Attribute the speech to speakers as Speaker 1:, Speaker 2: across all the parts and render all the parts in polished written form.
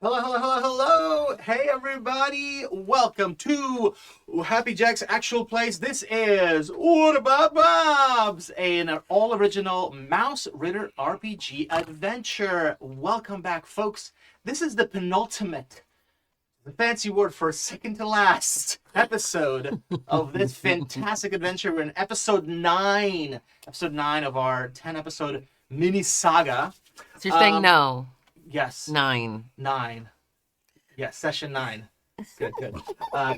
Speaker 1: Hello, hello, hello, hello. Hey, everybody. Welcome to Happy Jack's Actual Plays. This is What About Bobs, an all-original Mausritter RPG adventure. Welcome back, folks. This is the penultimate, the fancy word for second to last episode of this fantastic adventure. We're in episode 9. Episode 9 of our 10-episode mini saga.
Speaker 2: So you're saying no.
Speaker 1: Yes.
Speaker 2: 9.
Speaker 1: 9. Yes, session 9. Good, good.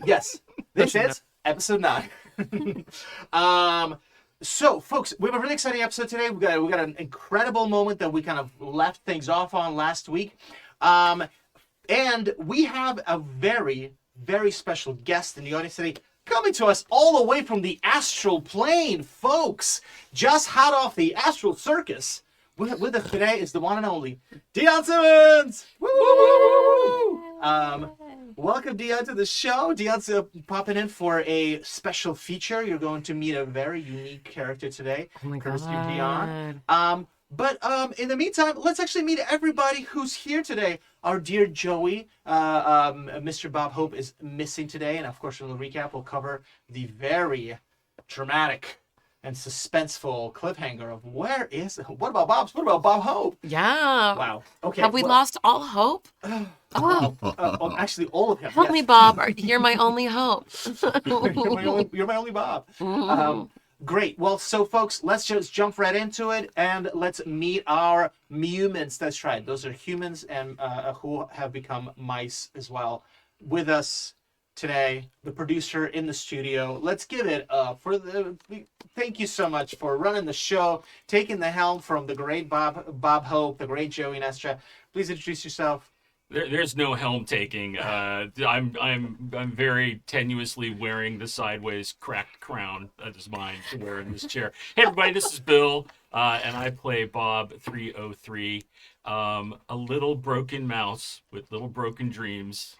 Speaker 1: Yes, this is episode 9. So, folks, we have a really exciting episode today. We got an incredible moment that we kind of left things off on last week. And we have a very, very special guest in the audience today, coming to us all the way from the astral plane, folks. Just hot off the astral circus. With us today is the one and only Dion Simmons. Woo! Welcome, Dion, to the show. Dion's popping in for a special feature. You're going to meet a very unique character today.
Speaker 2: Oh my
Speaker 1: courtesy of
Speaker 2: God.
Speaker 1: Dion. But in the meantime, let's actually meet everybody who's here today. Our dear Joey, Mr. Bob Hope is missing today, and of course, in the recap, we'll cover the very dramatic and suspenseful cliffhanger of what about Bob's? What about Bob Hope?
Speaker 2: Yeah.
Speaker 1: Wow. Okay.
Speaker 2: Have we lost all hope?
Speaker 1: Actually, all of him.
Speaker 2: Help me, Bob. You're my only hope.
Speaker 1: You're my only Bob. Great. Well, so folks, let's just jump right into it and let's meet our humans. That's right. Those are humans and who have become mice as well. With us today, the producer in the studio. Let's give it up for thank you so much for running the show, taking the helm from the great Bob Hope, the great Joey Nestra. Please introduce yourself.
Speaker 3: There's no helm taking. I'm very tenuously wearing the sideways cracked crown that is mine to wear in this chair. Hey everybody, this is Bill, and I play Bob 303, a little broken mouse with little broken dreams.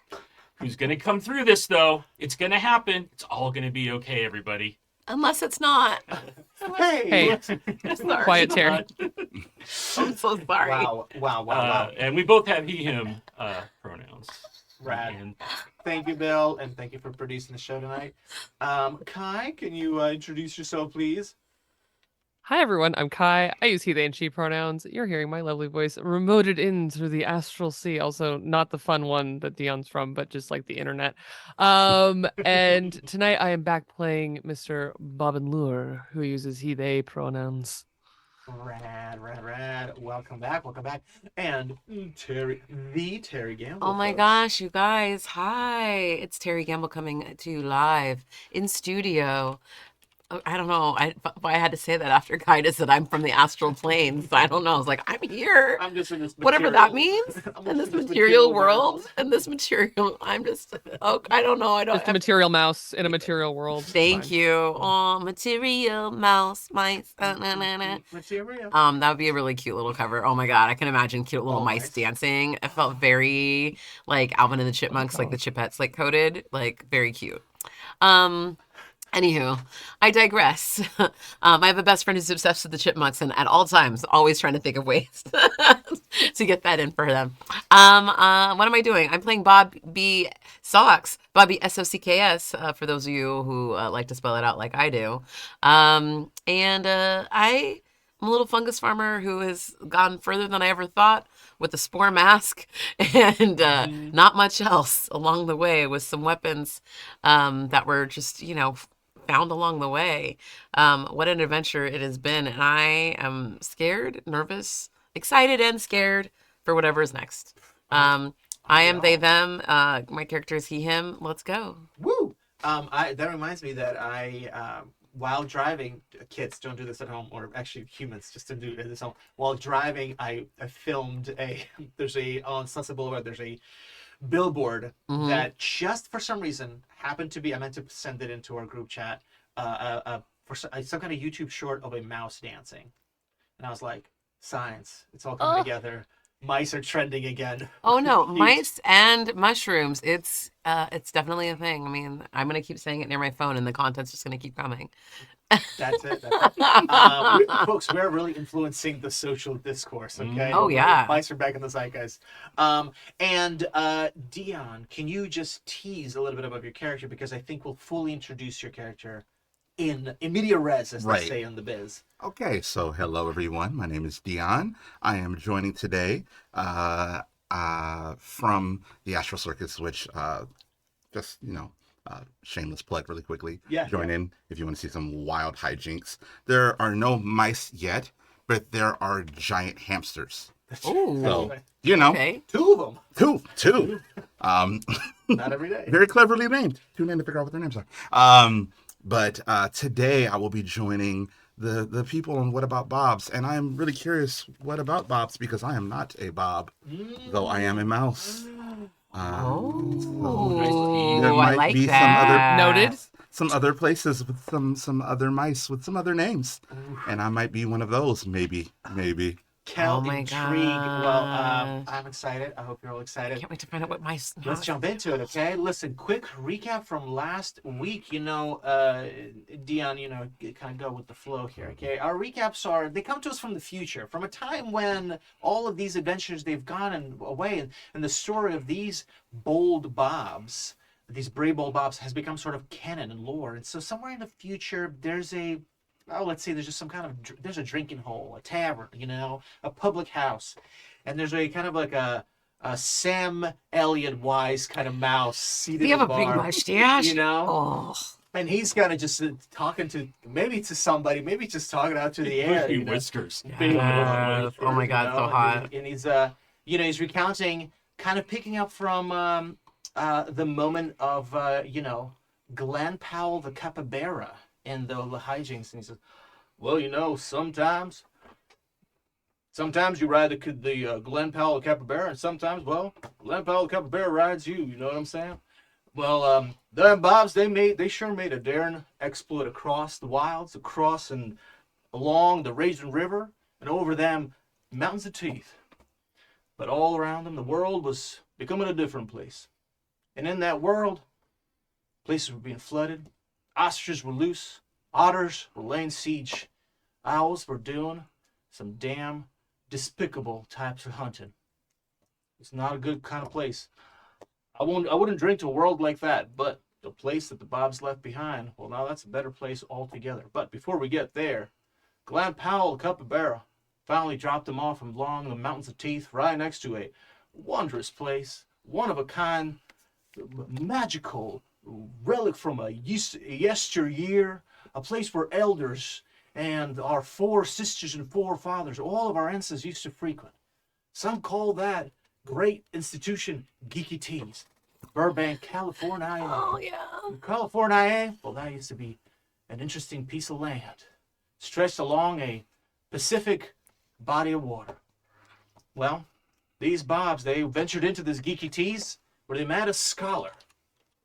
Speaker 3: Who's gonna come through this though? It's gonna happen. It's all gonna be okay, everybody.
Speaker 2: Unless it's not.
Speaker 1: Hey.
Speaker 2: Sorry.
Speaker 4: Quiet, Terry.
Speaker 2: I'm so sorry.
Speaker 1: Wow.
Speaker 3: And we both have he, him pronouns.
Speaker 1: Rad.
Speaker 3: And
Speaker 1: Thank you, Bill, and thank you for producing the show tonight. Kai, can you introduce yourself, please?
Speaker 4: Hi, everyone. I'm Kai. I use he, they, and she pronouns. You're hearing my lovely voice remoted in through the astral sea. Also, not the fun one that Dion's from, but just like the internet. And tonight I am back playing Mr. Bob and Lure, who uses he, they pronouns.
Speaker 1: Rad. Welcome back. And Terry Gamble.
Speaker 2: Oh my
Speaker 1: folks.
Speaker 2: gosh, you guys. Hi. It's Terry Gamble coming to you live in studio. I don't know why I had to say that after Kai said I'm from the astral planes. I don't know. I was like, I'm here.
Speaker 1: I'm just in this
Speaker 2: Whatever
Speaker 1: material-
Speaker 2: that means.
Speaker 1: I'm
Speaker 2: In
Speaker 1: just
Speaker 2: this
Speaker 1: in
Speaker 2: material world.
Speaker 1: realm.
Speaker 2: In this material. I'm just, I don't know. I don't.
Speaker 4: Just a material mouse in a material world.
Speaker 2: Thank
Speaker 4: Fine.
Speaker 2: you. Oh, material mouse mice.
Speaker 1: Material.
Speaker 2: That would be a really cute little cover. Oh my God, I can imagine cute little
Speaker 1: Oh,
Speaker 2: mice
Speaker 1: nice.
Speaker 2: dancing. It felt very like Alvin and the Chipmunks, like the Chipettes, like coded, like very cute. Anywho, I digress. I have a best friend who's obsessed with the chipmunks and at all times always trying to think of ways to get that in for them. What am I doing? I'm playing Bobby Socks, Bobby Socks, for those of you who like to spell it out like I do. I'm a little fungus farmer who has gone further than I ever thought with the spore mask and not much else along the way with some weapons that were just, found along the way. What an adventure it has been. And I am scared, nervous, excited, and scared for whatever is next. I am they, them. My character is he, him. Let's go.
Speaker 1: Woo! That reminds me that while driving, kids don't do this at home, or actually humans just don't do this at home. While driving, I filmed on Sunset Boulevard, there's a billboard that just for some reason happened to be, I meant to send it into our group chat, for some kind of YouTube short of a mouse dancing. And I was like, science, it's all coming together. Mice are trending again.
Speaker 2: Oh no, mice and mushrooms. It's definitely a thing. I mean, I'm gonna keep saying it near my phone, and the content's just gonna keep coming.
Speaker 1: That's it. Folks, we're really influencing the social discourse. Okay.
Speaker 2: Oh, yeah.
Speaker 1: Mice are back in the zeitgeist. And Dion, can you just tease a little bit about your character, because I think we'll fully introduce your character in media res, as they
Speaker 5: Right.
Speaker 1: say in the biz.
Speaker 5: Okay, so hello everyone. My name is Dion. I am joining today from the Astral Circus, which just shameless plug really quickly.
Speaker 1: Yeah,
Speaker 5: Join
Speaker 1: yeah.
Speaker 5: in if you want to see some wild hijinks. There are no mice yet, but there are giant hamsters.
Speaker 2: Ooh.
Speaker 5: So
Speaker 1: Right.
Speaker 2: Okay.
Speaker 1: Two of them.
Speaker 5: two. Um,
Speaker 1: Not every day.
Speaker 5: very cleverly named. Tune in to figure out what their names are. But today I will be joining the people on What About Bobs, and I'm really curious what about Bobs, because I am not a Bob, though I am a mouse.
Speaker 2: Oh,
Speaker 5: there
Speaker 2: I
Speaker 5: might
Speaker 2: like
Speaker 5: be
Speaker 2: that.
Speaker 4: Noted.
Speaker 5: some other places with some other mice with some other names, and I might be one of those, maybe.
Speaker 1: Kel,
Speaker 2: Oh my
Speaker 1: intrigued. Well,
Speaker 2: gosh.
Speaker 1: I'm excited. I hope you're all
Speaker 2: I
Speaker 1: excited.
Speaker 2: can't wait to find out what my.
Speaker 1: Let's jump into it, okay? Listen, quick recap from last week. Dion, kind of go with the flow here, okay? Our recaps they come to us from the future, from a time when all of these adventures, they've gone away, and the story of these bold Bobs, these brave bold Bobs, has become sort of canon and lore. And so somewhere in the future, let's say there's just there's a drinking hole, a tavern, a public house, and there's a kind of like a Sam Elliott wise kind of mouse seated
Speaker 2: Do you
Speaker 1: at
Speaker 2: have
Speaker 1: the
Speaker 2: a big
Speaker 1: bar,
Speaker 2: mustache? Oh,
Speaker 1: and he's kind of just talking to somebody, maybe just talking out to the air.
Speaker 3: Bushy whiskers.
Speaker 1: Big
Speaker 2: Yes.
Speaker 1: whiskers,
Speaker 2: Oh my God, so
Speaker 1: and
Speaker 2: hot.
Speaker 1: he's recounting, kind of picking up from the moment of Glenn Powell the capybara and the hijinks, and he says, well, sometimes you ride the Glen Powell capybara, and sometimes, Glen Powell capybara rides you. You know what I'm saying? Well, them Bobs, they sure made a daring exploit across the wilds, across and along the raging river, and over them mountains of teeth. But all around them, the world was becoming a different place. And in that world, places were being flooded, ostriches were loose, otters were laying siege, owls were doing some damn despicable types of hunting. It's not a good kind of place. I wouldn't drink to a world like that, but the place that the Bobs left behind, well, now that's a better place altogether. But before we get there, Glenn Powell, the capybara, finally dropped him off along the mountains of teeth, right next to a wondrous place, one of a kind, magical relic from a yesteryear, a place where elders and our four sisters and four fathers, all of our ancestors, used to frequent. Some call that great institution Geeky Teas, Burbank, California.
Speaker 2: oh yeah.
Speaker 1: California, well, that used to be an interesting piece of land stretched along a Pacific body of water. Well, these Bobs, they ventured into this Geeky Teas where they met a scholar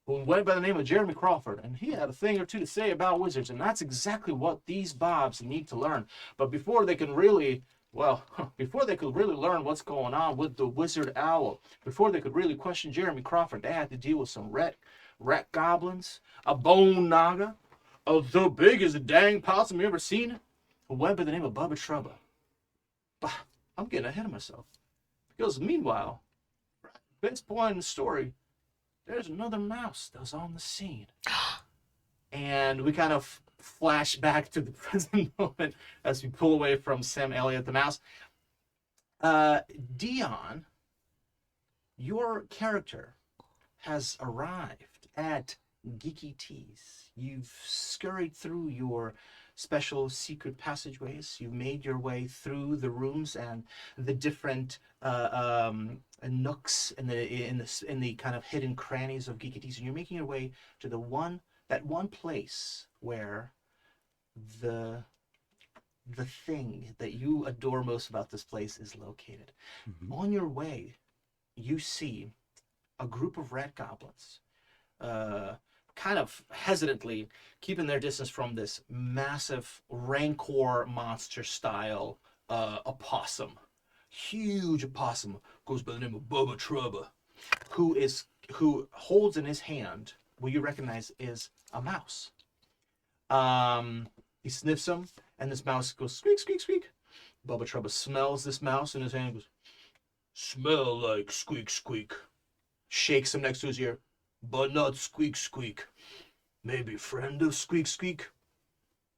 Speaker 1: who went by the name of Jeremy Crawford, and he had a thing or two to say about wizards, and that's exactly what these Bobs need to learn. But before they could really learn what's going on with the wizard owl, before they could really question Jeremy Crawford, they had to deal with some rat goblins, a bone naga, the biggest dang possum you ever seen, who went by the name of Bubba Trubba. But I'm getting ahead of myself, because meanwhile, at this point in the story, there's another mouse that was on the scene. And we kind of flash back to the present moment as we pull away from Sam Elliott the mouse. Dion, your character has arrived at Geeky Teas. You've scurried through your special secret passageways. You've made your way through the rooms and the different nooks in the kind of hidden crannies of Geeky Teas, and you're making your way to that one place where the thing that you adore most about this place is located.
Speaker 5: Mm-hmm.
Speaker 1: On your way, you see a group of rat goblins, kind of hesitantly keeping their distance from this massive rancor monster style opossum. Huge opossum, goes by the name of Bubba Trubba, who holds in his hand what you recognize is a mouse. He sniffs him, and this mouse goes squeak, squeak, squeak. Bubba Trubba smells this mouse in his hand and goes, smell like squeak, squeak. Shakes him next to his ear, but not squeak, squeak. Maybe friend of squeak, squeak?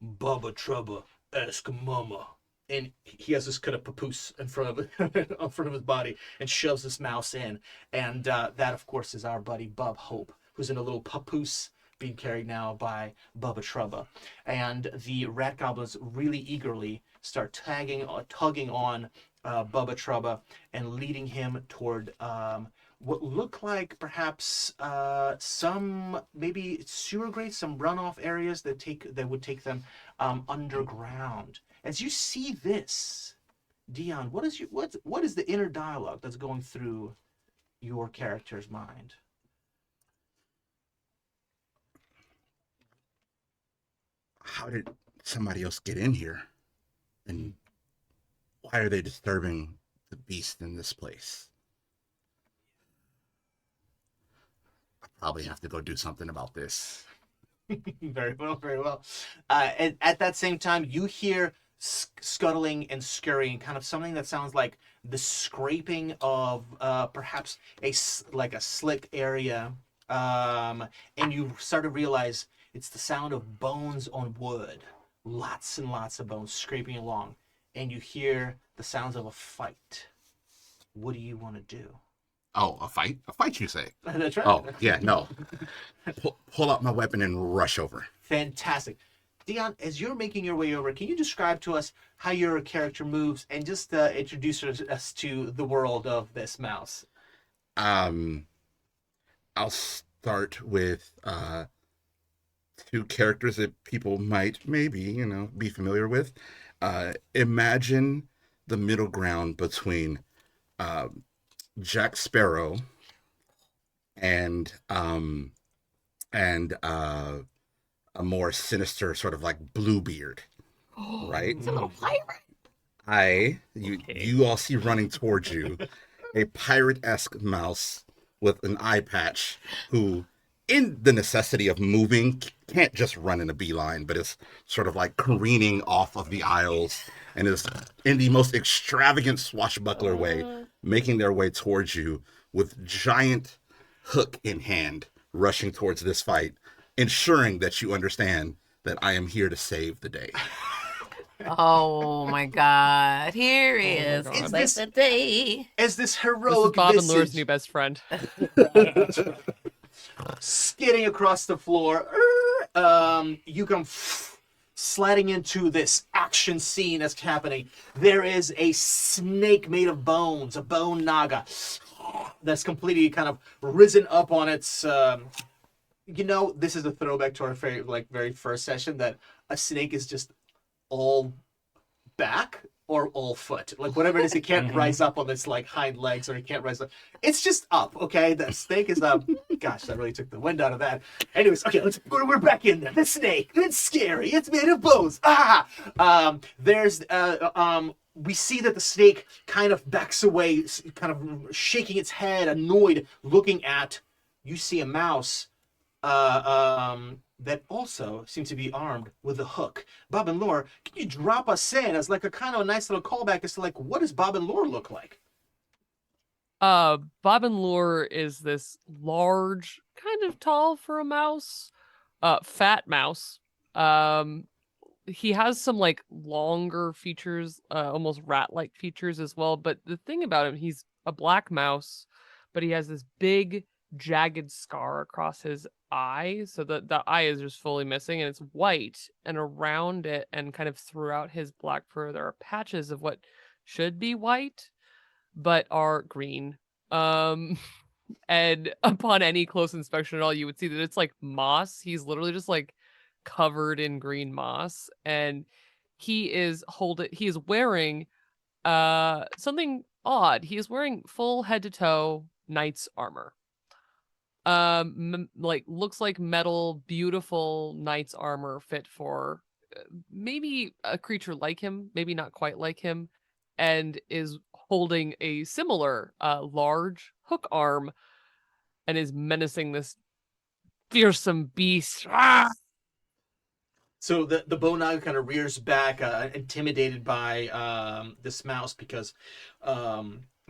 Speaker 1: Bubba Trubba, ask mama. And he has this kind of papoose in front of his body and shoves this mouse in. And that, of course, is our buddy Bub Hope, who's in a little papoose being carried now by Bubba Trubba. And the rat goblins really eagerly start tugging on Bubba Trubba and leading him toward what look like perhaps some maybe sewer grates, some runoff areas that would take them underground. As you see this, Dion, what is the inner dialogue that's going through your character's mind?
Speaker 5: How did somebody else get in here? And why are they disturbing the beast in this place? I probably have to go do something about this.
Speaker 1: Very well, very well. And at that same time, you hear scuttling and scurrying, kind of something that sounds like the scraping of perhaps a slick area, and you start to realize it's the sound of bones on wood, lots and lots of bones scraping along, and you hear the sounds of a fight. What do you want to do?
Speaker 5: Oh, a fight? A fight, you say?
Speaker 1: That's right.
Speaker 5: Oh, yeah, no. Pull out my weapon and rush over.
Speaker 1: Fantastic. Dion, as you're making your way over, can you describe to us how your character moves and just introduce us to the world of this mouse?
Speaker 5: I'll start with two characters that people might maybe, be familiar with. Imagine the middle ground between Jack Sparrow and a more sinister sort of like Bluebeard, right?
Speaker 2: It's a little pirate.
Speaker 5: You all see running towards you a pirate-esque mouse with an eye patch who, in the necessity of moving, can't just run in a beeline, but is sort of like careening off of the aisles and is in the most extravagant swashbuckler way, making their way towards you with giant hook in hand, rushing towards this fight, ensuring that you understand that I am here to save the day.
Speaker 2: Oh my God! Here he is.
Speaker 4: God.
Speaker 2: It's like the day.
Speaker 1: As this
Speaker 4: This is
Speaker 1: heroic
Speaker 4: Bob and Laura's
Speaker 1: visage
Speaker 4: new best friend.
Speaker 1: skidding across the floor, you come sliding into this action scene that's happening. There is a snake made of bones, a bone naga, that's completely kind of risen up on its. This is a throwback to our very first session that a snake is just all back or all foot, like whatever it is. It can't rise up on its like hind legs, or it can't rise up. It's just up. Okay, the snake is up. Gosh, that really took the wind out of that. Anyways, okay, we're back in there. The snake. It's scary. It's made of bones. We see that the snake kind of backs away, kind of shaking its head, annoyed, looking at. You see a mouse that also seems to be armed with a hook. Bob and Laura, can you drop us in as like a kind of a nice little callback as to like what does Bob and Laura look like?
Speaker 4: Bob and Lure is this large, kind of tall for a mouse, fat mouse. He has some like longer features, almost rat-like features as well. But the thing about him, he's a black mouse, but he has this big, jagged scar across his eye. So the eye is just fully missing, and it's white. And around it, and kind of throughout his black fur, there are patches of what should be white, but are green. And upon any close inspection at all, you would see that it's like moss. He's literally just like covered in green moss, and he is wearing something odd. He is wearing full head to toe knight's armor. Like looks like metal, beautiful knight's armor fit for maybe a creature like him, maybe not quite like him, and is holding a similar large hook arm and is menacing this fearsome beast. Ah!
Speaker 1: So the bone naga kind of rears back, intimidated by this mouse because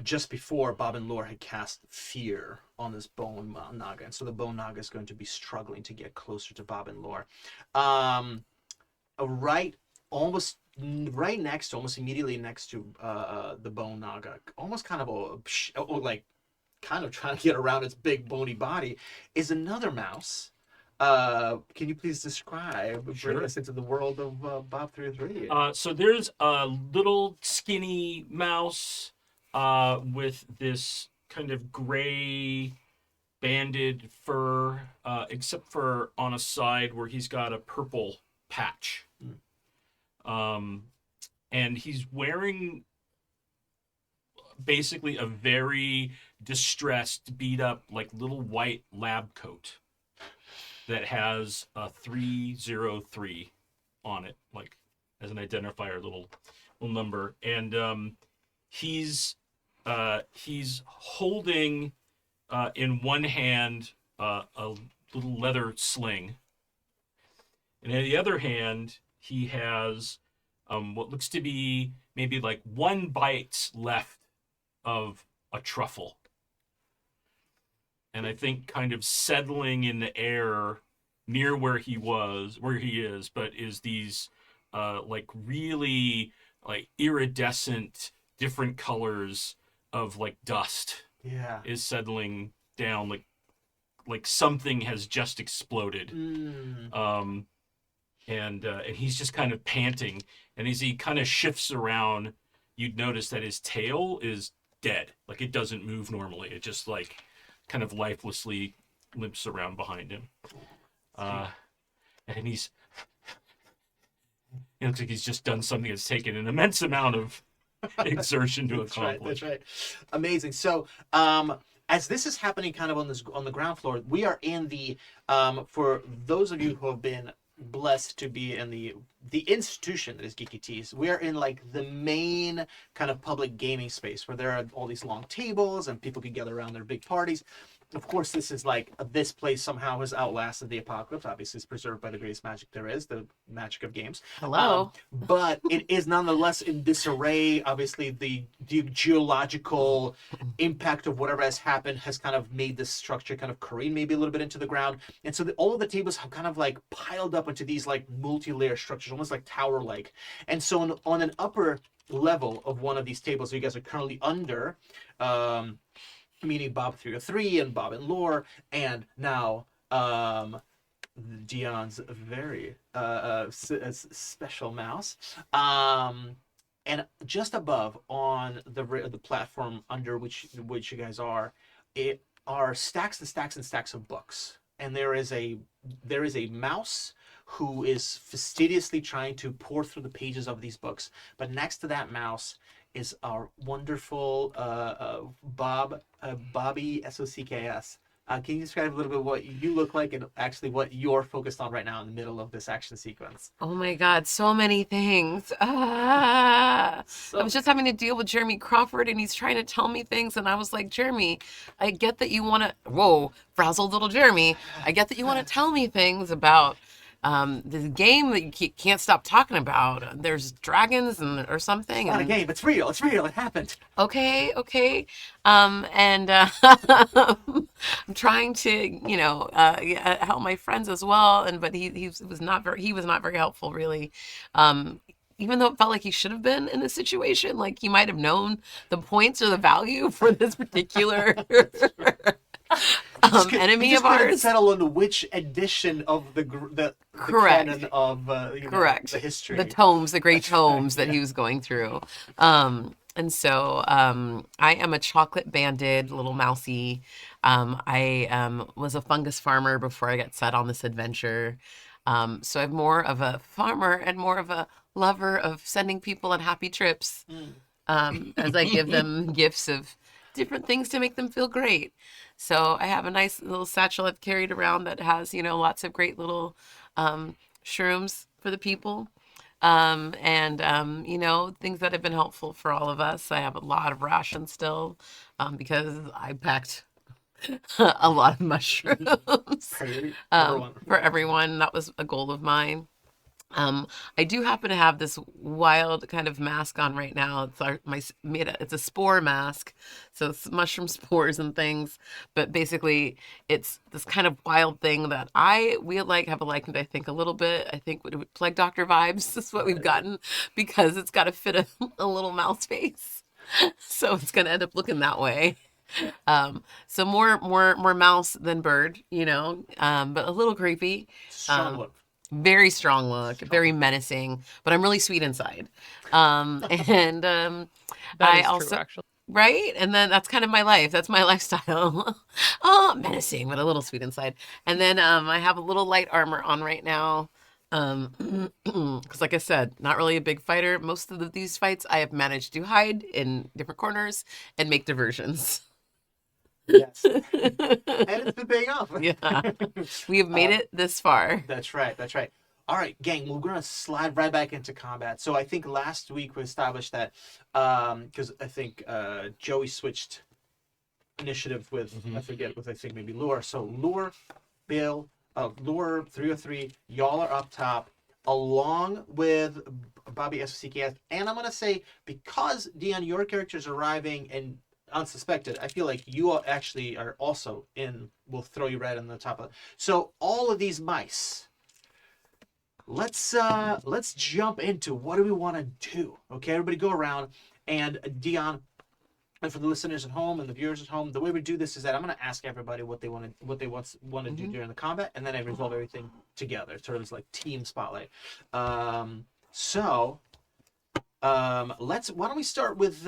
Speaker 1: just before Bob and Lore had cast fear on this bone naga, and so the bone naga is going to be struggling to get closer to Bob and Lore. Right, almost right next, almost immediately next to the bone naga, almost kind of like kind of trying to get around its big bony body, is another mouse. Can you please describe, bring
Speaker 3: Sure.
Speaker 1: us into the world of Bob 303?
Speaker 3: So there's a little skinny mouse with this kind of gray banded fur, except for on a side where he's got a purple patch. And he's wearing basically a very distressed, beat up, like little white lab coat that has a 303 on it, like as an identifier, little number. And he's holding in one hand a little leather sling, and in the other hand he has what looks to be maybe like one bite left of a truffle. And I think kind of settling in the air near where he is, but is these like really like iridescent different colors of like dust
Speaker 1: Yeah.
Speaker 3: is settling down, like something has just exploded. And he's just kind of panting, and as he kind of shifts around, you'd notice that his tail is dead, like it doesn't move normally. It just like kind of lifelessly limps around behind him. And it looks like he's just done something that's taken an immense amount of exertion to accomplish.
Speaker 1: That's right. Amazing. So, as this is happening kind of on the ground floor, we are in the for those of you who have been blessed to be in the institution that is Geeky Teas, we are in like the main kind of public gaming space where there are all these long tables and people can gather around their big parties. Of course, this is like this place somehow has outlasted the apocalypse. Obviously, it's preserved by the greatest magic there is, the magic of games.
Speaker 2: Hello.
Speaker 1: But it is nonetheless in disarray. Obviously, the geological impact of whatever has happened has kind of made this structure kind of careen maybe a little bit into the ground. And so all of the tables have kind of like piled up into these like multi-layer structures, almost like tower-like. And so on an upper level of one of these tables that you guys are currently under, meaning Bob 303 and Bob and Lore, and now Dion's very special mouse. And just above on the platform under which you guys are, it are stacks and stacks and stacks of books. And there is a mouse who is fastidiously trying to pour through the pages of these books. But next to that mouse is our wonderful Bobby SOCKS. Can you describe a little bit what you look like and actually what you're focused on right now in the middle of this action sequence?
Speaker 2: Oh my God, so many things. I was just having to deal with Jeremy Crawford, and he's trying to tell me things, and I was like, Jeremy, I get that you want to, whoa, frazzled little Jeremy, I get that you want to tell me things about this game that you can't stop talking about. There's dragons or something.
Speaker 1: It's not a game. It's real. It's real. It happened.
Speaker 2: Okay. And I'm trying to, help my friends as well. But he was not very helpful, really. Even though it felt like he should have been in this situation, like he might have known the points or the value for this particular enemy of ours.
Speaker 1: Settle on which edition of the
Speaker 2: Correct.
Speaker 1: canon of
Speaker 2: Correct.
Speaker 1: The history,
Speaker 2: the tomes, the great tomes that he was going through. And so I am a chocolate banded little mousy. I was a fungus farmer before I got set on this adventure. So I'm more of a farmer and more of a lover of sending people on happy trips as I give them gifts of different things to make them feel great. So I have a nice little satchel I've carried around that has, lots of great little shrooms for the people. And things that have been helpful for all of us. I have a lot of rations still because I packed a lot of mushrooms
Speaker 1: for everyone.
Speaker 2: for everyone. That was a goal of mine. I do happen to have this wild kind of mask on right now. It's a spore mask, so it's mushroom spores and things. But basically, it's this kind of wild thing that we like have a likened. I think a little bit. I think plague doctor vibes is what we've gotten because it's got to fit a little mouse face, so it's gonna end up looking that way. So more mouse than bird, but a little creepy.
Speaker 1: Strong look.
Speaker 2: Very strong look, very menacing, but I'm really sweet inside. And
Speaker 4: That
Speaker 2: I
Speaker 4: is
Speaker 2: also,
Speaker 4: true, actually.
Speaker 2: right? And then that's kind of my life. That's my lifestyle. Oh, menacing, but a little sweet inside. And then I have a little light armor on right now. Because like I said, not really a big fighter. Most of these fights I have managed to hide in different corners and make diversions.
Speaker 1: Yes. And it's been paying off.
Speaker 2: Yeah. We have made it this far.
Speaker 1: That's right. That's right. All right, gang, we're going to slide right back into combat. So I think last week we established that, because I think Joey switched initiative with, I forget, with I think maybe Lure. So Lure, Bill, Lure 303, y'all are up top, along with Bobby SCKS. And I'm going to say, because, Dion, your character's arriving and unsuspected, I feel like you all actually are also in, we'll throw you right on the top of. So all of these mice, let's jump into what do we want to do. Okay, everybody go around, and Dion, and for the listeners at home and the viewers at home, the way we do this is that I'm going to ask everybody what they want to do during the combat, and then I resolve everything together. It's sort of like team spotlight. Why don't we start with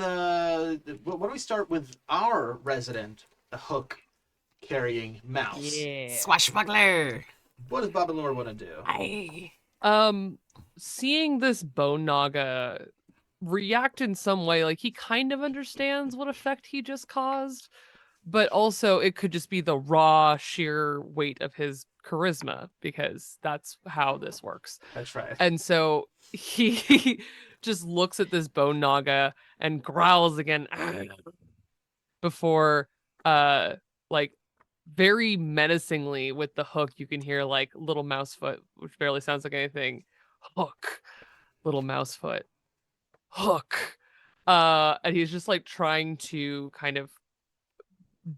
Speaker 1: our resident hook carrying mouse.
Speaker 4: Yeah.
Speaker 2: Swashbuckler.
Speaker 1: What does Bob and Laura want to do?
Speaker 4: Seeing this bone naga react in some way, like he kind of understands what effect he just caused, but also it could just be the raw sheer weight of his charisma, because that's how this works.
Speaker 1: That's right.
Speaker 4: And so he just looks at this bone naga and growls again before like very menacingly with the hook. You can hear like little mouse foot, which barely sounds like anything. Hook, little mouse foot, hook. And he's just like trying to kind of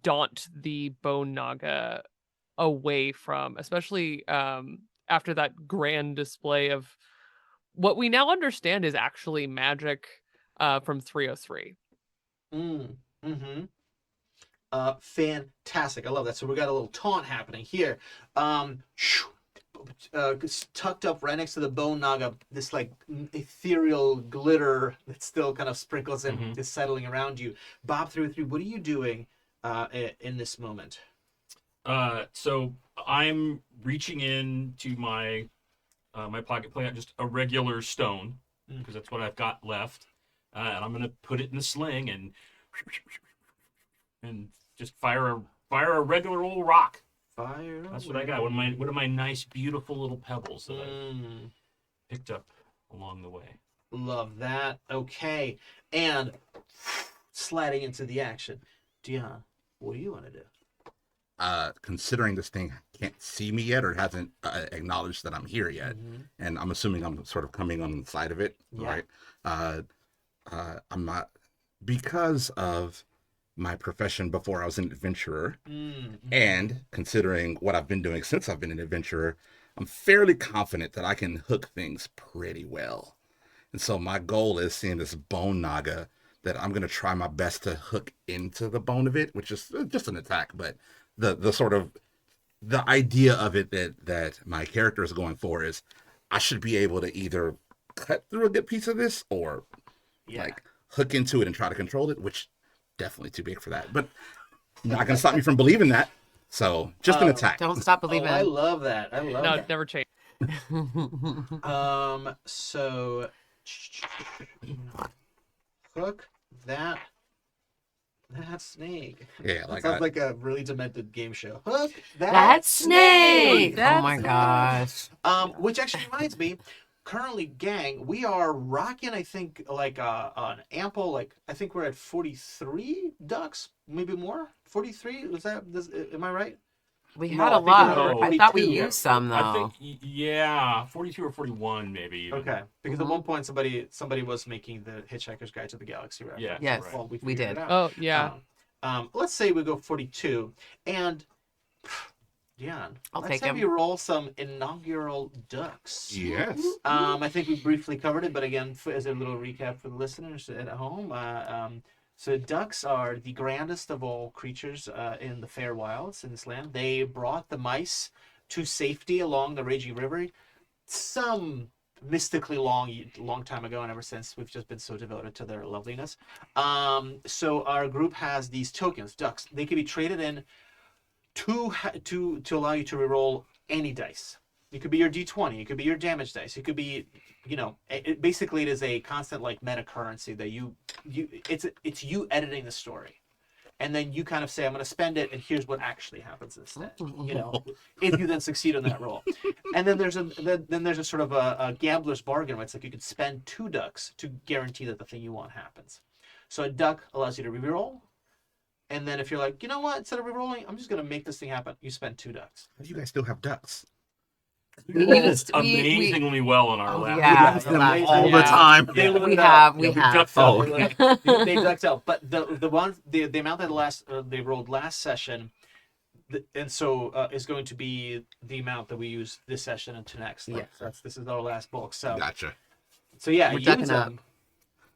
Speaker 4: daunt the bone naga away from, especially after that grand display of what we now understand is actually magic from 303.
Speaker 1: Fantastic. I love that. So we got a little taunt happening here. Tucked up right next to the bone naga, this like ethereal glitter that still kind of sprinkles and is settling around you. Bob 303, what are you doing in this moment?
Speaker 3: So I'm reaching into my my pocket, pulling out just a regular stone, because that's what I've got left, and I'm gonna put it in the sling and just fire a regular old rock. That's what I got. One of my nice, beautiful little pebbles that I picked up along the way.
Speaker 1: Love that. Okay, and sliding into the action, Dion, what do you want to do?
Speaker 5: Considering this thing can't see me yet or hasn't acknowledged that I'm here yet, and I'm assuming I'm sort of coming on the side of it, right? I'm not, because of my profession before I was an adventurer, and considering what I've been doing since I've been an adventurer, I'm fairly confident that I can hook things pretty well. And so my goal is seeing this bone naga that I'm going to try my best to hook into the bone of it, which is just an attack, but the sort of the idea of it that my character is going for is I should be able to either cut through a good piece of this or like hook into it and try to control it, which definitely too big for that, but not gonna stop me from believing that. So just an attack.
Speaker 2: Don't stop believing.
Speaker 1: I love that. I love that.
Speaker 4: Never change.
Speaker 1: So hook that snake.
Speaker 5: Yeah,
Speaker 1: That sounds like a really demented game show. Hook
Speaker 2: that snake.
Speaker 4: That
Speaker 2: Oh my gosh.
Speaker 1: Which actually reminds me, currently, gang, we are rocking, I think, like an ample, like, I think we're at 43 ducks, maybe more. 43? Am I right?
Speaker 2: We
Speaker 1: No,
Speaker 2: had
Speaker 1: I
Speaker 2: a
Speaker 1: think
Speaker 2: lot.
Speaker 1: we were
Speaker 2: I thought we
Speaker 1: 42.
Speaker 2: used some though.
Speaker 3: I think, yeah, 42 or 41 maybe. Even.
Speaker 1: Okay, because at
Speaker 2: Mhm.
Speaker 1: one point somebody was making the Hitchhiker's Guide to the Galaxy reference.
Speaker 3: Yeah,
Speaker 2: Yes,
Speaker 3: right.
Speaker 1: Well, we
Speaker 2: we
Speaker 1: figured
Speaker 2: did.
Speaker 1: it out.
Speaker 4: Oh yeah.
Speaker 1: Let's say we go 42, and Dion,
Speaker 2: I'll
Speaker 1: let's
Speaker 2: take
Speaker 1: have
Speaker 2: him.
Speaker 1: you roll some inaugural ducks.
Speaker 5: Yes.
Speaker 1: I think we briefly covered it, but again, as a little recap for the listeners at home, so ducks are the grandest of all creatures in the Fairwilds in this land. They brought the mice to safety along the raging river some mystically long time ago, and ever since we've just been so devoted to their loveliness. So our group has these tokens, ducks. They can be traded in to allow you to reroll any dice. It could be your d20. It could be your damage dice. It could be, basically it is a constant like meta currency that it's you editing the story, and then you kind of say I'm going to spend it, and here's what actually happens instead. If you then succeed on that roll, and then there's a sort of a gambler's bargain where it's like you could spend 2 ducks to guarantee that the thing you want happens. So a duck allows you to reroll. And then if you're like, you know what, instead of rerolling, I'm just going to make this thing happen. You spend 2 ducks.
Speaker 5: How do you guys still have ducks?
Speaker 3: We rolled amazingly well on our last.
Speaker 2: yeah.
Speaker 5: Use
Speaker 2: the
Speaker 5: them
Speaker 2: last
Speaker 5: all
Speaker 2: one.
Speaker 5: the
Speaker 4: Yeah.
Speaker 5: time.
Speaker 1: They
Speaker 2: We
Speaker 1: looked
Speaker 2: have,
Speaker 1: up.
Speaker 2: we
Speaker 3: We
Speaker 2: have.
Speaker 3: ducked
Speaker 5: Oh,
Speaker 3: out.
Speaker 1: They ducked out. But the amount that they rolled last session, and so is going to be the amount that we use this session and to next. Like, this is our last bulk. So
Speaker 5: Gotcha.
Speaker 1: yeah,
Speaker 2: We're
Speaker 1: use
Speaker 2: ducking
Speaker 1: them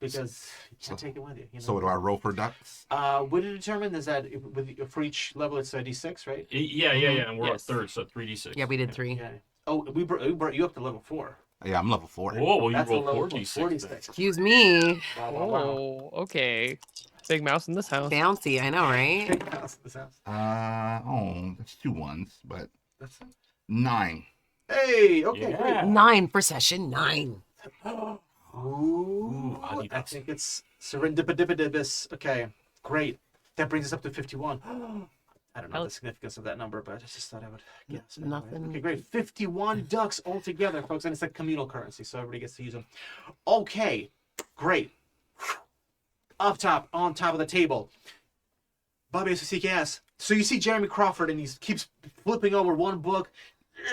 Speaker 1: because you can't take it with you.
Speaker 5: So what do I roll for ducks?
Speaker 1: What to determine is that for each level it's a d6, right?
Speaker 3: Yeah. And we're
Speaker 4: Yes.
Speaker 3: at 3rd, so 3d6.
Speaker 2: Yeah, we did 3.
Speaker 1: Yeah. Oh, we brought you up to level 4.
Speaker 5: Yeah, I'm level 4.
Speaker 3: Whoa, well, you
Speaker 1: That's a
Speaker 3: rolled
Speaker 1: level
Speaker 3: 4d6.
Speaker 1: 46.
Speaker 2: Excuse me.
Speaker 1: Wow, wow, wow.
Speaker 4: Oh, okay. Big mouse in this house.
Speaker 2: Bouncy, I know, right?
Speaker 1: Big house, this house.
Speaker 5: That's 2 ones, but
Speaker 1: That's it.
Speaker 5: 9.
Speaker 1: Hey, okay,
Speaker 3: Yeah.
Speaker 2: 9 for session 9.
Speaker 1: great. Ooh, I
Speaker 3: Adidas.
Speaker 1: think it's serendipitibus. Okay, great. That brings us up to 51. I don't know the significance of that number, but I just thought I would guess. Anyway.
Speaker 2: Nothing.
Speaker 1: Okay, great. 51 ducks altogether, folks, and it's a communal currency, so everybody gets to use them. Okay, great. On top of the table, Bobby has to seek ass. So you see Jeremy Crawford, and he keeps flipping over one book,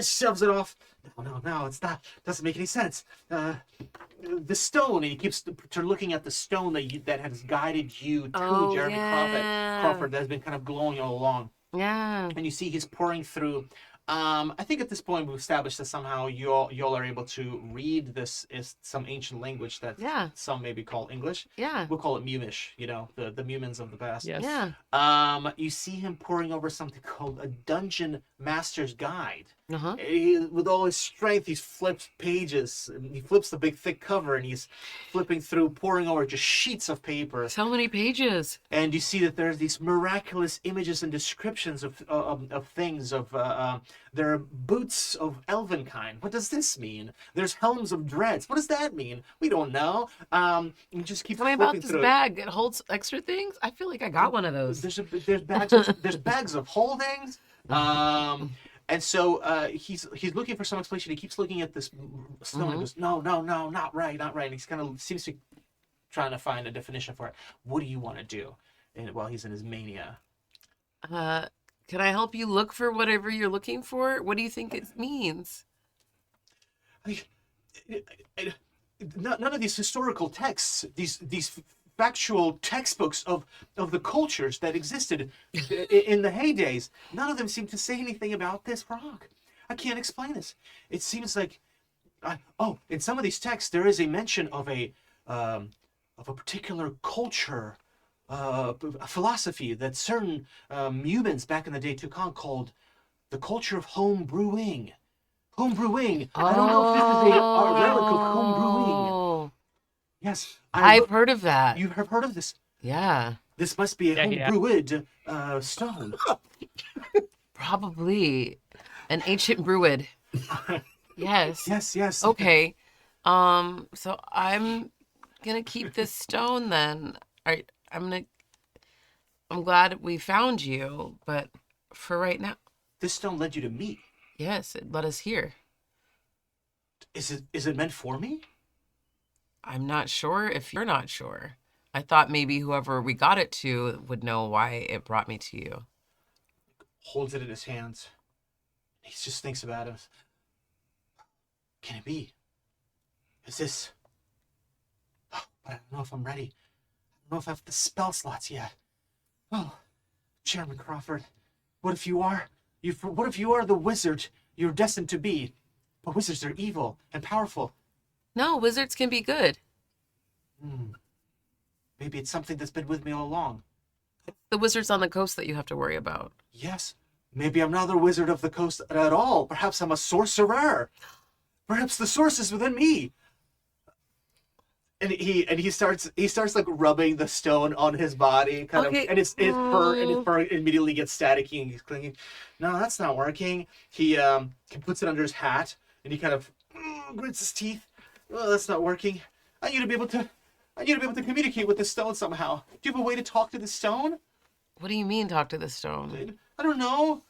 Speaker 1: shoves it off. No, it's not. Doesn't make any sense. The stone, and he keeps looking at the stone that has guided you to Jeremy Crawford that has been kind of glowing all along.
Speaker 2: Yeah.
Speaker 1: And you see he's pouring through. I think at this point we've established that somehow y'all are able to read this is some ancient language that some maybe call English.
Speaker 2: Yeah.
Speaker 1: We'll call it Mumish, the Mumins of the past.
Speaker 4: Yes.
Speaker 2: Yeah.
Speaker 1: You see him pouring over something called a Dungeon Master's Guide.
Speaker 2: Uh-huh.
Speaker 1: With all his strength, he's flipped pages. He flips the big thick cover, and he's flipping through, pouring over just sheets of paper.
Speaker 2: So many pages.
Speaker 1: And you see that there's these miraculous images and descriptions of things. There are boots of elven kind. What does this mean? There's helms of dreads. What does that mean? We don't know. You just keep
Speaker 2: Tell me
Speaker 1: flipping
Speaker 2: about this
Speaker 1: through.
Speaker 2: bag. It holds extra things. I feel like I got one of those.
Speaker 1: There's bags of holdings. And so he's looking for some explanation. He keeps looking at this stone and goes, no, not right. And he's kind of seems to be trying to find a definition for it. What do you want to do? And while he's in his mania.
Speaker 2: Can I help you look for whatever you're looking for? What do you think it means?
Speaker 1: None of these historical texts, these factual textbooks of the cultures that existed in the heydays, none of them seem to say anything about this rock. I can't explain this. It seems like, in some of these texts there is a mention of a particular culture, a philosophy that certain humans back in the day took on called the culture of home brewing. Home brewing. I don't know if this is a relic of home brewing. Yes,
Speaker 2: I've heard of that.
Speaker 1: You have heard of this?
Speaker 2: Yeah.
Speaker 1: This must be a home-brewed stone.
Speaker 2: Probably an ancient Druid. Yes.
Speaker 1: Yes.
Speaker 2: Okay. So I'm gonna keep this stone then. I'm glad we found you, but for right now,
Speaker 1: This stone led you to me.
Speaker 2: yes, it led us here.
Speaker 1: Is it meant for me?
Speaker 2: I'm not sure if you're not sure. I thought maybe whoever we got it to would know why it brought me to you.
Speaker 1: Holds it in his hands. He just thinks about it. Can it be? Is this? Oh, but I don't know if I'm ready. I don't know if I have the spell slots yet. Oh, Chairman Crawford, what if you are? What if you are the wizard you're destined to be? But wizards are evil and powerful.
Speaker 2: No, wizards can be good.
Speaker 1: Maybe it's something that's been with me all along.
Speaker 2: The wizards on the coast that you have to worry about.
Speaker 1: Yes, maybe I'm not a wizard of the coast at all. Perhaps I'm a sorcerer. Perhaps the source is within me. And he starts like rubbing the stone on his body, kind
Speaker 2: Okay.
Speaker 1: of, and his fur immediately gets staticky and he's clinging. No, that's not working. He puts it under his hat and he kind of grits his teeth. Oh, that's not working. I need to be able to communicate with the stone somehow. Do you have a way to talk to the stone?
Speaker 2: What do you mean, talk to the stone?
Speaker 1: I don't know.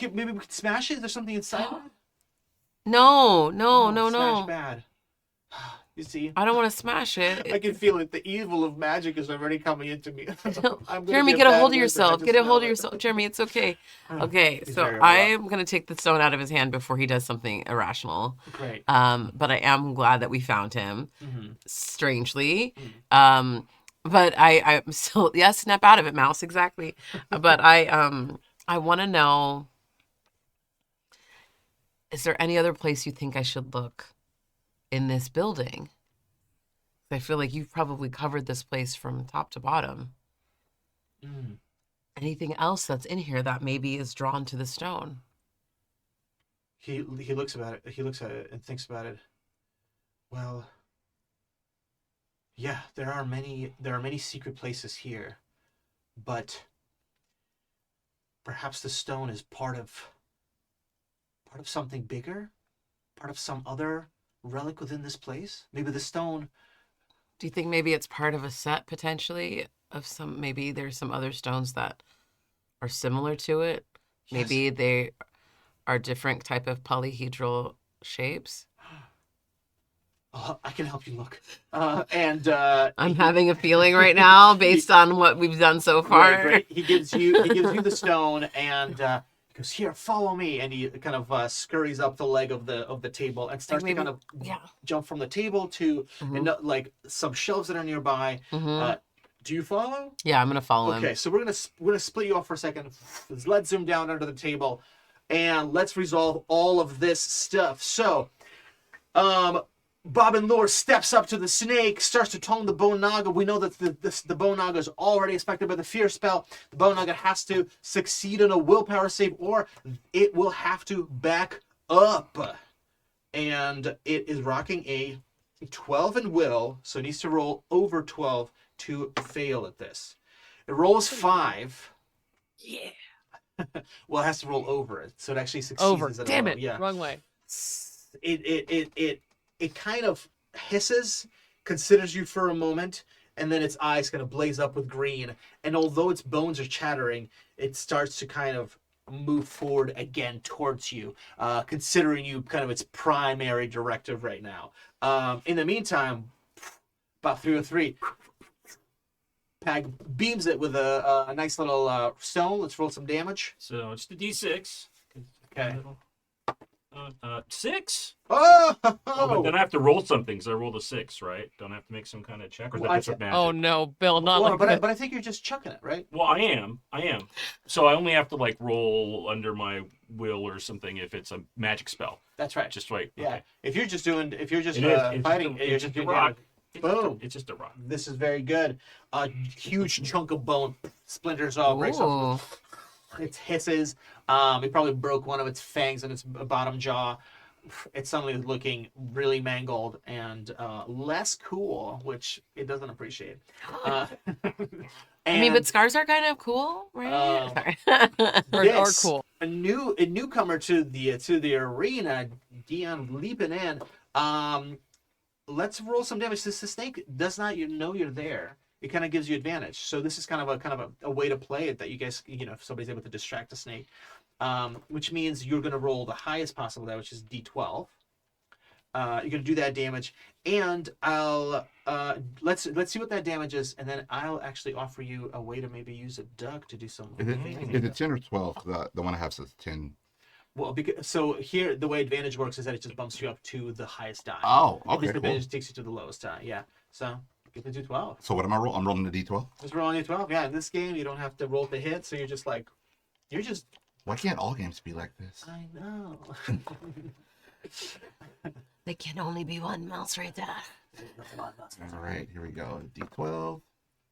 Speaker 1: Maybe we could smash it. Is there something inside?
Speaker 2: No.
Speaker 1: Smash bad. You see,
Speaker 2: I don't want to smash it.
Speaker 1: I can feel it. The evil of magic is already coming into me.
Speaker 2: Jeremy, get a hold of yourself. Get a hold of yourself. Jeremy, it's okay. Okay,
Speaker 1: He's
Speaker 2: so
Speaker 1: very
Speaker 2: I
Speaker 1: rough.
Speaker 2: am going to take the stone out of his hand before he does something irrational.
Speaker 1: Great.
Speaker 2: But I am glad that we found him,
Speaker 1: Mhm.
Speaker 2: strangely. But I'm still, yes, snap out of it, mouse, exactly. But I want to know, is there any other place you think I should look in this building? I feel like you've probably covered this place from top to bottom.
Speaker 1: Mm.
Speaker 2: Anything else that's in here that maybe is drawn to the stone?
Speaker 1: He looks about it. He looks at it and thinks about it. Well, yeah, there are many secret places here, but perhaps the stone is part of something bigger, part of some other relic within this place. Maybe the stone.
Speaker 2: Do you think maybe it's part of a set potentially of some, maybe there's some other stones that are similar to it?
Speaker 1: Yes.
Speaker 2: Maybe they are different type of polyhedral shapes?
Speaker 1: I can help you look. And
Speaker 2: I'm having a feeling right now based on what we've done so far.
Speaker 1: Great. He gives you the stone and he goes, "Here, follow me." And he kind of scurries up the leg of the table and starts
Speaker 2: maybe-
Speaker 1: to kind of
Speaker 2: yeah.
Speaker 1: jump from the table to like some shelves that are nearby. Do you follow?
Speaker 2: Yeah, I'm gonna follow him.
Speaker 1: Okay, so we're gonna split you off for a second. Let's zoom down under the table, and let's resolve all of this stuff. So, Bob and Lure steps up to the snake, starts to tongue the bone naga. We know that the bone naga is already affected by the fear spell. The bone naga has to succeed in a willpower save, or it will have to back up. And it is rocking a 12 in will, so it needs to roll over 12 to fail at this. It rolls 5.
Speaker 4: Yeah.
Speaker 1: Well, it has to roll over it, so it actually succeeds.
Speaker 4: Over.
Speaker 1: As a
Speaker 4: Damn
Speaker 1: roll.
Speaker 4: it.
Speaker 1: Yeah.
Speaker 4: Wrong way.
Speaker 1: It kind of hisses, considers you for a moment, and then its eyes kind of blaze up with green. And although its bones are chattering, it starts to kind of move forward again towards you, considering you kind of its primary directive right now. In the meantime, about 303, Pag beams it with a nice little stone. Let's roll some damage.
Speaker 3: So it's the D6.
Speaker 1: Okay.
Speaker 3: 6?
Speaker 1: Oh!
Speaker 3: Oh, but then I have to roll something, so I rolled a 6, right? Don't I have to make some kind of check? Or is
Speaker 1: Well,
Speaker 3: that
Speaker 1: I
Speaker 3: just with magic?
Speaker 4: Oh no, Bill, not
Speaker 1: Well,
Speaker 4: like
Speaker 1: but
Speaker 4: that.
Speaker 1: but I think you're just chucking it, right?
Speaker 3: Well, I am. So I only have to like roll under my will or something if it's a magic spell.
Speaker 1: That's right.
Speaker 3: Just right.
Speaker 1: Yeah.
Speaker 3: Okay.
Speaker 1: If you're just fighting,
Speaker 3: It's just a
Speaker 1: doing
Speaker 3: rock.
Speaker 1: damage. Boom.
Speaker 3: It's just a rock.
Speaker 1: This is very good. A huge chunk of bone splinters off, breaks off. It hisses. It probably broke one of its fangs in its bottom jaw. It's suddenly looking really mangled and less cool, which it doesn't appreciate.
Speaker 2: I mean, but scars are kind of cool, right? Sorry.
Speaker 4: Or cool.
Speaker 1: A newcomer to the arena, Dion leaping in. Let's roll some damage. This the snake does not know you're there. It kind of gives you advantage. So this is kind of a way to play it that you guys, if somebody's able to distract a snake, which means you're going to roll the highest possible die, which is D12. You're going to do that damage, and I'll let's see what that damage is, and then I'll actually offer you a way to maybe use a duck to do some.
Speaker 5: Is it 10 or 12? The one I have says 10.
Speaker 1: Well, because so here the way advantage works is that it just bumps you up to the highest die.
Speaker 5: Oh, okay, cool.
Speaker 1: Disadvantage takes you to the lowest die. Yeah. So get the d12.
Speaker 5: So what am I rolling? I'm rolling the d12.
Speaker 1: Just roll on your 12. Yeah. In this game, you don't have to roll to hit, so you're just.
Speaker 5: Why can't all games be like this?
Speaker 1: I know.
Speaker 2: There can only be one Mausritter.
Speaker 5: All right, here we go. D12.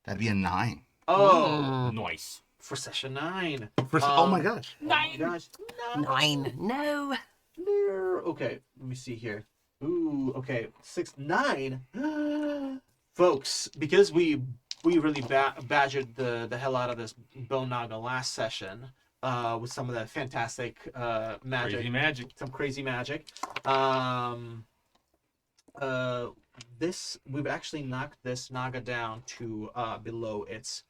Speaker 5: That'd be a 9.
Speaker 1: Oh,
Speaker 3: Nice.
Speaker 1: for session 9.
Speaker 5: Oh my gosh.
Speaker 1: Oh my gosh.
Speaker 2: 9. No.
Speaker 1: Okay, let me see here. Ooh, okay, 6, 9. Folks, because we really badgered the hell out of this Bone Naga last session with some of that fantastic magic.
Speaker 3: Crazy magic.
Speaker 1: Some crazy magic. We've actually knocked this Naga down to below its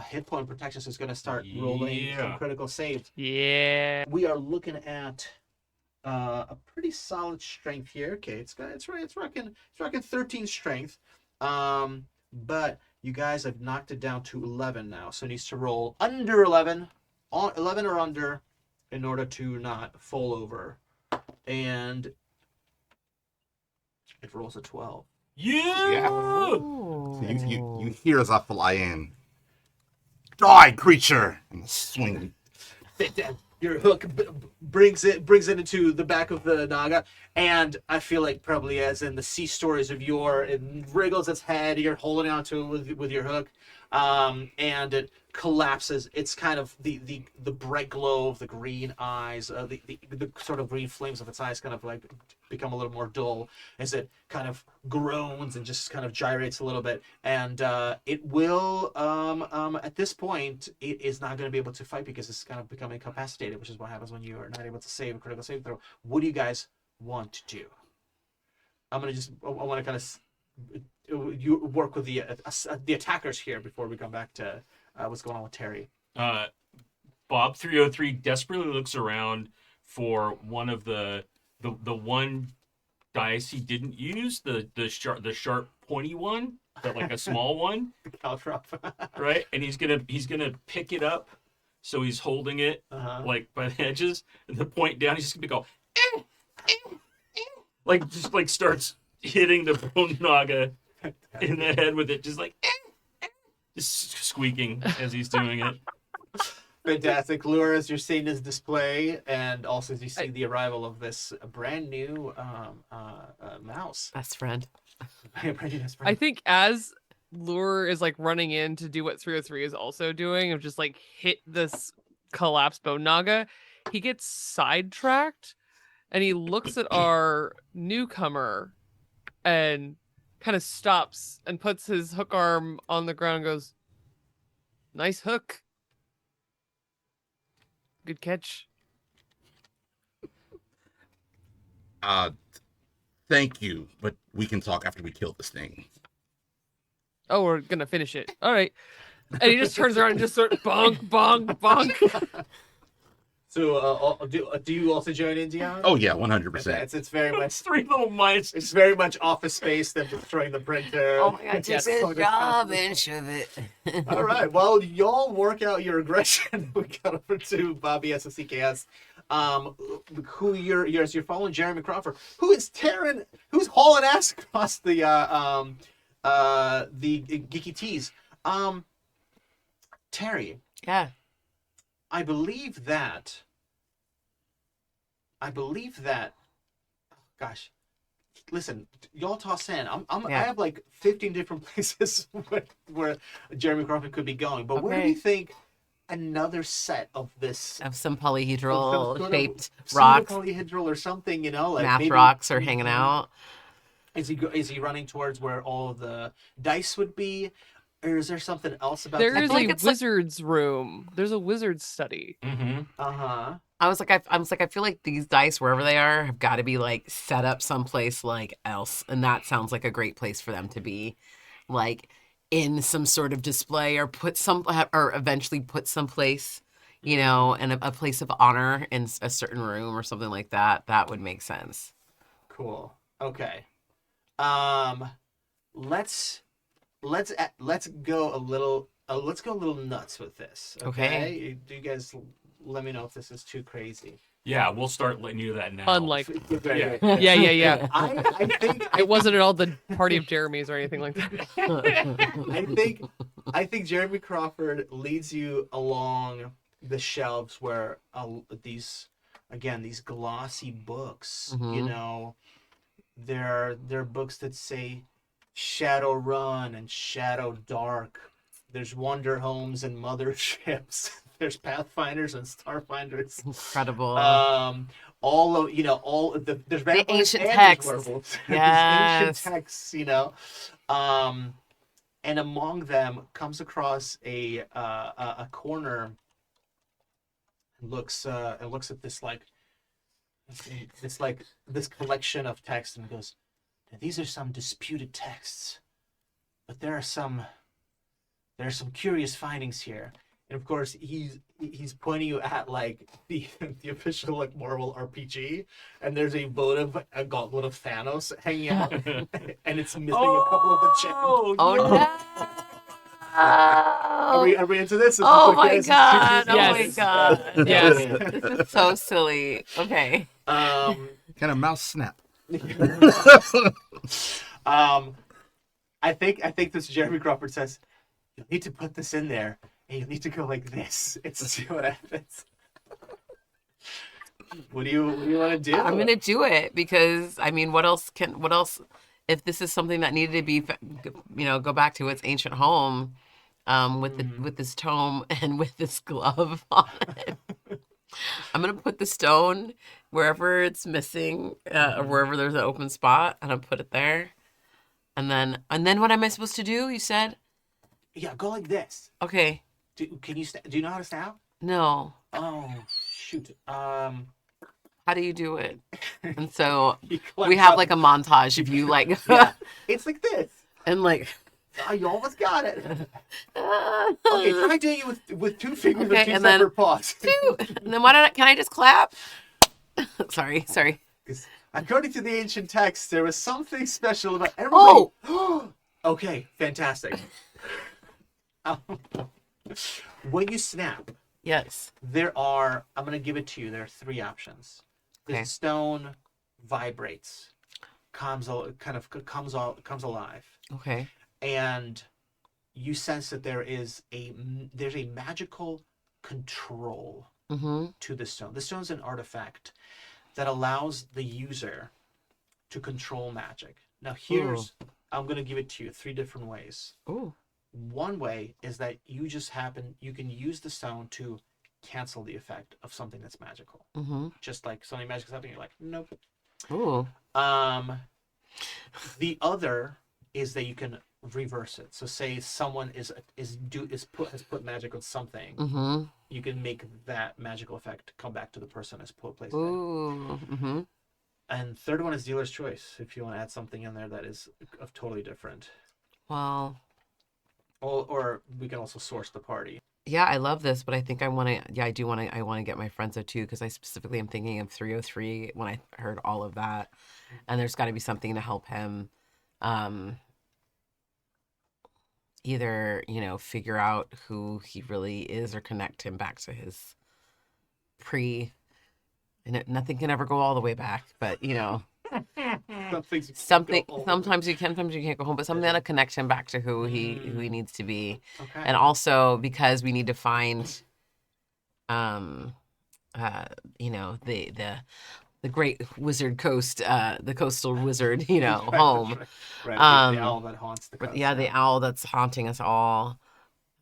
Speaker 1: hit point protection, so it's going to start rolling some critical saves.
Speaker 4: Yeah.
Speaker 1: We are looking at a pretty solid strength here. Okay, it's rocking 13 strength. But you guys have knocked it down to 11 now, so it needs to roll under 11, 11 or under, in order to not fall over. And it rolls a 12.
Speaker 3: Yeah.
Speaker 5: So you hear as I fly in. Die, creature! And swing.
Speaker 1: Your hook brings it into the back of the Naga, and I feel like probably as in the sea stories of yore, it wriggles its head. You're holding onto it with your hook, and it collapses. It's kind of the bright glow of the green eyes, the sort of green flames of its eyes, kind of like become a little more dull as it kind of groans and just kind of gyrates a little bit. And it will, at this point, it is not going to be able to fight because it's kind of become incapacitated, which is what happens when you are not able to save a critical save throw. What do you guys want to do? I want to kind of you work with the attackers here before we come back to what's going on with Terry.
Speaker 3: Bob 303 desperately looks around for one of the one dice he didn't use, the sharp pointy one, but like a small one,
Speaker 1: The caltrop.
Speaker 3: right? And he's gonna pick it up, so he's holding it like by the edges, and the point down. He's just gonna go like just like starts hitting the bone naga in the head with it, just like just squeaking as he's doing it.
Speaker 1: Fantastic. Lure, as you're seeing this display, and also as you see the arrival of this brand new mouse.
Speaker 2: Best friend.
Speaker 4: I think as Lure is like running in to do what 303 is also doing, of just like hit this collapsed bone naga, he gets sidetracked and he looks at our newcomer and kind of stops and puts his hook arm on the ground and goes, "Nice hook. Good catch."
Speaker 5: Thank you, but we can talk after we kill this thing.
Speaker 4: Oh, we're gonna finish it. All right. And he just turns around and just sort of bonk, bonk, bonk.
Speaker 1: So, do you also join in, Dion?
Speaker 5: Oh yeah, 100%.
Speaker 1: It's very much
Speaker 3: Three little mice.
Speaker 1: It's very much Office Space, them destroying the printer.
Speaker 2: Oh my god, take
Speaker 1: Yes.
Speaker 2: this job and shove it.
Speaker 1: All right, well, y'all work out your aggression. We got over to Bobby SSCKS, who you're following Jeremy Crawford, who is who's hauling ass across the Geeky Tees. Terry,
Speaker 2: Yeah.
Speaker 1: I believe that. Gosh, listen, y'all toss in. I have like 15 different places where Jeremy Crawford could be going. But where do
Speaker 2: Okay.
Speaker 1: you think another set of this
Speaker 2: Of some polyhedral
Speaker 1: some
Speaker 2: shaped
Speaker 1: sort of
Speaker 2: rocks,
Speaker 1: polyhedral or something? You know, like
Speaker 2: math
Speaker 1: maybe,
Speaker 2: rocks are hanging out.
Speaker 1: Is he running towards where all of the dice would be? Or is there something else about
Speaker 4: There
Speaker 2: I
Speaker 4: is
Speaker 2: feel like
Speaker 4: a
Speaker 2: it's like-
Speaker 4: wizard's room. There's a wizard's study.
Speaker 3: Mm-hmm.
Speaker 1: Uh-huh.
Speaker 2: I feel like these dice, wherever they are, have got to be like set up someplace like else, and that sounds like a great place for them to be, like in some sort of display, or eventually put someplace, you know, in a place of honor in a certain room or something like that. That would make sense.
Speaker 1: Cool. Okay. Let's go a little nuts with this. Okay. Do you guys let me know if this is too crazy?
Speaker 3: Yeah, we'll start letting you know that now.
Speaker 4: Unlike,
Speaker 1: Yeah.
Speaker 4: yeah.
Speaker 1: I think
Speaker 4: It wasn't at all the party of Jeremy's or anything like that.
Speaker 1: I think Jeremy Crawford leads you along the shelves where these glossy books, you
Speaker 2: Mhm.
Speaker 1: know, they're books that say Shadow Run and Shadow Dark. There's Wonder Homes and Motherships. There's Pathfinders and Starfinders.
Speaker 2: Incredible.
Speaker 1: All of there's vampires
Speaker 2: ancient
Speaker 1: and
Speaker 2: texts.
Speaker 1: there's werewolves.
Speaker 2: Yes.
Speaker 1: These ancient texts, and among them comes across a corner and looks at this collection of texts and goes, these are some disputed texts, but there are some curious findings here. And of course, he's pointing you at like the official like Marvel RPG, and there's a gauntlet of Thanos hanging out, and it's missing a couple of the gems.
Speaker 2: Oh no!
Speaker 1: Are we into this?
Speaker 2: Oh my
Speaker 1: Yes,
Speaker 2: god! Oh my
Speaker 4: Yes.
Speaker 2: god!
Speaker 4: Yes.
Speaker 2: This is so silly. Okay.
Speaker 1: Um,
Speaker 5: Can a mouse snap?
Speaker 1: I think this Jeremy Crawford says you need to put this in there, and you need to go like this and see what happens. What do you want to do?
Speaker 2: I'm gonna do it because I mean, what else? If this is something that needed to be, go back to its ancient home, with this tome and with this glove on it. I'm gonna put the stone wherever it's missing, or wherever there's an open spot, and I'll put it there. And then what am I supposed to do? You said?
Speaker 1: Yeah, go like this.
Speaker 2: Okay.
Speaker 1: Do you know how to snap?
Speaker 2: No.
Speaker 1: Oh shoot.
Speaker 2: How do you do it? And so
Speaker 1: You
Speaker 2: we have like a montage of you like,
Speaker 1: yeah, it's like this.
Speaker 2: and like.
Speaker 1: Oh, you almost got it. Okay, try doing it with two fingers
Speaker 2: Okay,
Speaker 1: and two
Speaker 2: and then-
Speaker 1: separate paws.
Speaker 2: And then can I just clap? Sorry.
Speaker 1: 'Cause according to the ancient texts, there was something special about everybody.
Speaker 2: Oh!
Speaker 1: Okay, fantastic. When you snap,
Speaker 2: Yes.
Speaker 1: I'm going to give it to you. There are three options. The
Speaker 2: Okay.
Speaker 1: stone vibrates, comes alive,
Speaker 2: Okay.
Speaker 1: and you sense that there's a magical control
Speaker 2: Mm-hmm.
Speaker 1: to the stone. The stone's an artifact that allows the user to control magic. Now I'm going to give it to you three different ways.
Speaker 2: Ooh.
Speaker 1: One way is that you can use the stone to cancel the effect of something that's magical.
Speaker 2: Mm-hmm.
Speaker 1: Just like something magical is happening, you're like, nope.
Speaker 2: Ooh.
Speaker 1: The other is that you can reverse it. So say someone has put magic on something,
Speaker 2: Mm-hmm.
Speaker 1: you can make that magical effect come back to the person as placed it.
Speaker 2: Ooh. Mm-hmm.
Speaker 1: And third one is dealer's choice. If you want to add something in there that is of totally different,
Speaker 2: Well,
Speaker 1: or we can also source the party.
Speaker 2: yeah, I love this, but I think I want to. Yeah, I want to get my friends out too because I specifically am thinking of 303 when I heard all of that, and there's got to be something to help him, either figure out who he really is or connect him back to his and nothing can ever go all the way back, but something sometimes you can, sometimes you can't go home, but something that'll connect him back to who he needs to be.
Speaker 1: Okay.
Speaker 2: And also because we need to find the great wizard coast, the coastal wizard, home.
Speaker 1: Right. The owl that haunts the coast.
Speaker 2: Yeah, the owl that's haunting us all.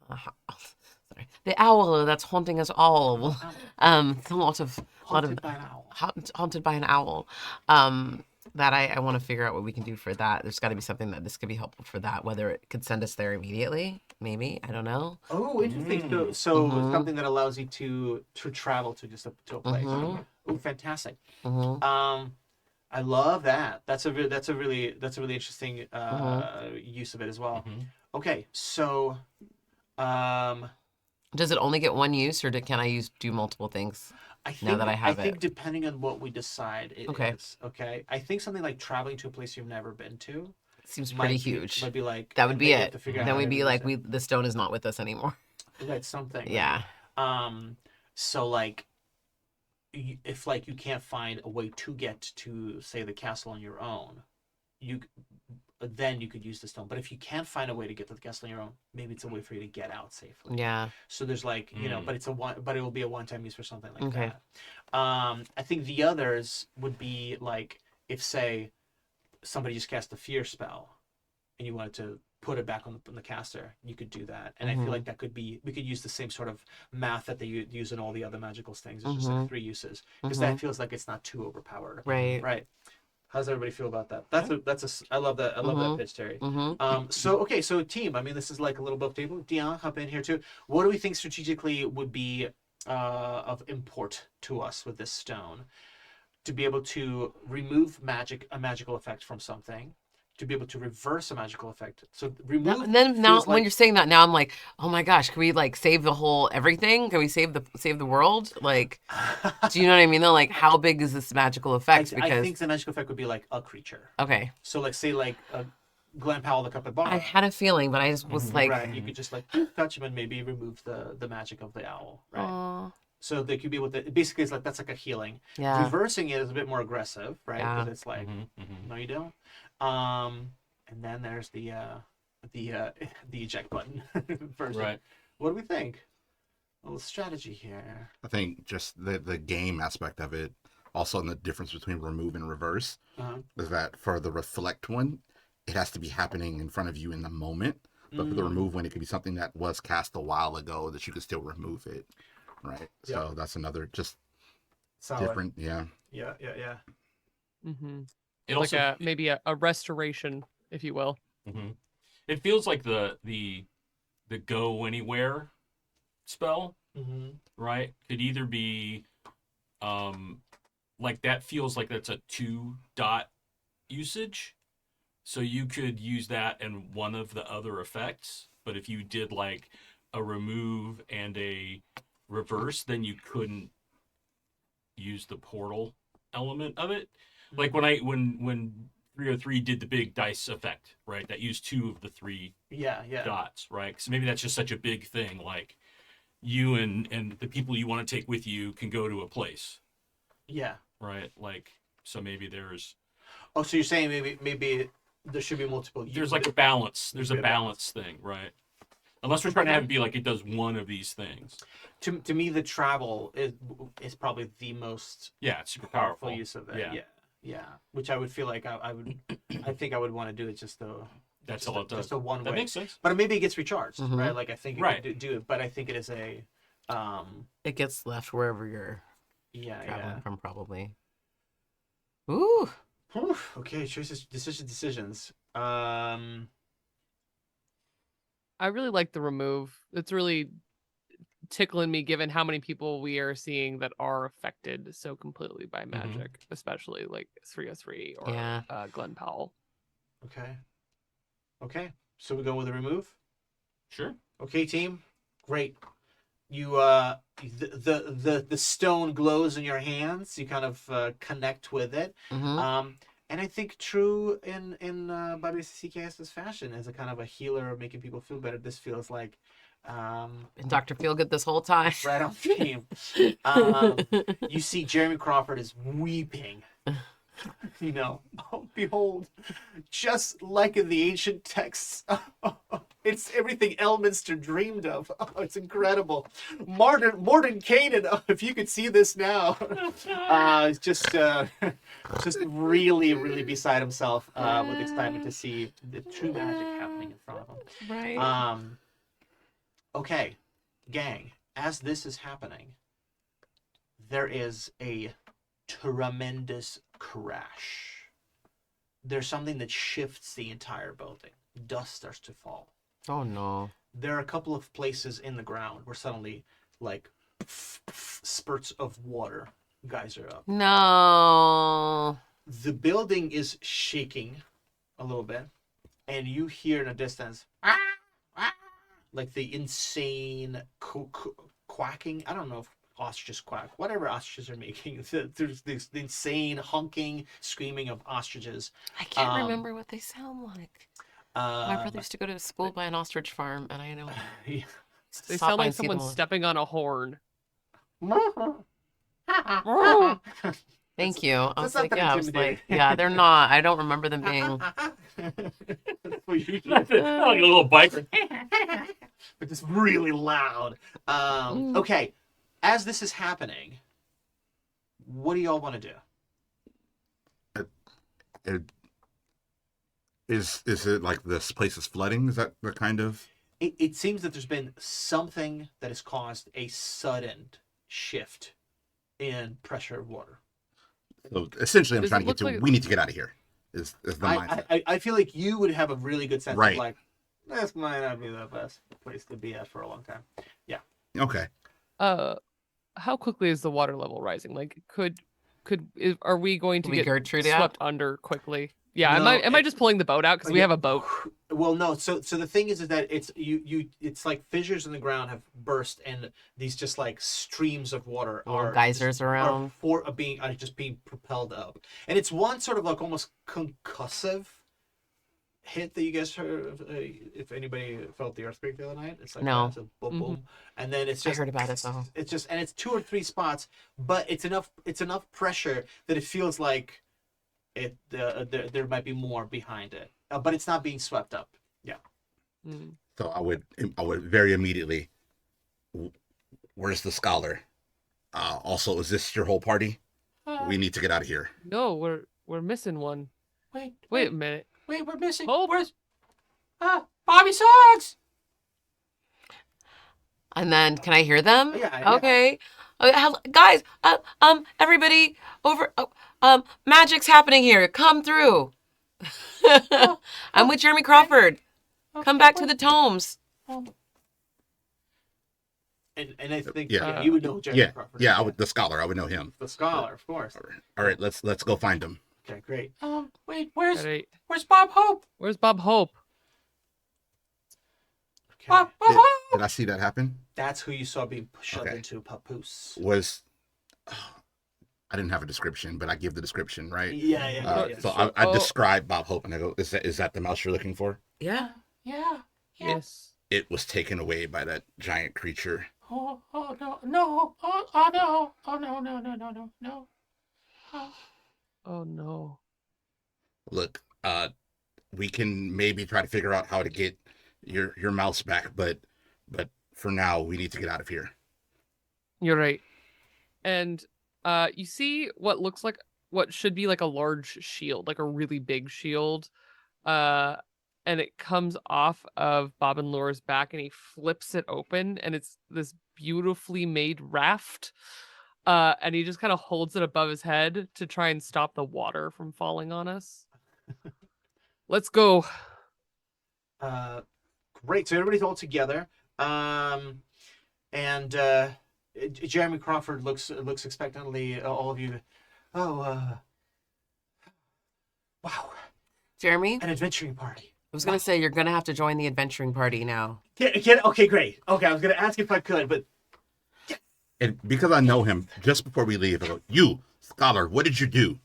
Speaker 2: Sorry. The owl that's haunting us all. It's a lot of
Speaker 1: Haunted by an owl.
Speaker 2: haunted by an owl. That I want to figure out what we can do for that. There's got to be something that this could be helpful for that. Whether it could send us there immediately, maybe, I don't know.
Speaker 1: Oh, interesting. So
Speaker 2: Mhm.
Speaker 1: something that allows you to travel to to a place.
Speaker 2: Mhm.
Speaker 1: Oh, fantastic.
Speaker 2: Mm-hmm.
Speaker 1: I love that. That's a really interesting use of it as well.
Speaker 3: Mhm.
Speaker 1: Okay, so
Speaker 2: Does it only get one use, or can I do multiple things?
Speaker 1: I think
Speaker 2: that I have
Speaker 1: think
Speaker 2: it.
Speaker 1: depending on what we decide it
Speaker 2: Okay.
Speaker 1: is. Okay. I think something like traveling to a place you've never been to
Speaker 2: Seems
Speaker 1: might
Speaker 2: pretty
Speaker 1: be-
Speaker 2: huge.
Speaker 1: Might be like
Speaker 2: That would be
Speaker 1: you have
Speaker 2: it.
Speaker 1: to figure out
Speaker 2: Then
Speaker 1: how
Speaker 2: we'd
Speaker 1: to
Speaker 2: be
Speaker 1: use
Speaker 2: like,
Speaker 1: it.
Speaker 2: the stone is not with us anymore.
Speaker 1: That's something.
Speaker 2: Yeah.
Speaker 1: So like if like you can't find a way to get to say the castle on your own, you then you could use the stone. But if you can't find a way to get to the castle on your own, maybe it's a way for you to get out safely.
Speaker 2: Yeah.
Speaker 1: So there's like, you know, but it will be a one-time use for something like
Speaker 2: Okay.
Speaker 1: that. I think the others would be like if say somebody just cast a fear spell and you wanted to put it back on the caster, you could do that. And I feel like that could be, we could use the same sort of math that they use in all the other magical things. It's just like 3 uses because that feels like it's not too overpowered.
Speaker 2: Right.
Speaker 1: How does everybody feel about that? I love that. I love that pitch, Terry. So team, I mean, this is like a little book table. Dion, hop in here too. What do we think strategically would be of import to us with this stone? To be able to remove a magical effect from something, to be able to reverse a magical effect. So remove.
Speaker 2: Now when you're saying that, now I'm like, oh my gosh, can we like save the whole everything? Can we save the world? Like, do you know what I mean? Though, like, how big is this magical effect?
Speaker 1: I think the magical effect would be like a creature.
Speaker 2: Okay.
Speaker 1: So like say like Glenn Powell, the Carpet Bar.
Speaker 2: I had a feeling, but I just was like,
Speaker 1: right. You could just like touch him and maybe remove the magic of the owl. Right.
Speaker 2: Aww.
Speaker 1: So they could be able to. Basically, it's like that's like a healing.
Speaker 2: Yeah.
Speaker 1: Reversing it is a bit more aggressive, right?
Speaker 2: Yeah.
Speaker 1: Because it's like, no, you don't. And then there's the eject button version.
Speaker 3: Right.
Speaker 1: What do we think? A little strategy here.
Speaker 5: I think just the game aspect of it, also in the difference between remove and reverse, is that for the reflect one, it has to be happening in front of you in the moment. But for the remove one, it could be something that was cast a while ago that you could still remove it. Right. So that's another just
Speaker 1: Solid.
Speaker 5: different. Yeah.
Speaker 1: Yeah.
Speaker 3: It
Speaker 4: Like
Speaker 3: also
Speaker 4: maybe a restoration, if you will.
Speaker 3: it feels like the go anywhere spell, right? Could either be like that feels like that's a 2-dot usage. So you could use that in one of the other effects, but if you did like a remove and a reverse, then you couldn't use the portal element of it. Like when 303 did the big dice effect, right? That used 2 of the 3 dots, right? So maybe that's just such a big thing. Like you and the people you want to take with you can go to a place.
Speaker 1: Yeah.
Speaker 3: Right. Like, so maybe there's.
Speaker 1: Oh, so you're saying maybe there should be multiple.
Speaker 3: There's like a balance. There's a balance thing, right? Unless we're trying to have it be like it does one of these things.
Speaker 1: To me, the travel is probably the most
Speaker 3: it's super
Speaker 1: powerful
Speaker 3: powerful
Speaker 1: use of it. Yeah. Which I would feel like I would. I think I would want to do it just the.
Speaker 3: That's all it does.
Speaker 1: Just a one way.
Speaker 3: That makes sense.
Speaker 1: But maybe it gets recharged, right? Like I think it
Speaker 3: Right.
Speaker 1: could do it, but I think it is a.
Speaker 2: it gets left wherever you're
Speaker 1: Yeah.
Speaker 2: traveling from, probably. Ooh.
Speaker 1: Whew. Okay, choices, decisions.
Speaker 4: I really like the remove. It's really tickling me given how many people we are seeing that are affected so completely by magic, especially like 303 or Glenn Powell.
Speaker 1: Okay. So we go with a remove.
Speaker 3: Sure.
Speaker 1: Okay, team. Great. You the stone glows in your hands. You kind of connect with it. And I think true in Bobby CKS's fashion, as a kind of a healer, making people feel better. This feels like
Speaker 2: And Dr. Feelgood this whole time.
Speaker 1: right on theme. You see Jeremy Crawford is weeping. Oh, behold, just like in the ancient texts, it's everything Elminster dreamed of. Oh, it's incredible. Morden Caden, if you could see this now, it's just really, really beside himself with excitement to see the true magic happening in front of him.
Speaker 2: Right.
Speaker 1: Okay, gang, as this is happening, there is a tremendous crash. There's something that shifts the entire building. Dust starts to fall.
Speaker 2: Oh no.
Speaker 1: There are a couple of places in the ground where suddenly, like, spurts of water geyser up.
Speaker 2: No.
Speaker 1: The building is shaking a little bit, and you hear in the distance, like the insane quacking. I don't know if ostriches quack, whatever ostriches are making. There's this insane honking, screaming of ostriches.
Speaker 2: I can't remember what they sound like. My brother used to go to school by an ostrich farm, and I know.
Speaker 1: Yeah.
Speaker 4: They sound like someone stepping on a horn.
Speaker 2: Thank you. I was
Speaker 1: not
Speaker 2: like,
Speaker 1: that
Speaker 2: yeah, I was
Speaker 1: intimidating.
Speaker 2: like, yeah, they're not. I don't remember them being.
Speaker 3: Like a little biker.
Speaker 1: But it's really loud. Okay, as this is happening, what do y'all want to do?
Speaker 5: Is it like this place is flooding? Is that the kind of?
Speaker 1: It seems that there's been something that has caused a sudden shift in pressure of water.
Speaker 5: So essentially, I'm
Speaker 4: Does
Speaker 5: trying
Speaker 4: it
Speaker 5: to get to.
Speaker 4: look like-
Speaker 5: We need to get out of here. Is the mindset?
Speaker 1: I feel like you would have a really good sense
Speaker 5: Right.
Speaker 1: of like, this might not be the best place to be at for a long time.
Speaker 5: Okay.
Speaker 4: How quickly is the water level rising? Like, are we going to
Speaker 2: We
Speaker 4: get
Speaker 2: Gertrude out?
Speaker 4: swept under quickly? Yeah,
Speaker 1: No,
Speaker 4: am I just pulling the boat out because we have a boat?
Speaker 1: Well, no. So the thing is that it's like fissures in the ground have burst, and these just like streams of water
Speaker 2: Little
Speaker 1: are
Speaker 2: geysers around.
Speaker 1: are just being propelled up, and it's one sort of like almost concussive hit that you guys heard. If anybody felt the earthquake the other night, it's like
Speaker 2: No.
Speaker 1: that, it's a boom, boom, and then it's
Speaker 2: I
Speaker 1: just
Speaker 2: heard about it though.
Speaker 1: it's just and it's 2 or 3 spots, but it's enough pressure that it feels like there might be more behind it, but it's not being swept up.
Speaker 4: Mm.
Speaker 5: So I would very immediately. Where's the scholar? Also, is this your whole party? We need to get out of here.
Speaker 4: No, we're missing one. Wait a minute.
Speaker 3: Wait, we're missing.
Speaker 4: Hope.
Speaker 3: Where's Bobby Socks?
Speaker 2: And then, can I hear them?
Speaker 1: Yeah.
Speaker 2: Okay. Guys, everybody over. Magic's happening here. Come through. I'm with Jeremy Crawford. Come back to the tomes.
Speaker 1: And I think
Speaker 5: Yeah.
Speaker 1: you would know Jeremy
Speaker 5: Yeah,
Speaker 1: Crawford.
Speaker 5: yeah. The scholar. I would know him.
Speaker 1: The scholar, of course.
Speaker 5: All right. Let's go find him.
Speaker 1: Okay, great.
Speaker 3: Wait, where's
Speaker 4: Alright.
Speaker 3: Bob Hope?
Speaker 4: Where's Bob Hope?
Speaker 1: Okay.
Speaker 3: Bob
Speaker 5: Did,
Speaker 3: Hope.
Speaker 5: did I see that happen?
Speaker 1: That's who you saw being shoved
Speaker 5: Okay.
Speaker 1: into a papoose.
Speaker 5: Was I didn't have a description, but I give the description, right?
Speaker 1: Yeah.
Speaker 5: So I
Speaker 4: Oh.
Speaker 5: describe Bob Hope and I go, is that the mouse you're looking for?
Speaker 2: Yeah.
Speaker 3: Yeah.
Speaker 4: Yes.
Speaker 5: It was taken away by that giant creature.
Speaker 3: Oh no. Oh no.
Speaker 4: Oh no.
Speaker 5: Look, we can maybe try to figure out how to get your mouse back, but for now we need to get out of here.
Speaker 4: You're right. And you see what should be like a large shield, like a really big shield. And it comes off of Bob and Laura's back and he flips it open and it's this beautifully made raft. And he just kind of holds it above his head to try and stop the water from falling on us. Let's go.
Speaker 1: Great. So everybody's all together. And Jeremy Crawford looks expectantly all of you. Oh, wow.
Speaker 2: Jeremy,
Speaker 1: An adventuring party.
Speaker 2: I was gonna say you're gonna have to join the adventuring party now.
Speaker 1: Okay, great. Okay, I was going to ask if I could, but
Speaker 5: And because I know him, just before we leave, I go, you, scholar, what did you do?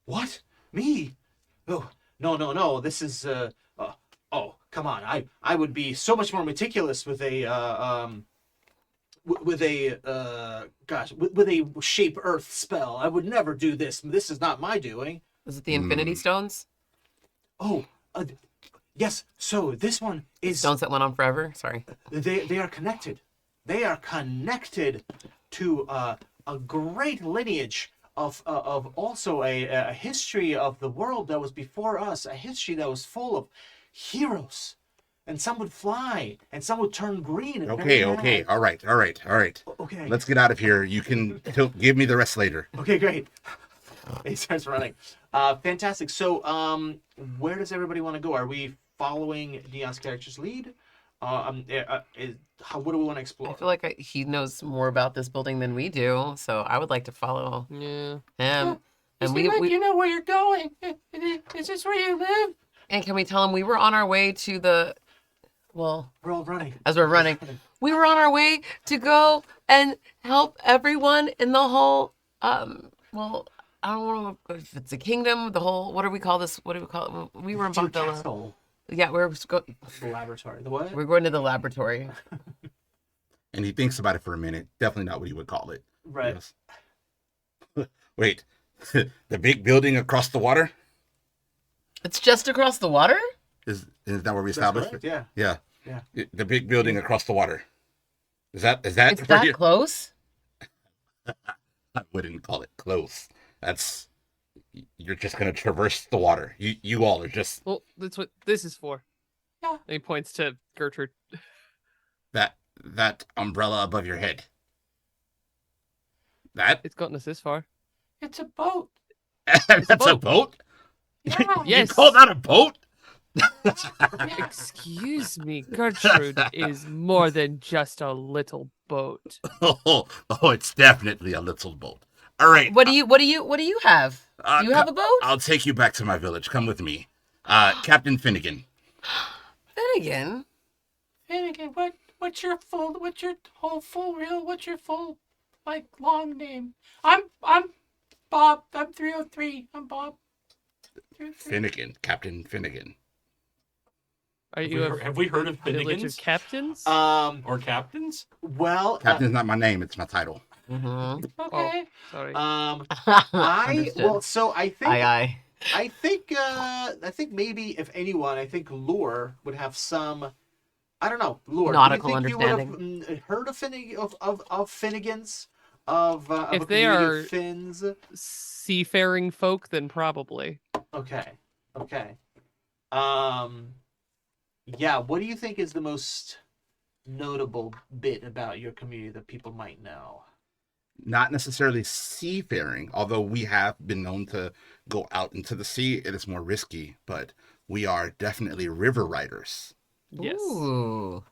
Speaker 1: what? Me? Oh, no. This is oh, come on. I would be so much more meticulous with a with a shape earth spell. I would never do this. This is not my doing.
Speaker 2: Was it the Infinity Stones?
Speaker 1: Oh, yes. So this one is
Speaker 2: Stones that went on forever? Sorry.
Speaker 1: they are connected. They are connected to a great lineage of also a history of the world that was before us, a history that was full of heroes. And some would fly, and some would turn green. And
Speaker 5: Okay,
Speaker 1: very
Speaker 5: okay,
Speaker 1: mad.
Speaker 5: all right.
Speaker 1: Okay.
Speaker 5: Let's get out of here. You can give me the rest later.
Speaker 1: Okay, great. He starts running. Fantastic. So, where does everybody want to go? Are we following Dion's character's lead? What do we want to
Speaker 2: I
Speaker 1: explore?
Speaker 2: feel like he knows more about this building than we do, so I would like to follow
Speaker 4: Yeah.
Speaker 2: him.
Speaker 3: You
Speaker 2: And
Speaker 3: seem like
Speaker 2: we
Speaker 3: you know where you're going. Is this where you live?
Speaker 2: and can we tell him we were on our way to the well,
Speaker 1: We're all running.
Speaker 2: as we're running, we were on our way to go and help everyone in the whole well, I don't know if it's a kingdom, the whole what do we call this? What do we call it? We were in
Speaker 1: To the
Speaker 2: Bogdella.
Speaker 1: castle.
Speaker 2: Yeah,
Speaker 1: The laboratory. The what?
Speaker 2: we're going to the laboratory.
Speaker 5: And he thinks about it for a minute. Definitely not what he would call it.
Speaker 1: Right.
Speaker 5: Yes. Wait, the big building across the water?
Speaker 2: It's just across the water?
Speaker 5: Is that where we
Speaker 1: That's
Speaker 5: established
Speaker 1: correct,
Speaker 5: it?
Speaker 1: yeah.
Speaker 5: Yeah.
Speaker 1: Yeah.
Speaker 5: The big building across the water. Is that
Speaker 2: It's
Speaker 5: where
Speaker 2: that
Speaker 5: you?
Speaker 2: close?
Speaker 5: I wouldn't call it close. That's you're just gonna traverse the water. You all are just
Speaker 4: Well, that's what this is for.
Speaker 3: Yeah.
Speaker 4: And he points to Gertrude.
Speaker 5: that umbrella above your head. That
Speaker 4: It's gotten us this far.
Speaker 3: It's a boat.
Speaker 5: that's a boat.
Speaker 3: Yeah.
Speaker 4: Yes.
Speaker 5: You call that a boat?
Speaker 4: Excuse me, Gertrude is more than just a little boat.
Speaker 5: Oh, it's definitely a little boat. All right.
Speaker 2: What do you have? Do you have a boat?
Speaker 5: I'll take you back to my village. Come with me. Captain Finnegan.
Speaker 2: Finnegan?
Speaker 3: Finnegan, what's your whole full like long name? I'm Bob. I'm 303. I'm Bob. 303.
Speaker 5: Finnegan. Captain Finnegan.
Speaker 4: Are
Speaker 3: Have
Speaker 4: you
Speaker 3: we,
Speaker 4: a
Speaker 3: heard, have we heard of
Speaker 4: village
Speaker 3: Finnegans
Speaker 4: of captains?
Speaker 3: or captains?
Speaker 1: Well,
Speaker 5: Captain's not my name, it's my title.
Speaker 2: Mm-hmm.
Speaker 3: Okay.
Speaker 4: Sorry.
Speaker 1: So I think
Speaker 2: Aye.
Speaker 1: I think maybe if anyone, I think Lure would have some. I don't know, Lure.
Speaker 2: Nautical
Speaker 1: do you think you would have
Speaker 2: understanding.
Speaker 1: heard of of Finnegans of
Speaker 4: If
Speaker 1: a
Speaker 4: they
Speaker 1: community
Speaker 4: are-
Speaker 1: of Finns?
Speaker 4: Seafaring folk, then probably.
Speaker 1: Okay. Yeah. What do you think is the most notable bit about your community that people might know?
Speaker 5: Not necessarily seafaring, although we have been known to go out into the sea. It is more risky, but we are definitely river riders.
Speaker 4: Yes.
Speaker 2: Ooh.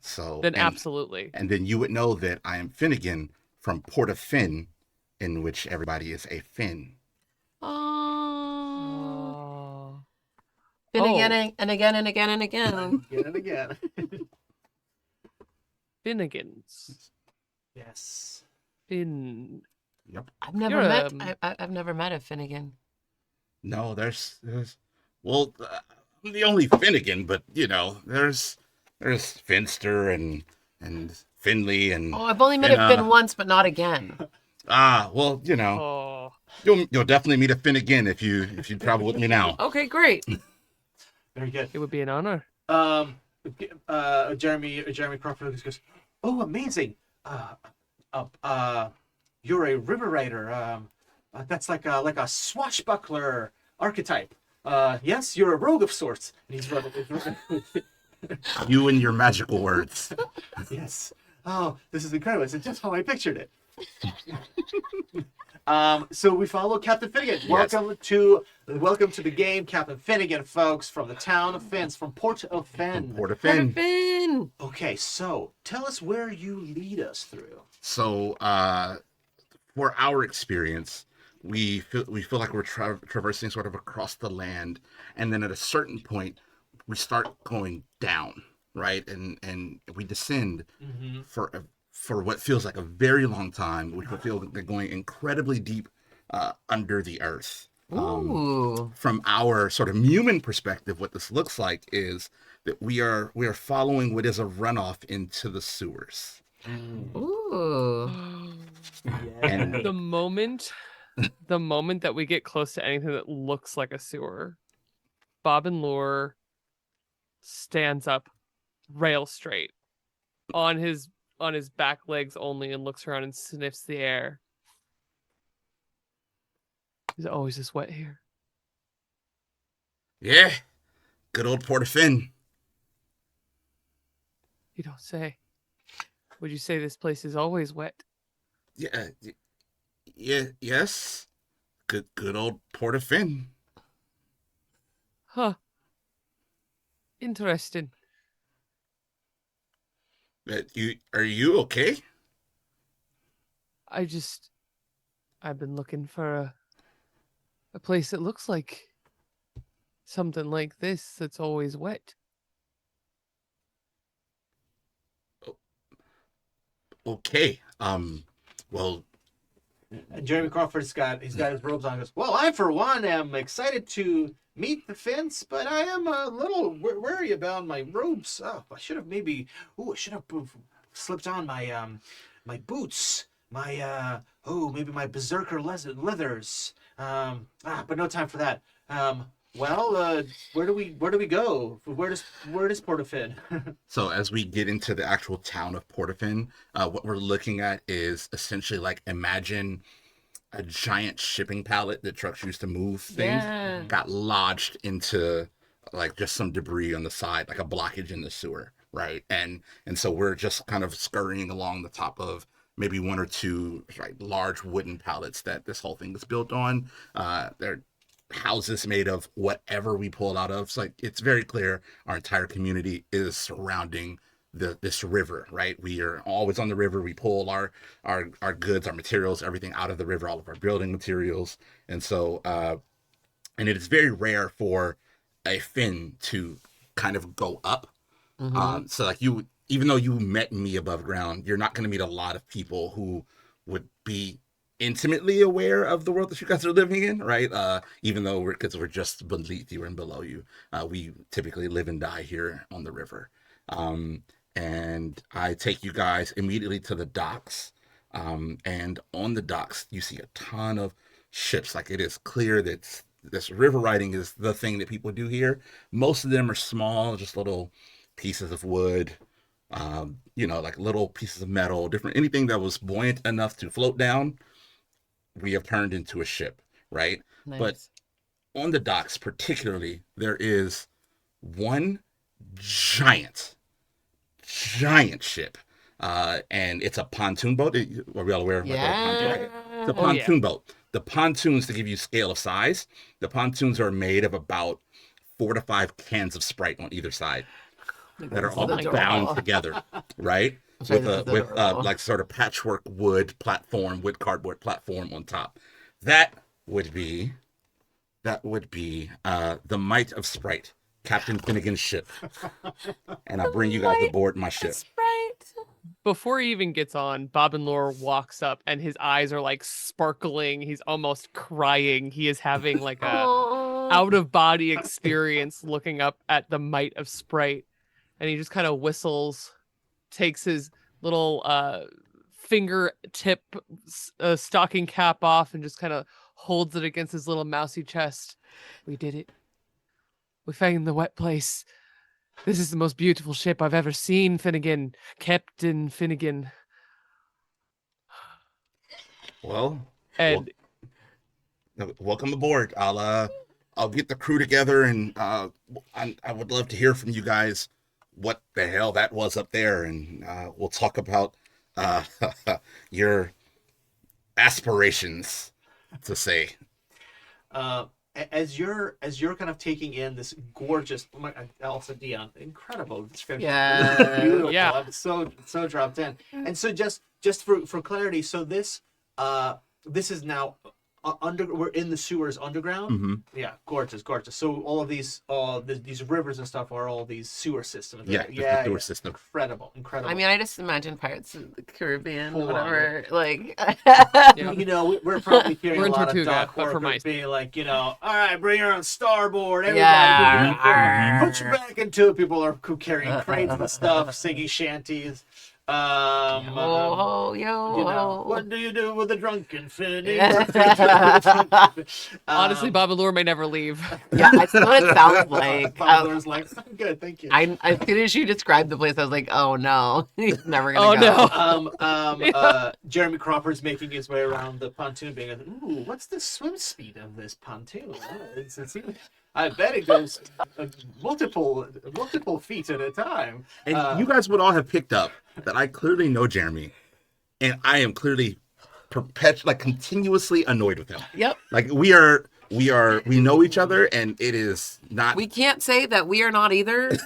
Speaker 5: So
Speaker 4: Then absolutely.
Speaker 5: And then you would know that I am Finnegan from Port of Finn, in which everybody is a Finn.
Speaker 2: Oh.
Speaker 4: Oh.
Speaker 2: Finnegan and again and again and again.
Speaker 1: Again and again.
Speaker 4: Finnegans.
Speaker 1: Yes.
Speaker 4: Finn.
Speaker 5: Yep.
Speaker 2: I've never
Speaker 4: You're,
Speaker 2: met. I've never met a Finnegan.
Speaker 5: No, well, I'm the only Finnegan, but there's Finster and Finley and
Speaker 2: Oh, I've only met a
Speaker 5: Finna.
Speaker 2: Finn once, but not again.
Speaker 5: well,
Speaker 4: Oh.
Speaker 5: you'll definitely meet a Finn again if you travel with me now.
Speaker 2: Okay, great.
Speaker 1: Very good.
Speaker 4: It would be an honor.
Speaker 1: Jeremy Crawford just goes, "Oh, amazing! You're a river rider. That's like a swashbuckler archetype. Yes, you're a rogue of sorts." And he's running.
Speaker 5: You and your magical words.
Speaker 1: Yes. Oh, this is incredible. It's just how I pictured it. So we follow Captain Finnegan.
Speaker 5: Yes.
Speaker 1: Welcome to the game, Captain Finnegan, folks, from the town of Fins, from Port of Fen.
Speaker 5: Port of Finn.
Speaker 2: Finn.
Speaker 1: Okay, so tell us where you lead us through.
Speaker 5: So, for our experience, we feel like we're traversing sort of across the land, and then at a certain point, we start going down, right? And we descend for what feels like a very long time, which will feel like they're going incredibly deep under the earth.
Speaker 2: Ooh.
Speaker 5: From our sort of human perspective, what this looks like is that we are following what is a runoff into the sewers.
Speaker 2: Ooh.
Speaker 5: And
Speaker 4: The moment that we get close to anything that looks like a sewer, Bob and Lure stands up rail straight on his back legs only and looks around and sniffs the air. Is it always this wet here?
Speaker 5: yeah, good old Port of Finn.
Speaker 4: You don't say. Would you say this place is always wet?
Speaker 5: Yeah, yes, good old Port of Finn.
Speaker 4: Huh. Interesting.
Speaker 5: Are you okay?
Speaker 4: I've been looking for a place that looks like something like this that's always wet.
Speaker 5: Okay. Well,
Speaker 1: And Jeremy Crawford's got his robes on. And goes, "Well, I for one am excited to meet the Finns, but I am a little wary about my robes. Oh, I should have slipped on my my boots maybe my berserker leathers. But no time for that. Where do we go? Where does Portofin?
Speaker 5: So as we get into the actual town of Portofin, what we're looking at is essentially like imagine a giant shipping pallet that trucks used to move things
Speaker 2: Yeah.
Speaker 5: got lodged into like just some debris on the side, like a blockage in the sewer, right? And so we're just kind of scurrying along the top of maybe one or two like large wooden pallets that this whole thing is built on. They're houses made of whatever we pull out of. So like it's very clear our entire community is surrounding this river, right? We are always on the river. We pull our goods, our materials, everything out of the river, all of our building materials. And so and it is very rare for a fin to kind of go up. So like you, even though you met me above ground, you're not going to meet a lot of people who would be intimately aware of the world that you guys are living in, right? Even though we're just beneath you and below you, we typically live and die here on the river. And I take you guys immediately to the docks. And on the docks, you see a ton of ships. Like it is clear that this river riding is the thing that people do here. Most of them are small, just little pieces of wood, like little pieces of metal, different anything that was buoyant enough to float down. We have turned into a ship, right?
Speaker 2: Nice.
Speaker 5: But on the docks, particularly, there is one giant ship. And it's a pontoon boat. Are we all aware of what a pontoon is? It's a
Speaker 4: Oh, yeah.
Speaker 5: pontoon boat. The pontoons, to give you scale of size, the pontoons are made of about 4 to 5 cans of Sprite on either side that are all
Speaker 2: That's
Speaker 5: bound
Speaker 2: adorable.
Speaker 5: together, right?
Speaker 2: Sorry,
Speaker 5: with
Speaker 2: this
Speaker 5: a
Speaker 2: is
Speaker 5: with
Speaker 2: adorable.
Speaker 5: like sort of patchwork wood cardboard platform on top. That would be the Might of Sprite, Captain Finnegan's ship. And I bring you guys aboard my ship.
Speaker 2: That's right.
Speaker 4: Before he even gets on, Bob and Laura walks up and his eyes are like sparkling. He's almost crying. He is having like a
Speaker 2: Aw.
Speaker 4: out of body experience looking up at the Might of Sprite. And he just kind of whistles, takes his little fingertip stocking cap off and just kind of holds it against his little mousy chest. We did it. We found the wet place. This is the most beautiful ship I've ever seen, Finnegan. Captain Finnegan.
Speaker 5: Well,
Speaker 4: And
Speaker 5: welcome aboard. I'll get the crew together, and I would love to hear from you guys what the hell that was up there, and we'll talk about your aspirations, to say.
Speaker 1: As you're kind of taking in this gorgeous, also Dion, incredible description.
Speaker 2: Yeah.
Speaker 1: Beautiful.
Speaker 4: Yeah.
Speaker 1: I'm so dropped in. And so just for clarity, so this is now we're in the sewers underground.
Speaker 5: Mm-hmm.
Speaker 1: Yeah, gorgeous. So all of these these rivers and stuff are all these sewer systems.
Speaker 5: Yeah,
Speaker 1: yeah,
Speaker 5: the sewer system.
Speaker 1: incredible.
Speaker 2: I mean, I just imagine Pirates of the Caribbean,
Speaker 1: Full on.
Speaker 2: whatever. Like,
Speaker 4: Yeah.
Speaker 1: We're probably hearing
Speaker 4: We're
Speaker 1: a
Speaker 4: in
Speaker 1: lot of
Speaker 4: Tortuga,
Speaker 1: dock
Speaker 4: but for
Speaker 1: workers
Speaker 4: mice.
Speaker 1: being like, all right, bring your own starboard, everybody,
Speaker 2: Yeah.
Speaker 1: put your back into it. People are carrying crates and stuff, singing shanties.
Speaker 2: yo ho, yo.
Speaker 1: What do you do with a drunken Finny?
Speaker 4: honestly, Bob and Laura may never leave.
Speaker 2: Yeah, that's what it sounds like.
Speaker 1: Father's like, good, thank you.
Speaker 2: As soon as you described the place, I was like, oh no, he's never gonna go.
Speaker 4: no.
Speaker 1: Jeremy Crawford's making his way around the pontoon, being like, ooh, what's the swim speed of this pontoon? I bet it goes multiple feet at a time.
Speaker 5: And you guys would all have picked up that I clearly know Jeremy, and I am clearly continuously annoyed with him.
Speaker 2: Yep.
Speaker 5: Like we know each other, and it is not.
Speaker 2: We can't say that we are not either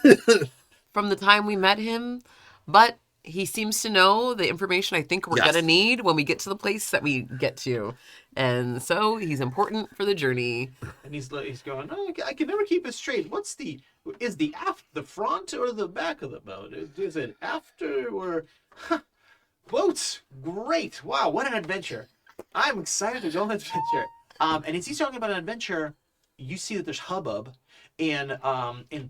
Speaker 2: from the time we met him, but he seems to know the information I think we're
Speaker 5: Yes.
Speaker 2: gonna need when we get to the place that we get to. And so he's important for the journey.
Speaker 1: And he's going, oh, I can never keep it straight. Is the front or the back of the boat? Is it after or boats? Great! Wow, what an adventure! I'm excited to go on an adventure. And as he's talking about an adventure, you see that there's hubbub in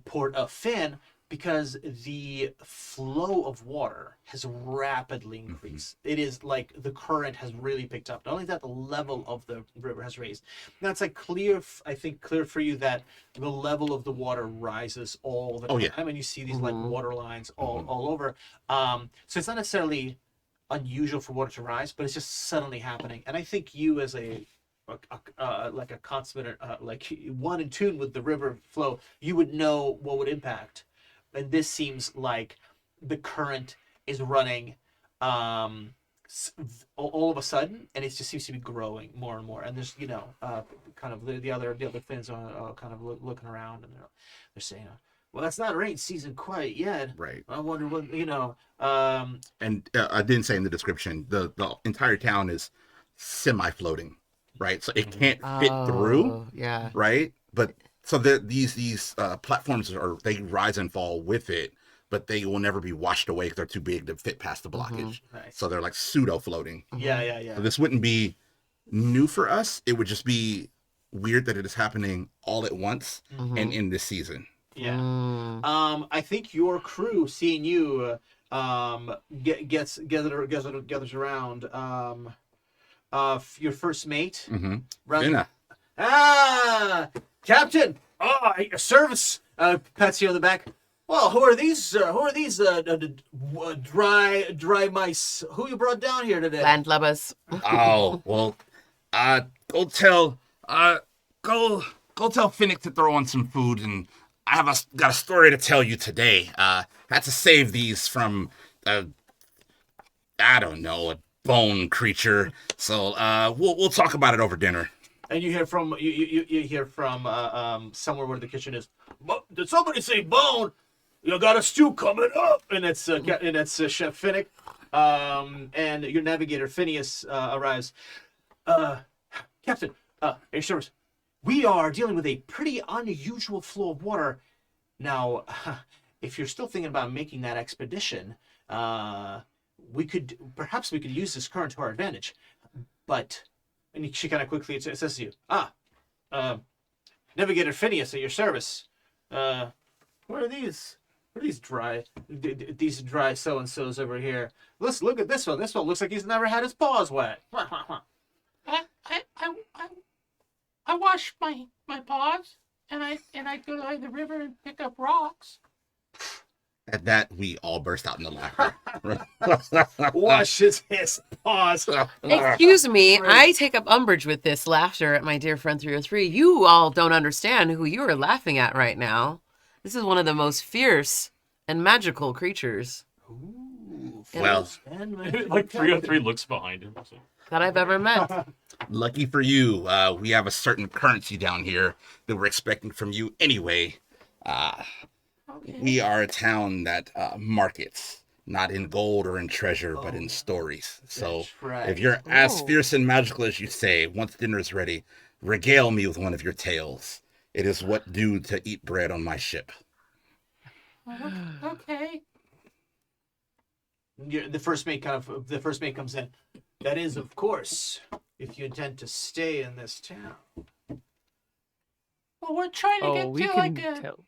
Speaker 1: Port of Finn. because the flow of water has rapidly increased. It is like the current has really picked up. Not only that, the level of the river has raised. Now it's like clear, I think, clear for you that the level of the water rises all the time.
Speaker 5: yeah.
Speaker 1: And you see these like water lines all over. So it's not necessarily unusual for water to rise, but it's just suddenly happening. And I think you, as like a consummate, like one in tune with the river flow, you would know what would impact. And this seems like the current is running all of a sudden, and it just seems to be growing more and more. And there's kind of the other fins are kind of looking around, and they're saying, well, that's not rain season quite yet.
Speaker 5: Right.
Speaker 1: I wonder what
Speaker 5: And I didn't say in the description, the entire town is semi-floating, right? So it can't fit through,
Speaker 2: Yeah.
Speaker 5: right? But so these platforms they rise and fall with it, but they will never be washed away because they're too big to fit past the blockage.
Speaker 1: Nice.
Speaker 5: So they're like pseudo floating.
Speaker 1: Yeah.
Speaker 5: So this wouldn't be new for us. It would just be weird that it is happening all at once and in this season.
Speaker 1: Yeah. I think your crew, seeing you, gathers around. Your first mate.
Speaker 5: Finna.
Speaker 1: Captain. At your service. Pats you on the back. Well, who are these? Dry mice? Who you brought down here today?
Speaker 2: Landlubbers.
Speaker 5: Oh well, go tell Finnick to throw on some food, and I got a story to tell you today. Had to save these from I don't know, a bone creature. So we'll talk about it over dinner.
Speaker 1: And you hear from you hear from somewhere where the kitchen is. Did somebody say bone? You got a stew coming up, and it's Chef Finnick, and your navigator Phineas arrives. Captain, at your service. We are dealing with a pretty unusual flow of water. Now, if you're still thinking about making that expedition, we could use this current to our advantage. But, and she kind of quickly says to you, Navigator Phineas at your service. Where are these? What are these dry so-and-sos over here? Let's look at this one. This one looks like he's never had his paws wet.
Speaker 6: I wash my paws and I go to the river and pick up rocks.
Speaker 5: At that, we all burst out into laughter.
Speaker 1: Washes his paws.
Speaker 2: Excuse me, I take up umbrage with this laughter at my dear friend 303. You all don't understand who you are laughing at right now. This is one of the most fierce and magical creatures
Speaker 5: Well,
Speaker 3: Like 303 looks behind him. So.
Speaker 2: that I've ever met.
Speaker 5: lucky for you, we have a certain currency down here that we're expecting from you anyway. We are a town that markets, not in gold or in treasure, but in stories. So
Speaker 1: That's right.
Speaker 5: if you're as fierce and magical as you say, once dinner is ready, regale me with one of your tales. It is what due to eat bread on my ship.
Speaker 6: Okay.
Speaker 1: The first mate comes in. That is, of course, if you intend to stay in this town.
Speaker 6: Well, we're trying to
Speaker 4: Oh,
Speaker 6: get
Speaker 4: we
Speaker 6: to
Speaker 4: can
Speaker 6: like a.
Speaker 4: tell.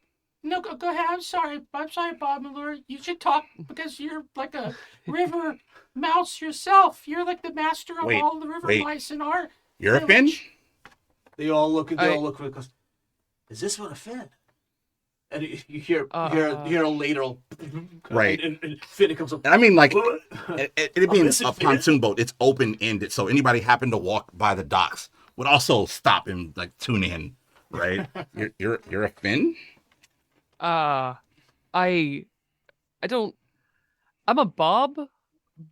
Speaker 6: No, go ahead. I'm sorry, Bob Malure. You should talk because you're like a river mouse yourself. You're like the master of all the river mice in our.
Speaker 5: You're a Finn?
Speaker 1: They all look. Goes, is this one a Finn? And you hear a ladle.
Speaker 5: Right.
Speaker 1: And Finn comes up.
Speaker 5: And I mean, like, it'd be
Speaker 1: listen,
Speaker 5: a pontoon boat. It's open-ended, so anybody happen to walk by the docks would also stop and like tune in, right? You're a Finn?
Speaker 4: I don't. I'm a Bob,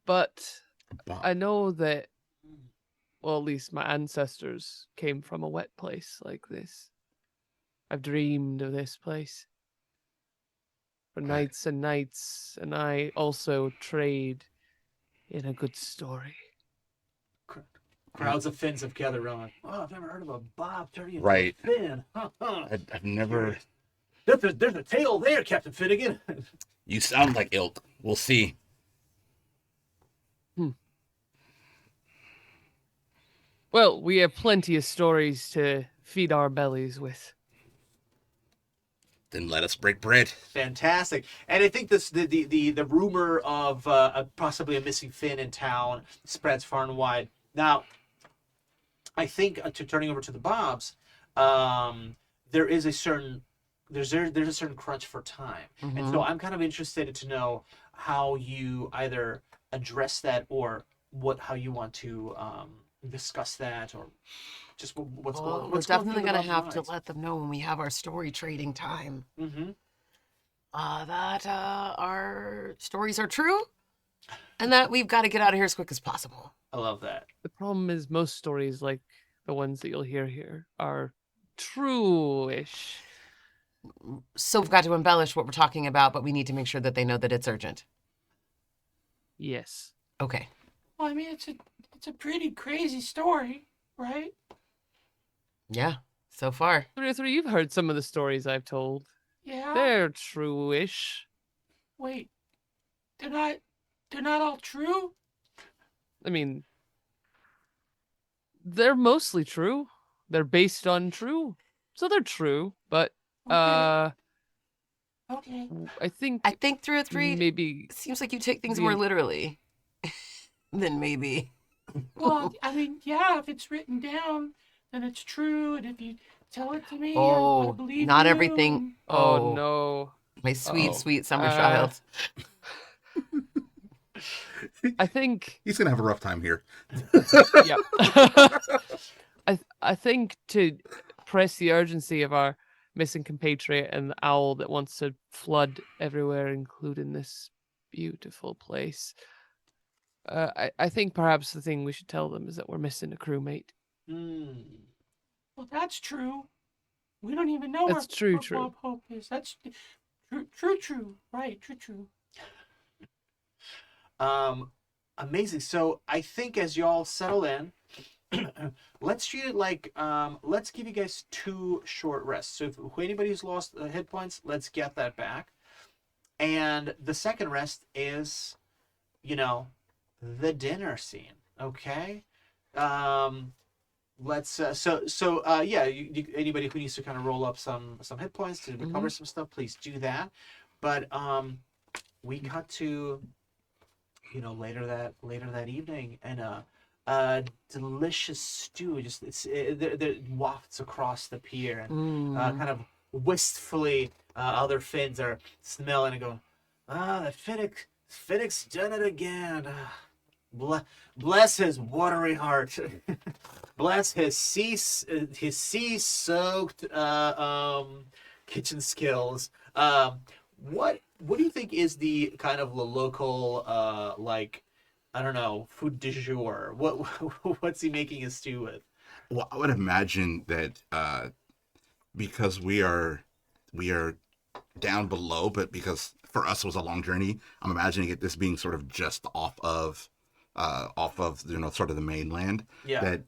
Speaker 4: but
Speaker 5: Bob.
Speaker 4: I know that. Well, at least my ancestors came from a wet place like this. I've dreamed of this place for nights and nights, and I also trade in a good story.
Speaker 1: Crowds of Finns have gathered around. Oh, I've never heard of a Bob turning into
Speaker 5: Right.
Speaker 1: a Finn.
Speaker 5: I've never.
Speaker 1: There's a tail there, Captain Finnegan.
Speaker 5: You sound like ilk. We'll see.
Speaker 4: Well, we have plenty of stories to feed our bellies with.
Speaker 5: Then let us break bread.
Speaker 1: Fantastic. And I think this the rumor of possibly a missing fin in town spreads far and wide. Now, I think to turning over to the Bobs, there is a certain there's a certain crunch for time, and so I'm kind of interested to know how you either address that or how you want to discuss that, or just what's going.
Speaker 2: We're
Speaker 1: What's going
Speaker 2: definitely
Speaker 1: through the
Speaker 2: gonna
Speaker 1: Bobs'
Speaker 2: have to
Speaker 1: minds.
Speaker 2: let them know when we have our story trading time.
Speaker 1: Mm-hmm.
Speaker 2: That our stories are true, and that we've got to get out of here as quick as possible.
Speaker 1: I love that.
Speaker 4: The problem is most stories like the ones that you'll hear here are true-ish.
Speaker 2: So we've got to embellish what we're talking about, but we need to make sure that they know that it's urgent.
Speaker 4: Yes.
Speaker 2: Okay.
Speaker 6: Well, I mean, it's a pretty crazy story, right?
Speaker 2: Yeah. So far.
Speaker 4: 303, you've heard some of the stories I've told.
Speaker 6: Yeah.
Speaker 4: They're true-ish.
Speaker 6: Wait, they're not all true.
Speaker 4: I mean, they're mostly true. They're based on true. So they're true, but
Speaker 6: Okay.
Speaker 4: I think
Speaker 2: I think 303
Speaker 4: maybe
Speaker 2: it seems like you take things
Speaker 4: the-
Speaker 2: more literally than maybe.
Speaker 6: Well, I mean, yeah, if it's written down, then it's true, and if you tell it to me, I
Speaker 2: Oh,
Speaker 6: believe
Speaker 2: not
Speaker 6: you,
Speaker 2: everything.
Speaker 6: and-
Speaker 4: Oh no.
Speaker 2: My sweet,
Speaker 4: Uh-oh.
Speaker 2: sweet summer child.
Speaker 4: I think
Speaker 5: He's gonna have a rough time here.
Speaker 4: yep. I think to press the urgency of our missing compatriot and the owl that wants to flood everywhere, including this beautiful place. I think perhaps the thing we should tell them is that we're missing a crewmate.
Speaker 6: Well, that's true. We don't even know
Speaker 4: That's true,
Speaker 6: where
Speaker 4: true.
Speaker 6: Bob Hope is. That's true. Right, true.
Speaker 1: Amazing. So I think as y'all settle in, let's treat it like let's give you guys 2 short rests. So if anybody's lost hit points, let's get that back. And the second rest is, the dinner scene. Okay. Let's anybody who needs to kind of roll up some hit points to recover some stuff, please do that. But we cut to later that evening, and a delicious stew it wafts across the pier, and kind of wistfully other Finns are smelling and going, the Finnick's done it again. Bless his watery heart. Bless his sea-soaked kitchen skills. What do you think is the kind of the local I don't know, food du jour? What's he making his stew with?
Speaker 5: Well, I would imagine that because we are down below, but because for us it was a long journey, I'm imagining this being sort of just off of sort of the mainland.
Speaker 1: Yeah.
Speaker 5: That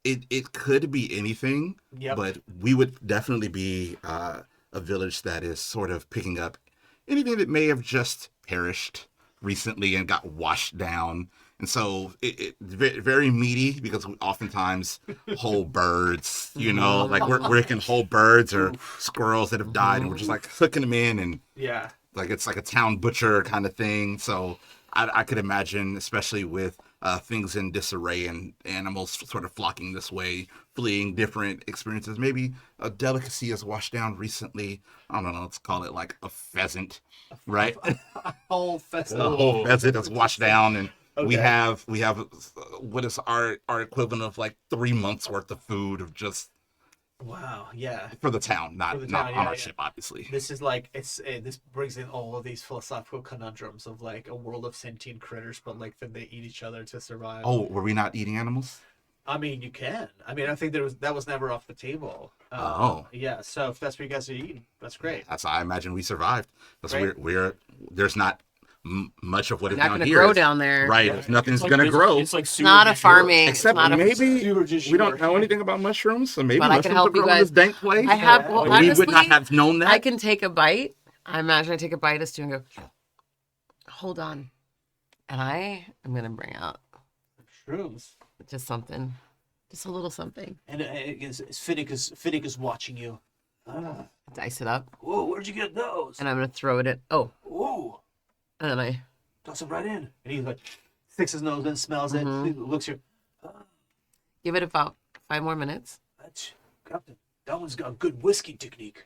Speaker 5: it could be anything.
Speaker 1: Yep.
Speaker 5: But we would definitely be a village that is sort of picking up anything that may have just perished recently and got washed down. And so it's very meaty because we oftentimes whole birds, like we're can whole birds or squirrels that have died, and we're just like hooking them in, and
Speaker 1: Yeah.
Speaker 5: like it's like a town butcher kind of thing. So I could imagine, especially with things in disarray and animals sort of flocking this way, fleeing different experiences. Maybe a delicacy is washed down recently. I don't know, let's call it like a pheasant, right?
Speaker 1: A whole festival.
Speaker 5: A whole pheasant is washed down, and we
Speaker 1: Okay.
Speaker 5: have what is our equivalent of like 3 months worth of food of just
Speaker 1: Wow. Yeah.
Speaker 5: for the town, not
Speaker 1: For the
Speaker 5: not
Speaker 1: town,
Speaker 5: on
Speaker 1: yeah,
Speaker 5: our
Speaker 1: yeah.
Speaker 5: ship, obviously.
Speaker 1: This is like this brings in all of these philosophical conundrums of like a world of sentient critters, but like then they eat each other to survive.
Speaker 5: Oh, were we not eating animals?
Speaker 1: I mean, you can. I mean, I think that was never off the table. Yeah. So if that's what you guys are eating, that's great.
Speaker 5: That's how I imagine we survived. Because
Speaker 1: Great.
Speaker 5: we're there's not much of what is
Speaker 2: Not
Speaker 5: down
Speaker 2: going to
Speaker 5: here.
Speaker 2: grow down there.
Speaker 5: Right,
Speaker 1: Yeah.
Speaker 5: nothing's
Speaker 3: It's
Speaker 5: gonna
Speaker 3: like-
Speaker 5: grow.
Speaker 3: It's like
Speaker 2: It's not a farming.
Speaker 5: Except
Speaker 2: it's not
Speaker 5: maybe
Speaker 1: Super du
Speaker 5: we don't
Speaker 1: jour.
Speaker 5: know anything about mushrooms, so maybe
Speaker 2: But I can
Speaker 5: mushrooms
Speaker 2: help
Speaker 5: are
Speaker 2: you
Speaker 5: growing in this
Speaker 2: guys.
Speaker 5: dank place.
Speaker 2: I have.
Speaker 1: Yeah.
Speaker 2: Well,
Speaker 5: we
Speaker 2: honestly,
Speaker 5: would not have known that.
Speaker 2: I can take a bite. I imagine I take a bite of stew and go, hold on. And I am going to bring out
Speaker 1: Shrooms.
Speaker 2: just something, just a little something.
Speaker 1: And Finnick is watching you.
Speaker 2: Dice it up,
Speaker 1: Whoa, where'd you get those?
Speaker 2: and I'm gonna throw it in. Oh,
Speaker 1: Whoa,
Speaker 2: and then I
Speaker 1: toss them right in. And he like sticks his nose in, smells it, looks here.
Speaker 2: give it about 5 more minutes.
Speaker 1: That's Captain. That one's got good whiskey technique.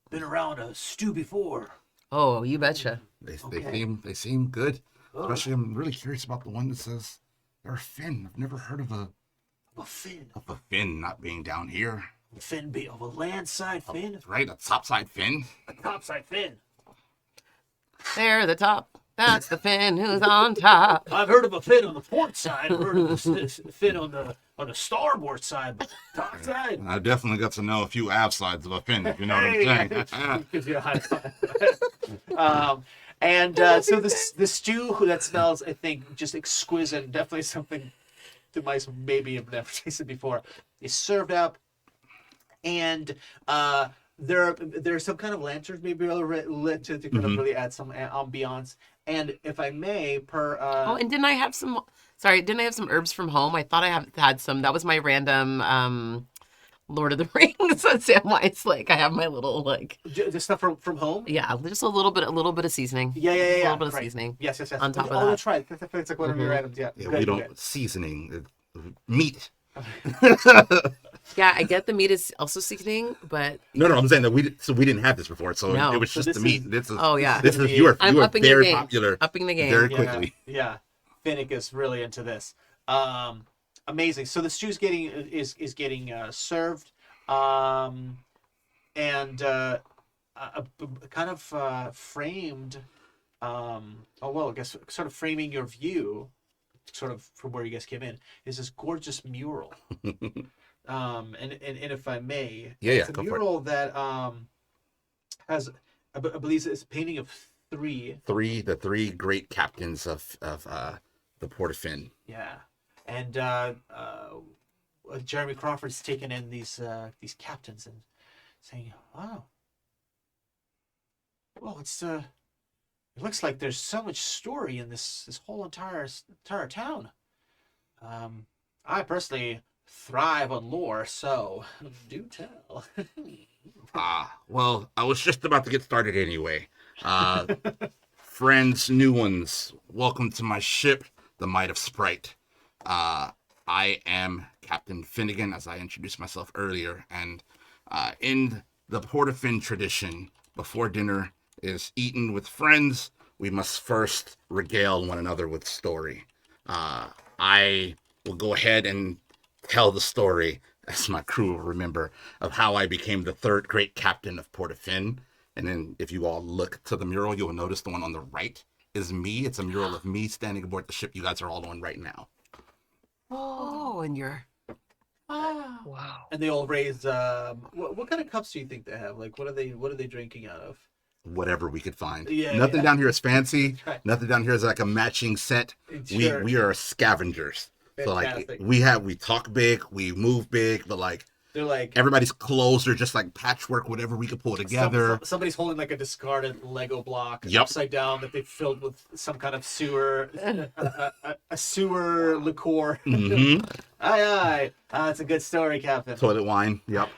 Speaker 1: Been around a stew before.
Speaker 2: Oh, you betcha.
Speaker 5: They seem good. Especially, I'm really curious about the one that says they're a fin. I've never heard of a
Speaker 1: fin.
Speaker 5: not being down here.
Speaker 1: A fin be of a landside fin.
Speaker 5: Right, a topside fin.
Speaker 1: A topside fin.
Speaker 2: There, the top. That's the fin who's on top.
Speaker 1: I've heard of a fin on the port side. I've heard of a fin on the starboard side, but top side.
Speaker 5: I definitely got to know a few aft sides of a fin, if you know what I'm saying.
Speaker 1: Gives you a high five. So the stew that smells, I think, just exquisite. Definitely something the mice maybe have never tasted before. Is served up, and there's some kind of lanterns maybe lit to kind of really add some ambiance. And if I may,
Speaker 2: and didn't I have some? Sorry, didn't I have some herbs from home? I thought I had some. That was my random Lord of the Rings Samwise. Like I have my little
Speaker 1: the stuff from home.
Speaker 2: Yeah, just a little bit of seasoning.
Speaker 1: Yeah.
Speaker 2: A little bit of seasoning.
Speaker 1: Yes.
Speaker 2: On top of
Speaker 1: that.
Speaker 2: Oh,
Speaker 1: that's right. That's like one of your items. Yeah.
Speaker 5: Yeah, we don't seasoning meat.
Speaker 2: Yeah, I get the meat is also seasoning, but
Speaker 5: No, I'm saying that we didn't have this before, so
Speaker 2: No.
Speaker 5: it was just the meat. This is
Speaker 2: this
Speaker 5: is you are
Speaker 2: upping your
Speaker 5: very
Speaker 2: game.
Speaker 5: popular,
Speaker 2: Upping the game.
Speaker 5: very quickly.
Speaker 1: Yeah. Finnick is really into this. Amazing. So the stew's getting served, and kind of framed. I guess sort of framing your view, sort of from where you guys came in, is this gorgeous mural. And if I may, it's a mural that has, I believe, it's a painting of the three great captains of the Port of Finn. Yeah, and Jeremy Crawford's taken in these captains and saying, "Wow, well, it looks like there's so much story in this whole entire town. I personally thrive on lore, so do tell."
Speaker 5: Well, I was just about to get started anyway. Friends, new ones, welcome to my ship, the Might of Sprite. I am Captain Finnegan, as I introduced myself earlier, and in the Port of Finn tradition, before dinner is eaten with friends, we must first regale one another with story. I will go ahead and tell the story, as my crew will remember, of how I became the third great captain of Port of Finn. And then if you all look to the mural, you'll notice the one on the right is me. It's a mural of me standing aboard the ship you guys are all on right now.
Speaker 2: Oh, and you're...
Speaker 4: Wow.
Speaker 1: And they all raise, what kind of cups do you think they have? Like, what are they drinking out of?
Speaker 5: Whatever we could find.
Speaker 1: Nothing
Speaker 5: down here is fancy.
Speaker 1: Right.
Speaker 5: Nothing down here is like a matching set.
Speaker 1: Sure.
Speaker 5: We are scavengers.
Speaker 1: Fantastic.
Speaker 5: So we talk big, we move big, but
Speaker 1: they're like
Speaker 5: everybody's clothes are just like patchwork, whatever we could pull together.
Speaker 1: Somebody's holding like a discarded Lego block upside down that they filled with some kind of sewer, a sewer liqueur.
Speaker 5: Mm-hmm.
Speaker 1: Aye. That's a good story, Captain.
Speaker 5: Toilet wine. Yep.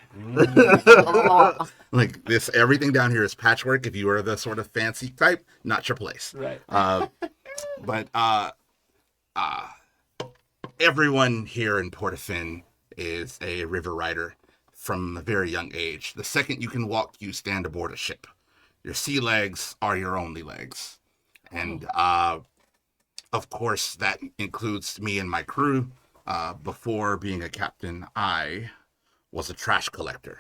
Speaker 5: Like this, everything down here is patchwork. If you are the sort of fancy type, not your place.
Speaker 1: Right.
Speaker 5: But everyone here in Port of Finn is a river rider from a very young age. The second you can walk, you stand aboard a ship. Your sea legs are your only legs. And of course, that includes me and my crew. Before being a captain, I was a trash collector.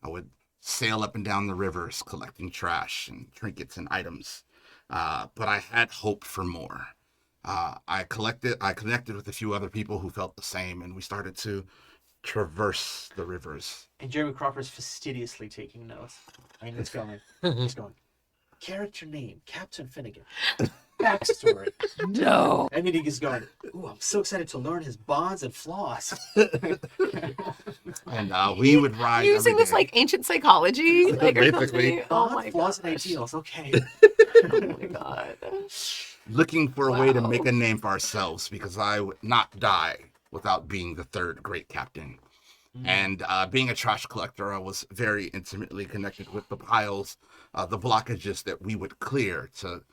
Speaker 5: I would sail up and down the rivers collecting trash and trinkets and items. But I had hope for more. I connected with a few other people who felt the same, and we started to traverse the rivers.
Speaker 1: And Jeremy Crawford's fastidiously taking notes. I mean, it's going. Character name, Captain Finnegan. Backstory.
Speaker 4: No.
Speaker 1: And then he's going, ooh, I'm so excited to learn his bonds and flaws.
Speaker 5: And we would ride
Speaker 2: using this like ancient psychology, like, or
Speaker 5: basically.
Speaker 2: something? Oh
Speaker 1: Bonds,
Speaker 2: my
Speaker 1: flaws,
Speaker 2: god!
Speaker 1: and ideals. Okay.
Speaker 2: Oh my god!
Speaker 5: Looking for a way to make a name for ourselves, because I would not die without being the third great captain. And being a trash collector, I was very intimately connected with the piles, the blockages that we would clear to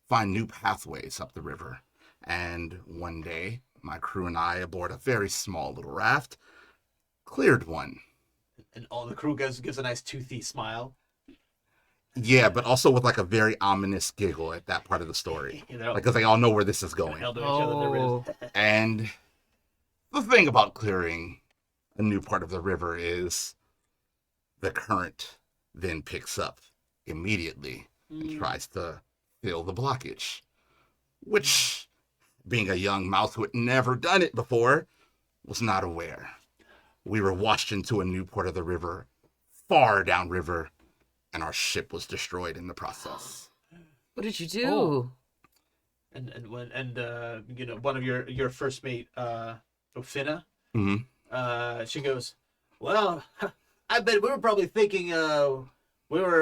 Speaker 5: find new pathways up the river. And one day, my crew and I, aboard a very small little raft, cleared one.
Speaker 1: And all the crew gives a nice toothy smile.
Speaker 5: Yeah, but also with like a very ominous giggle at that part of the story.
Speaker 1: You know,
Speaker 5: Because they all know where this is going.
Speaker 1: elbow each other in the
Speaker 2: Oh.
Speaker 1: ribs.
Speaker 5: And the thing about clearing a new part of the river is the current then picks up immediately and tries to fill the blockage. Which, being a young mouse who had never done it before, was not aware. We were washed into a new part of the river, far downriver, and our ship was destroyed in the process.
Speaker 2: What did you do?
Speaker 1: Oh. And you know, one of your first mate, Finna,
Speaker 5: Mm-hmm.
Speaker 1: she goes, well, I bet we were probably thinking we're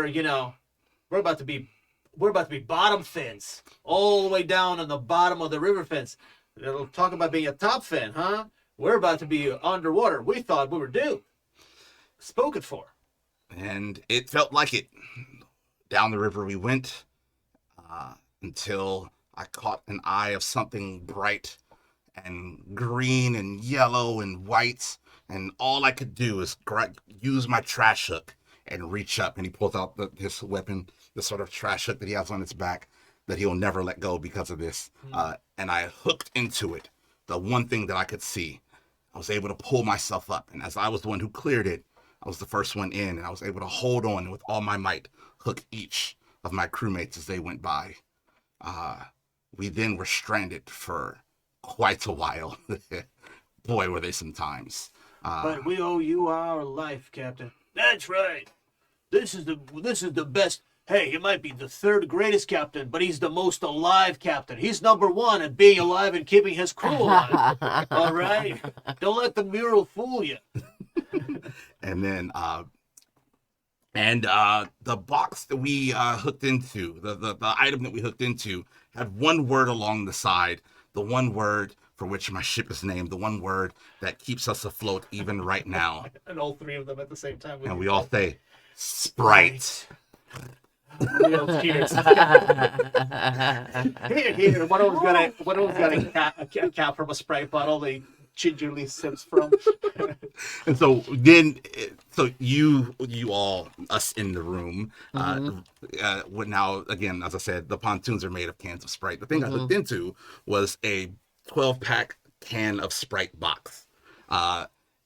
Speaker 1: about to be bottom fins, all the way down on the bottom of the river fence. It'll talk about being a top fin, huh? We're about to be underwater. We thought we were due. Spoken for.
Speaker 5: And it felt like it. Down the river we went until I caught an eye of something bright and green and yellow and white. And all I could do is use my trash hook and reach up. And he pulls out his weapon, the sort of trash hook that he has on his back that he'll never let go because of this. And I hooked into it, the one thing that I could see. I was able to pull myself up. And as I was the one who cleared it, I was the first one in, and I was able to hold on and with all my might, hook each of my crewmates as they went by. We then were stranded for quite a while. Boy, were they some times.
Speaker 1: But we owe you our life, Captain. That's right. This is the best. Hey, he might be the third greatest captain, but he's the most alive captain. He's number one at being alive and keeping his crew alive. All right? Don't let the mural fool you.
Speaker 5: And then, the box that we hooked into, the item that we hooked into, had one word along the side, the one word for which my ship is named, the one word that keeps us afloat even right now.
Speaker 1: And all three of them at the same time.
Speaker 5: And we all say, Sprite.
Speaker 1: Real cheers. Here. One of them's got a cap from a Sprite bottle. They gingerly sips from.
Speaker 5: And so then, you all, us in the room, would now, again, as I said, the pontoons are made of cans of Sprite. The thing I looked into was a 12-pack can of Sprite box.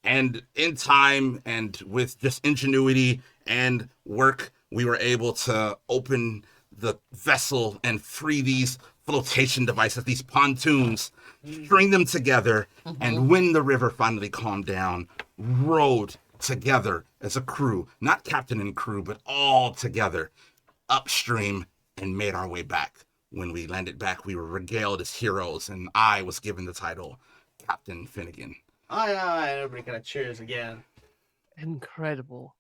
Speaker 5: And in time and with just ingenuity and work, we were able to open the vessel and free these flotation devices, these pontoons, string them together, and when the river finally calmed down, rowed together as a crew, not captain and crew, but all together upstream and made our way back. When we landed back, we were regaled as heroes, and I was given the title Captain Finnegan.
Speaker 1: Aye, everybody kind of cheers again.
Speaker 4: Incredible.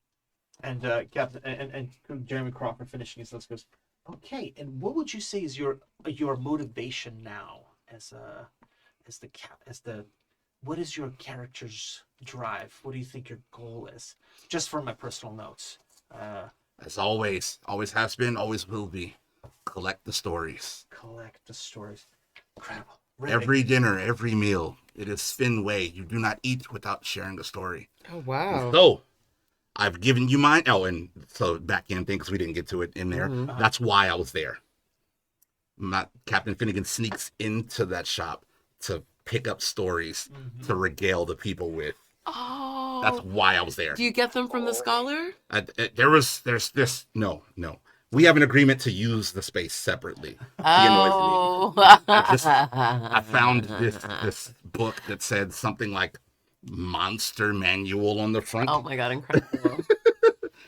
Speaker 1: And Captain and Jeremy Crawford finishing his list goes, okay. And what would you say is your motivation now what is your character's drive? What do you think your goal is? Just from my personal notes.
Speaker 5: As always has been, always will be. Collect the stories.
Speaker 1: Collect the stories. Incredible.
Speaker 5: Every dinner, every meal. It is Finn way. You do not eat without sharing a story.
Speaker 2: Oh, wow.
Speaker 5: So, I've given you mine. Oh, and so back in thing, because we didn't get to it in there. That's why I was there. Captain Finnegan sneaks into that shop to pick up stories to regale the people with.
Speaker 2: Oh.
Speaker 5: That's why I was there.
Speaker 2: Do you get them from the scholar?
Speaker 5: There's this. No. We have an agreement to use the space separately. He annoys me.
Speaker 2: Oh.
Speaker 5: I found this book that said something like monster manual on the front.
Speaker 2: Oh my god, incredible.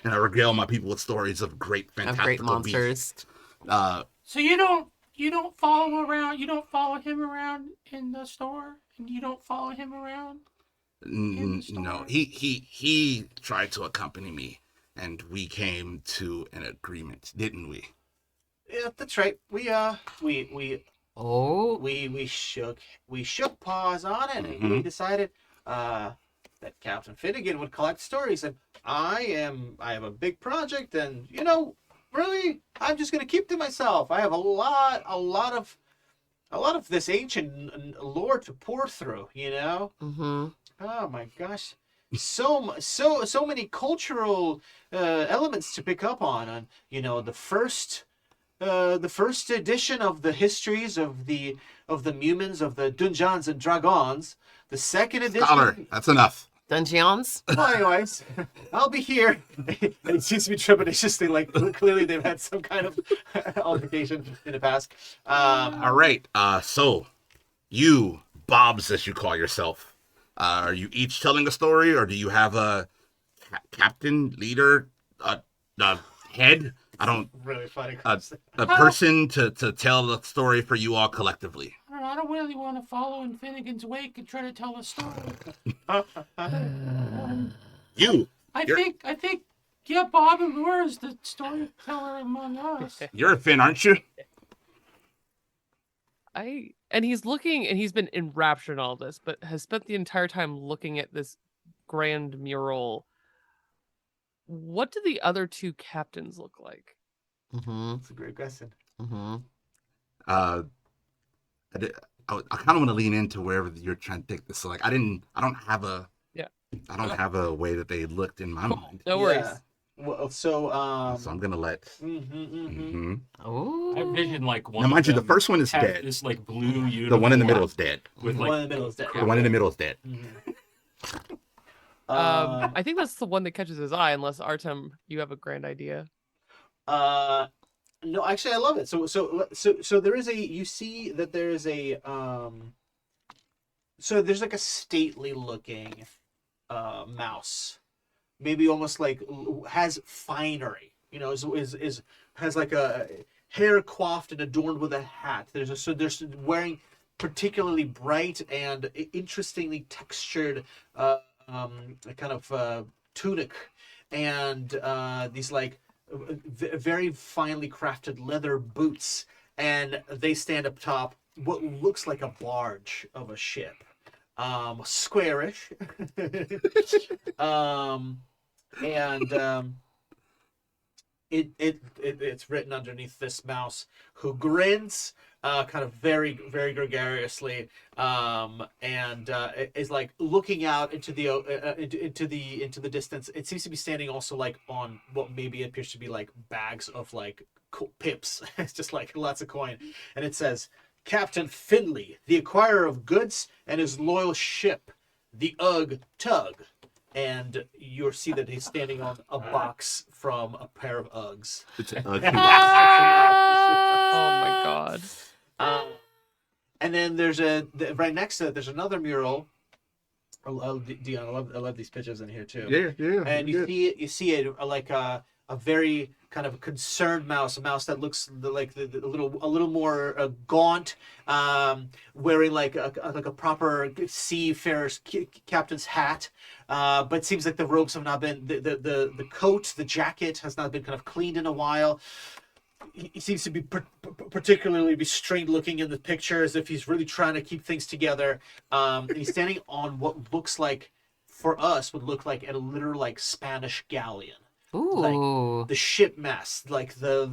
Speaker 5: And I regale my people with stories of great, fantastical
Speaker 2: Great monsters.
Speaker 5: beasts.
Speaker 6: So you don't follow him around. You don't follow him around in the store, and you don't follow him around.
Speaker 5: No, he tried to accompany me, and we came to an agreement, didn't we?
Speaker 1: Yeah, that's right. We shook paws on it, and we decided that Captain Finnegan would collect stories, and I have a big project, and really, I'm just gonna keep to myself. I have a lot of this ancient lore to pour through.
Speaker 2: Mm-hmm.
Speaker 1: Oh my gosh, so many cultural elements to pick up on. The first edition of the histories of the Mumins, of the Dungeons and Dragons. The second edition.
Speaker 5: Scholar, that's enough.
Speaker 2: Dungeons.
Speaker 1: Well, anyways, I'll be here. And it seems to be trepidatiously, like clearly they've had some kind of altercation in the past.
Speaker 5: All right. So you, Bobs, as you call yourself, are you each telling a story, or do you have a captain, leader, head? I don't.
Speaker 1: Really funny.
Speaker 5: A person to tell the story for you all collectively.
Speaker 6: I don't really want to follow in Finnegan's wake and try to tell a story.
Speaker 5: You.
Speaker 6: I think, yeah, Bob and Laura is the storyteller among us.
Speaker 5: You're a Finn, aren't you?
Speaker 4: And he's looking, and he's been enraptured in all this, but has spent the entire time looking at this grand mural. What do the other two captains look like?
Speaker 2: Mm-hmm.
Speaker 1: That's a great question.
Speaker 2: Mm-hmm.
Speaker 5: I kind of want to lean into wherever you're trying to take this. So, like, I don't have a way that they looked in my mind.
Speaker 4: No worries.
Speaker 1: Yeah. Well, so
Speaker 5: I'm gonna let.
Speaker 2: Oh.
Speaker 3: I envision like one.
Speaker 5: Now, mind you, the
Speaker 3: of them
Speaker 5: first one is
Speaker 3: has
Speaker 5: dead.
Speaker 3: This like blue uniform.
Speaker 5: The one in the middle is dead.
Speaker 3: With
Speaker 1: the
Speaker 3: like
Speaker 1: one in the middle is dead.
Speaker 5: The one in the middle is dead.
Speaker 4: I think that's the one that catches his eye, unless Artem, you have a grand idea.
Speaker 1: No, actually, I love it. So there is you see that there is so there's like a stately looking mouse, maybe almost like has finery, has like a hair coiffed and adorned with a hat. There's wearing particularly bright and interestingly textured kind of tunic, and these like very finely crafted leather boots, and they stand up top what looks like a barge of a ship, squarish, and it's written underneath this mouse, who grins kind of very, very gregariously, and is like looking out into the distance. It seems to be standing also like on what maybe appears to be like bags of like pips. It's just like lots of coin, and it says, "Captain Finley, the acquirer of goods, and his loyal ship, the Ugg Tug." And you'll see that he's standing on a box from a pair of Uggs.
Speaker 5: It's ugly.
Speaker 4: Oh my god.
Speaker 1: And then there's right next to it, there's another mural. Dion, I love these pictures in here too.
Speaker 5: Yeah.
Speaker 1: And you see it like a very kind of concerned mouse, a mouse that looks like a little more gaunt, wearing like a proper seafarer's captain's hat, but seems like the robes have not been the coat, the jacket has not been kind of cleaned in a while. He seems to be particularly restrained looking in the picture, as if he's really trying to keep things together. He's standing on what looks like, for us, would look like a literal like Spanish galleon.
Speaker 2: Ooh.
Speaker 1: Like the ship mast, like the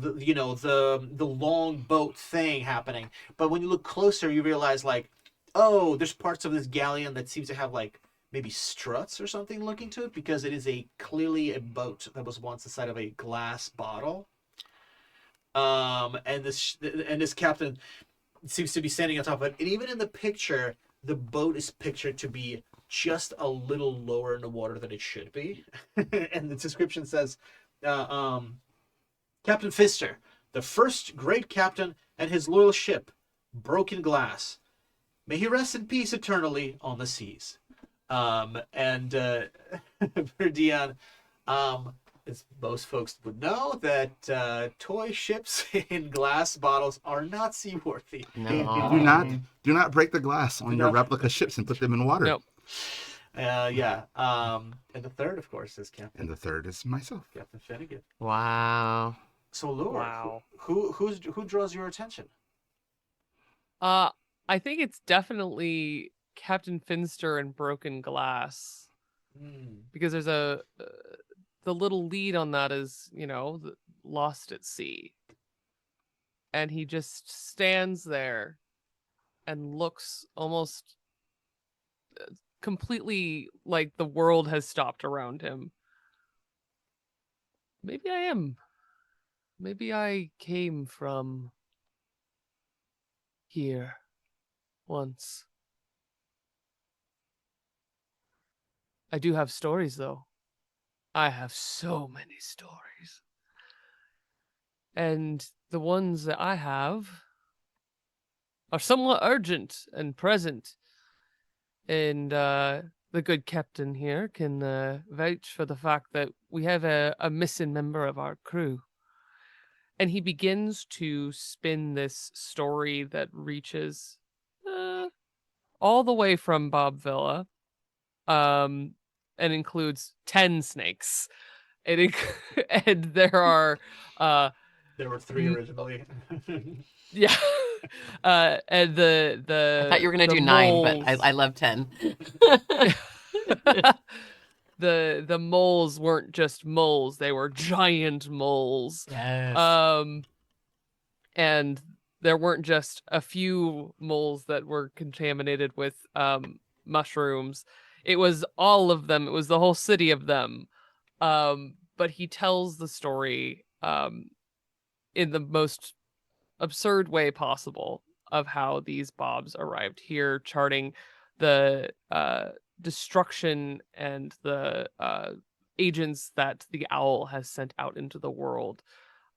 Speaker 1: long boat thing happening. But when you look closer, you realize like, oh, there's parts of this galleon that seems to have like maybe struts or something looking to it, because it is clearly a boat that was once the side of a glass bottle. And this captain seems to be standing on top of it. And even in the picture, the boat is pictured to be just a little lower in the water than it should be. And the description says, Captain Pfister, the first great captain and his loyal ship, Broken Glass. May he rest in peace eternally on the seas. And for Dion, as most folks would know, that toy ships in glass bottles are not seaworthy.
Speaker 2: No.
Speaker 5: Do not break the glass on your replica ships and put them in water.
Speaker 4: Nope.
Speaker 1: Yeah. And the third, of course, is Captain.
Speaker 5: And the third is myself.
Speaker 1: Captain Finnegan.
Speaker 2: Wow.
Speaker 1: So, Laura,
Speaker 4: Wow.
Speaker 1: who draws your attention?
Speaker 4: I think it's definitely Captain Finster and Broken Glass. because there's a the little lead on that is lost at sea, and he just stands there and looks almost completely like the world has stopped around him. Maybe I am. Maybe I came from here once. I do have stories, though. I have so many stories. And the ones that I have are somewhat urgent and present. And the good captain here can vouch for the fact that we have a missing member of our crew. And he begins to spin this story that reaches all the way from Bob Villa, and includes 10 snakes. And there are
Speaker 1: There were 3 originally.
Speaker 4: yeah, and the
Speaker 2: I thought you were gonna
Speaker 4: the
Speaker 2: do 9, but
Speaker 4: moles-
Speaker 2: I love 10.
Speaker 4: the moles weren't just moles; they were giant moles.
Speaker 2: Yes.
Speaker 4: And there weren't just a few moles that were contaminated with mushrooms. It was all of them. It was the whole city of them. But he tells the story in the most absurd way possible of how these bobs arrived here, charting the destruction and the agents that the owl has sent out into the world.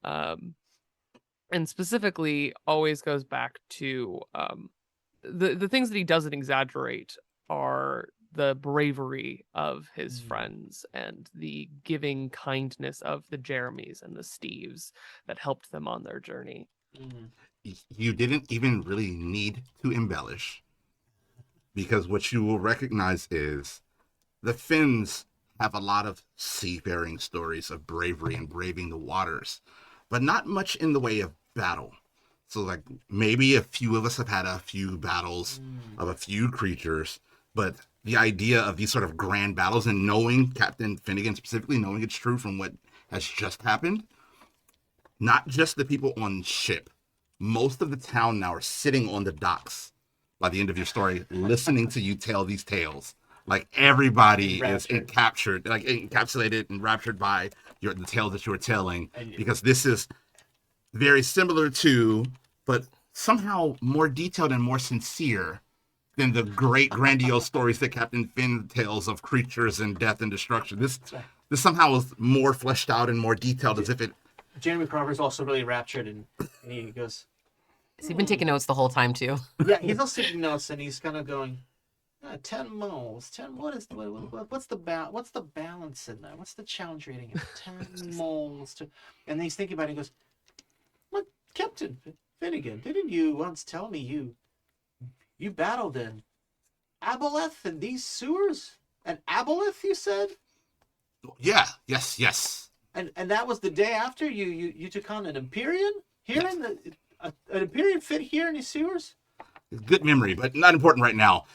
Speaker 4: And specifically always goes back to the things that he doesn't exaggerate are the bravery of his friends and the giving kindness of the Jeremys and the Steves that helped them on their journey.
Speaker 5: You didn't even really need to embellish, because what you will recognize is the Finns have a lot of seafaring stories of bravery and braving the waters, but not much in the way of battle. So like maybe a few of us have had a few battles of a few creatures, but the idea of these sort of grand battles, and knowing Captain Finnegan specifically, knowing it's true from what has just happened, not just the people on ship, most of the town now are sitting on the docks by the end of your story, listening to you tell these tales. Like everybody is encapsulated and raptured by the tales that you were telling, because this is very similar to, but somehow more detailed and more sincere than the great grandiose stories that Captain Finn tells of creatures and death and destruction. This somehow is more fleshed out and more detailed, as if it.
Speaker 1: Jeremy Carver's also really raptured, and he goes,
Speaker 2: Has he been taking notes the whole time too?
Speaker 1: yeah, he's also taking notes, and he's kind of going, 10 moles. 10. What's the balance in there? What's the challenge rating? 10 moles. And he's thinking about it. He goes, "Look, Captain Finnegan, didn't you once tell me you battled in Aboleth in these sewers? And Aboleth, you said?
Speaker 5: Yeah. Yes.
Speaker 1: And that was the day after you took on an Empyrean here in an Empyrean fit here in these sewers."
Speaker 5: Good memory, but not important right now.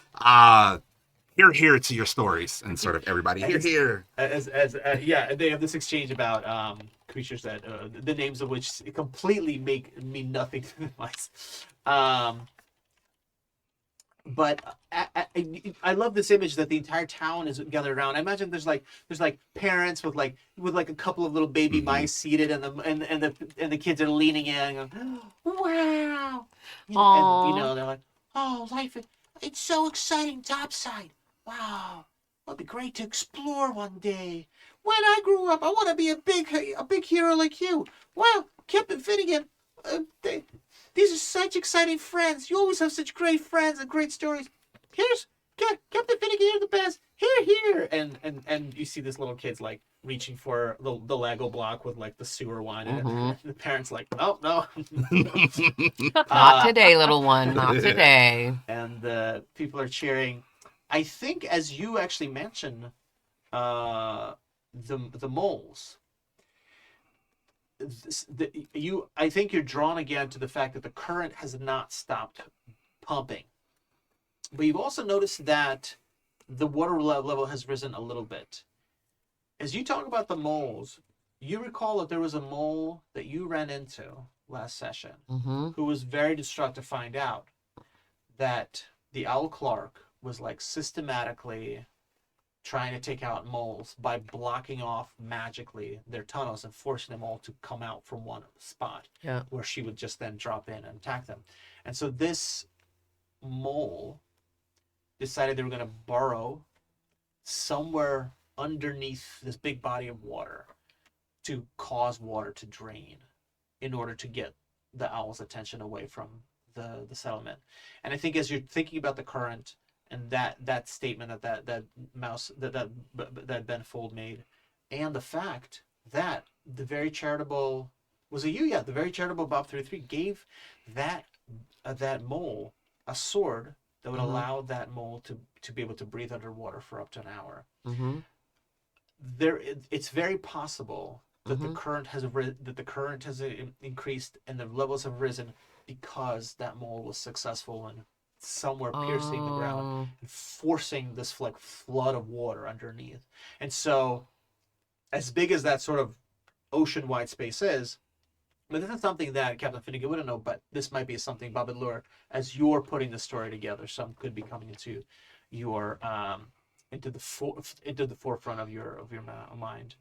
Speaker 5: Here to your stories, and sort of everybody here.
Speaker 1: Yeah, they have this exchange about creatures that the names of which completely mean nothing to the mice. But I love this image that the entire town is gathered around. I imagine there's like parents with a couple of little baby mice seated, and the kids are leaning in and going, "Wow!" And they're like, "Oh, life! It's so exciting topside! Wow, it'd be great to explore one day. When I grow up, I want to be a big hero like you. Wow, Captain Finnegan, these are such exciting friends. You always have such great friends and great stories. Here's Captain Finnegan, you're the best. Here." And you see this little kid's like reaching for the Lego block with like the sewer wine in it. And the parents like, "Oh, no."
Speaker 2: Not today, little one. Not today.
Speaker 1: And people are cheering. I think, as you actually mentioned, the moles. I think you're drawn again to the fact that the current has not stopped pumping. But you've also noticed that the water level has risen a little bit. As you talk about the moles, you recall that there was a mole that you ran into last session
Speaker 2: Mm-hmm.
Speaker 1: who was very distraught to find out that the Owl Clark was like systematically trying to take out moles by blocking off magically their tunnels and forcing them all to come out from one spot where she would just then drop in and attack them. And so this mole decided they were going to burrow somewhere underneath this big body of water to cause water to drain in order to get the owl's attention away from the settlement. And I think as you're thinking about the current and that statement that Ben Fold made, and the fact that the very charitable the very charitable Bob33 gave that mole a sword that would allow that mole to be able to breathe underwater for up to an hour.
Speaker 2: Mm-hmm.
Speaker 1: It's very possible that the current has increased and the levels have risen because that mole was successful in somewhere piercing the ground and forcing this like flood of water underneath. And so, as big as that sort of ocean-wide space is, but this is something that Captain Finnegan wouldn't know. But this might be something, Bob and Lure, as you're putting the story together, some could be coming into your into the forefront of your mind.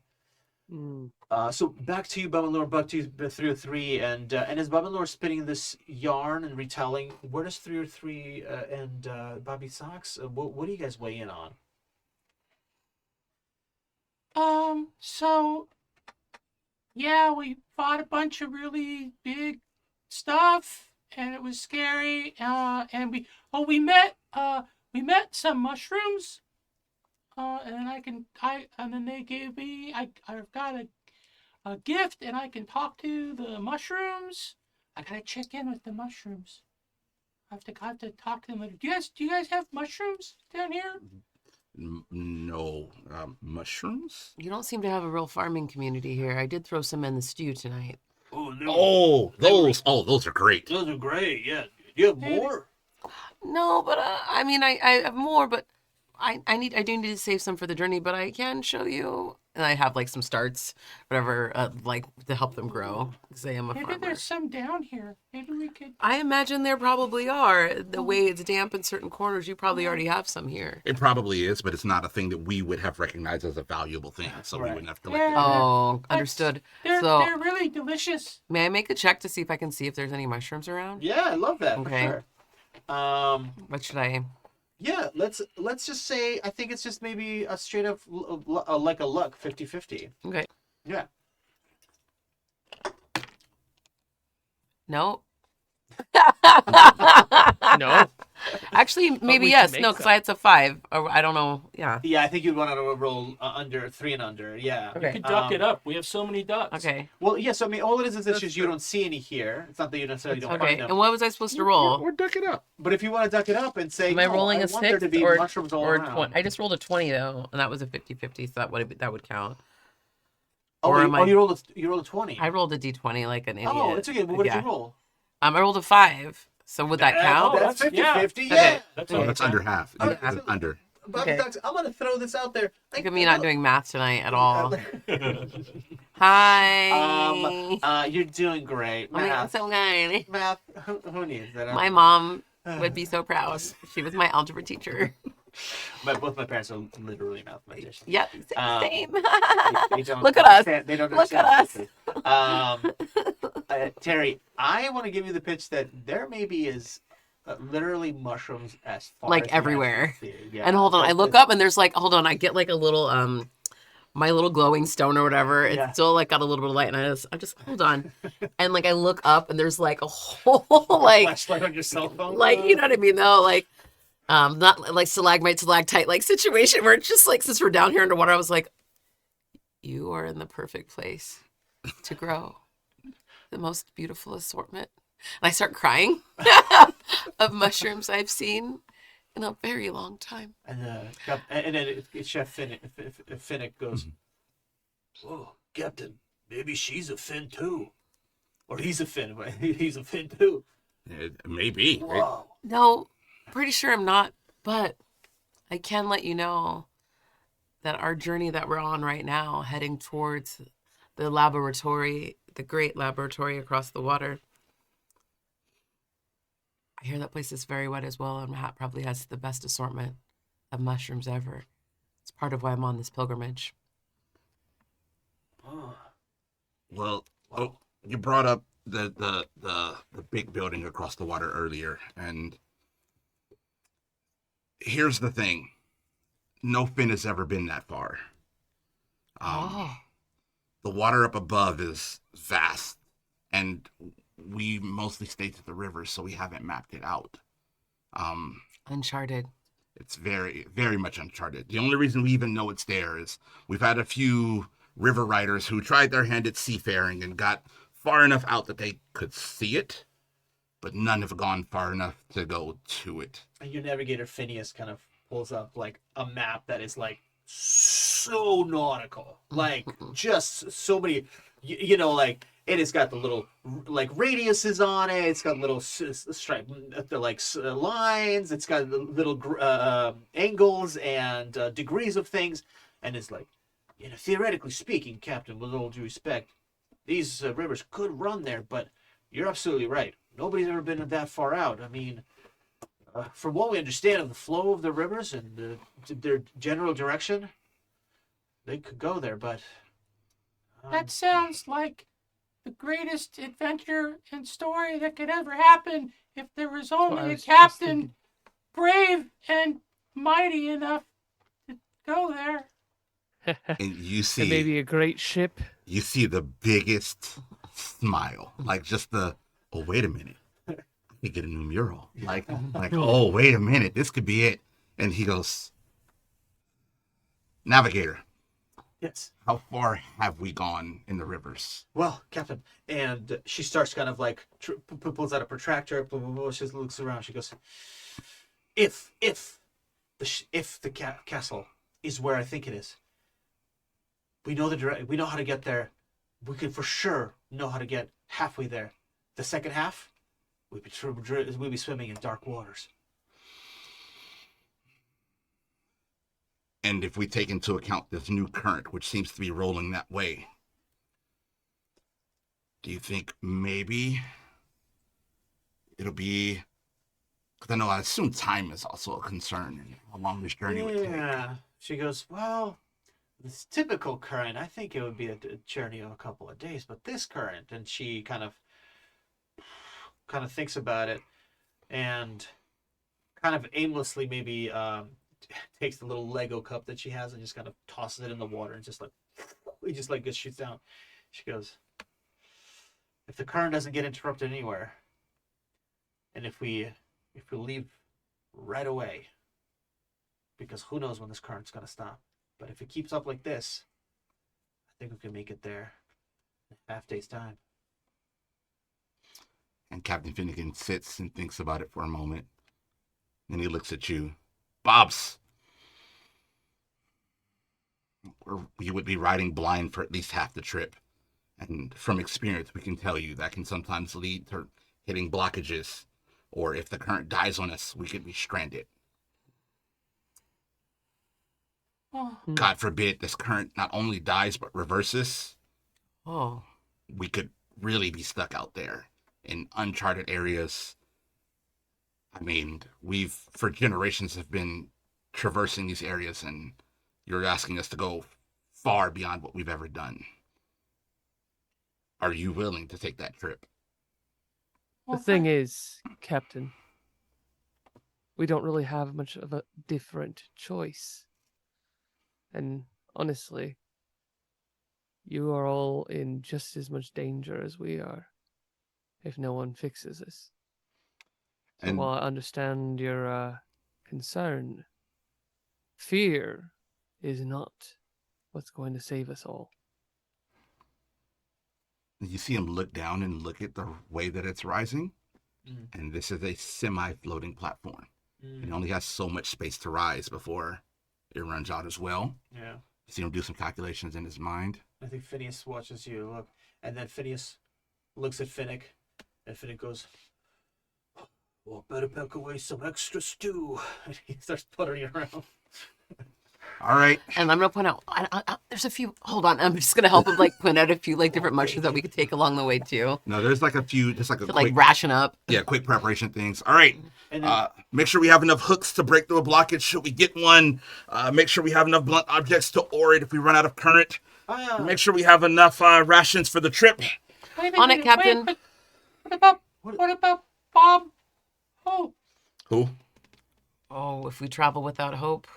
Speaker 1: So back to you, Bob and Lure, back to you, 303, and as Bob and Lure spinning this yarn and retelling, where does 303 and Bobby Socks? What do you guys weigh in on?
Speaker 6: So, yeah, we fought a bunch of really big stuff, and it was scary. And we met some mushrooms. And then they gave me, I've got a gift, and I can talk to the mushrooms. I gotta check in with the mushrooms. I have to talk to them later. Do you guys have mushrooms down here?
Speaker 5: No. Mushrooms?
Speaker 2: You don't seem to have a real farming community here. I did throw some in the stew tonight.
Speaker 5: Oh, those are great.
Speaker 1: Those are great. Yeah. Do you have more?
Speaker 2: No, but I mean, I have more, but I do need to save some for the journey, but I can show you. And I have like some starts, whatever, like to help them grow. Because I am a
Speaker 6: Maybe
Speaker 2: farmer.
Speaker 6: there's some down here. Maybe we could.
Speaker 2: I imagine there probably are. The way it's damp in certain corners, you probably already have some here.
Speaker 5: It probably is, but it's not a thing that we would have recognized as a valuable thing, so we wouldn't have collected it.
Speaker 2: Oh, understood.
Speaker 6: They're
Speaker 2: So
Speaker 6: really delicious.
Speaker 2: may I make a check to see if I can see if there's any mushrooms around?
Speaker 1: Yeah, I love that.
Speaker 2: Okay.
Speaker 1: For sure.
Speaker 2: What should I?
Speaker 1: Yeah, let's just say I think it's just maybe a straight up like a luck 50-50.
Speaker 2: Okay.
Speaker 1: Yeah.
Speaker 4: No.
Speaker 2: No. Actually, maybe
Speaker 4: we
Speaker 2: yes.
Speaker 4: can
Speaker 2: No,
Speaker 4: make
Speaker 2: because
Speaker 4: some.
Speaker 2: it's a 5. Or I don't know. Yeah.
Speaker 1: Yeah, I think you'd want to roll under 3 and under. Yeah.
Speaker 2: Okay.
Speaker 3: You could duck it up. We have so many ducks.
Speaker 2: Okay.
Speaker 1: Well, yes. I mean, all it is it's just you don't see any here. It's not that you necessarily don't
Speaker 2: Okay.
Speaker 1: find them.
Speaker 2: And what was I supposed to roll?
Speaker 5: Or duck it up.
Speaker 1: But if you want to duck it up and say,
Speaker 2: Am I
Speaker 1: no,
Speaker 2: rolling
Speaker 1: I
Speaker 2: a
Speaker 1: want there
Speaker 2: 6
Speaker 1: to be
Speaker 2: or
Speaker 1: mushrooms all
Speaker 2: or
Speaker 1: around.
Speaker 2: 20? I just rolled a 20 though, and that was a 50-50, so that would count.
Speaker 1: Oh,
Speaker 2: or
Speaker 1: wait,
Speaker 2: am I-
Speaker 1: you rolled a 20.
Speaker 2: I rolled a d20 like an idiot.
Speaker 1: Oh, it's okay. Well, what did
Speaker 2: Yeah.
Speaker 1: you roll?
Speaker 2: I rolled a 5. So would that count?
Speaker 1: That's 50-50.
Speaker 3: yeah.
Speaker 1: Yeah.
Speaker 3: That's
Speaker 5: Oh, that's under half.
Speaker 1: Okay.
Speaker 5: It's under.
Speaker 1: Bobby
Speaker 2: Okay.
Speaker 1: Ducks, I'm going to throw this out there.
Speaker 2: Look at me not doing math tonight at all. Hi.
Speaker 1: You're doing great.
Speaker 2: Oh my God,
Speaker 1: Math.
Speaker 2: so good.
Speaker 1: Math. Who needs that?
Speaker 2: My mom would be so proud. She was my algebra teacher.
Speaker 1: Both my parents are literally mathematicians.
Speaker 2: Yep,
Speaker 1: Um,
Speaker 2: same.
Speaker 1: They don't
Speaker 2: Look at us.
Speaker 1: understand- They don't
Speaker 2: Look at
Speaker 1: understand
Speaker 2: us.
Speaker 1: Terry, I want to give you the pitch that there maybe is literally mushrooms as far
Speaker 2: Like
Speaker 1: as
Speaker 2: everywhere.
Speaker 1: the eye can see. Yeah.
Speaker 2: And hold on, I look up and there's like, hold on, I get like a little my little glowing stone or whatever. It's
Speaker 1: Yeah.
Speaker 2: still like got a little bit of light, and I'm just hold on, and like I look up and there's like a whole like
Speaker 1: Flashlight on your cell phone.
Speaker 2: like you know what I mean though, like not like stalagmite stalactite like situation where it's just like since we're down here underwater, I was like, you are in the perfect place to grow the most beautiful assortment, and I start crying of mushrooms I've seen in a very long time.
Speaker 1: And then Chef Finnick goes, "Whoa, Captain, maybe she's a Finn too, or he's a Finn, but he's a Finn too."
Speaker 5: Maybe. Right?
Speaker 1: Whoa.
Speaker 2: No, pretty sure I'm not, but I can let you know that our journey that we're on right now, heading towards the laboratory, the great laboratory across the water, I hear that place is very wet as well and probably has the best assortment of mushrooms ever. It's part of why I'm on this pilgrimage.
Speaker 1: Oh.
Speaker 5: Well, oh, you brought up the big building across the water earlier, and here's the thing: no fin has ever been that far.
Speaker 2: Oh.
Speaker 5: The water up above is vast, and we mostly stay to the river, so we haven't mapped it out.
Speaker 2: Uncharted.
Speaker 5: It's very, very much uncharted. The only reason we even know it's there is we've had a few river riders who tried their hand at seafaring and got far enough out that they could see it, but none have gone far enough to go to it.
Speaker 1: And your navigator Phineas kind of pulls up like a map that is like so nautical, like just so many, like it has got the little like radiuses on it. It's got little stripe, the like lines. It's got the little angles and degrees of things, and it's like, theoretically speaking, Captain, with all due respect, these rivers could run there, but you're absolutely right. Nobody's ever been that far out. I mean, from what we understand of the flow of the rivers and their general direction, they could go there, but...
Speaker 6: That sounds like the greatest adventure and story that could ever happen if there was only a captain brave and mighty enough to go there.
Speaker 5: And you see...
Speaker 4: And maybe a great ship.
Speaker 5: You see the biggest smile. Like just the, oh, wait a minute. I could get a new mural. Like, oh, wait a minute. This could be it. And he goes, Navigator.
Speaker 1: Yes.
Speaker 5: How far have we gone in the rivers?
Speaker 1: Well, Captain, and she starts kind of like pulls out a protractor. She looks around. She goes, "If the castle is where I think it is, we know we know how to get there. We can for sure know how to get halfway there. The second half, we'd be swimming in dark waters."
Speaker 5: And if we take into account this new current, which seems to be rolling that way, do you think maybe it'll be... Because I assume time is also a concern in how long this journey would take.
Speaker 1: Yeah. She goes, "Well, this typical current, I think it would be a journey of a couple of days, but this current," and she kind of thinks about it and kind of aimlessly maybe takes the little Lego cup that she has and just kind of tosses it in the water and just like it shoots down. She goes, "If the current doesn't get interrupted anywhere, and if we leave right away, because who knows when this current's gonna stop, but if it keeps up like this, I think we can make it there in a half day's time."
Speaker 5: And Captain Finnegan sits and thinks about it for a moment. Then he looks at you. Bobs, you would be riding blind for at least half the trip. And from experience, we can tell you that can sometimes lead to hitting blockages. Or if the current dies on us, we could be stranded.
Speaker 6: Oh,
Speaker 5: God forbid this current not only dies, but reverses.
Speaker 2: Oh.
Speaker 5: We could really be stuck out there in uncharted areas. I mean, we've for generations have been traversing these areas, and you're asking us to go far beyond what we've ever done. Are you willing to take that trip?
Speaker 4: The thing is, Captain, we don't really have much of a different choice. And honestly, you are all in just as much danger as we are if no one fixes us. So
Speaker 5: And-
Speaker 4: while I understand your concern, fear is not what's going to save us all.
Speaker 5: You see him look down and look at the way that it's rising.
Speaker 1: Mm.
Speaker 5: And this is a semi-floating platform.
Speaker 1: Mm.
Speaker 5: It only has so much space to rise before it runs out as well.
Speaker 1: Yeah.
Speaker 5: You see him do some calculations in his mind.
Speaker 1: I think Phineas watches you look, and then Phineas looks at Finnick, and Finnick goes, Well, better pack away some extra stew. And he starts puttering it around.
Speaker 5: All right.
Speaker 2: And I'm gonna point out. There's a few. Hold on. I'm just gonna help him like point out a few like different mushrooms that we could take along the way too,
Speaker 5: No, there's like a few, just like a
Speaker 2: to
Speaker 5: quick,
Speaker 2: like ration up.
Speaker 5: yeah, quick preparation things. All right.
Speaker 1: And then,
Speaker 5: Make sure we have enough hooks to break through a blockage should we get one. Make sure we have enough blunt objects to ore it if we run out of current. Make sure we have enough rations for the trip.
Speaker 6: Wait a
Speaker 2: On it,
Speaker 6: minute,
Speaker 2: Captain.
Speaker 6: Wait, but what about Bob? Oh,
Speaker 5: Who?
Speaker 2: Oh, if we travel without hope.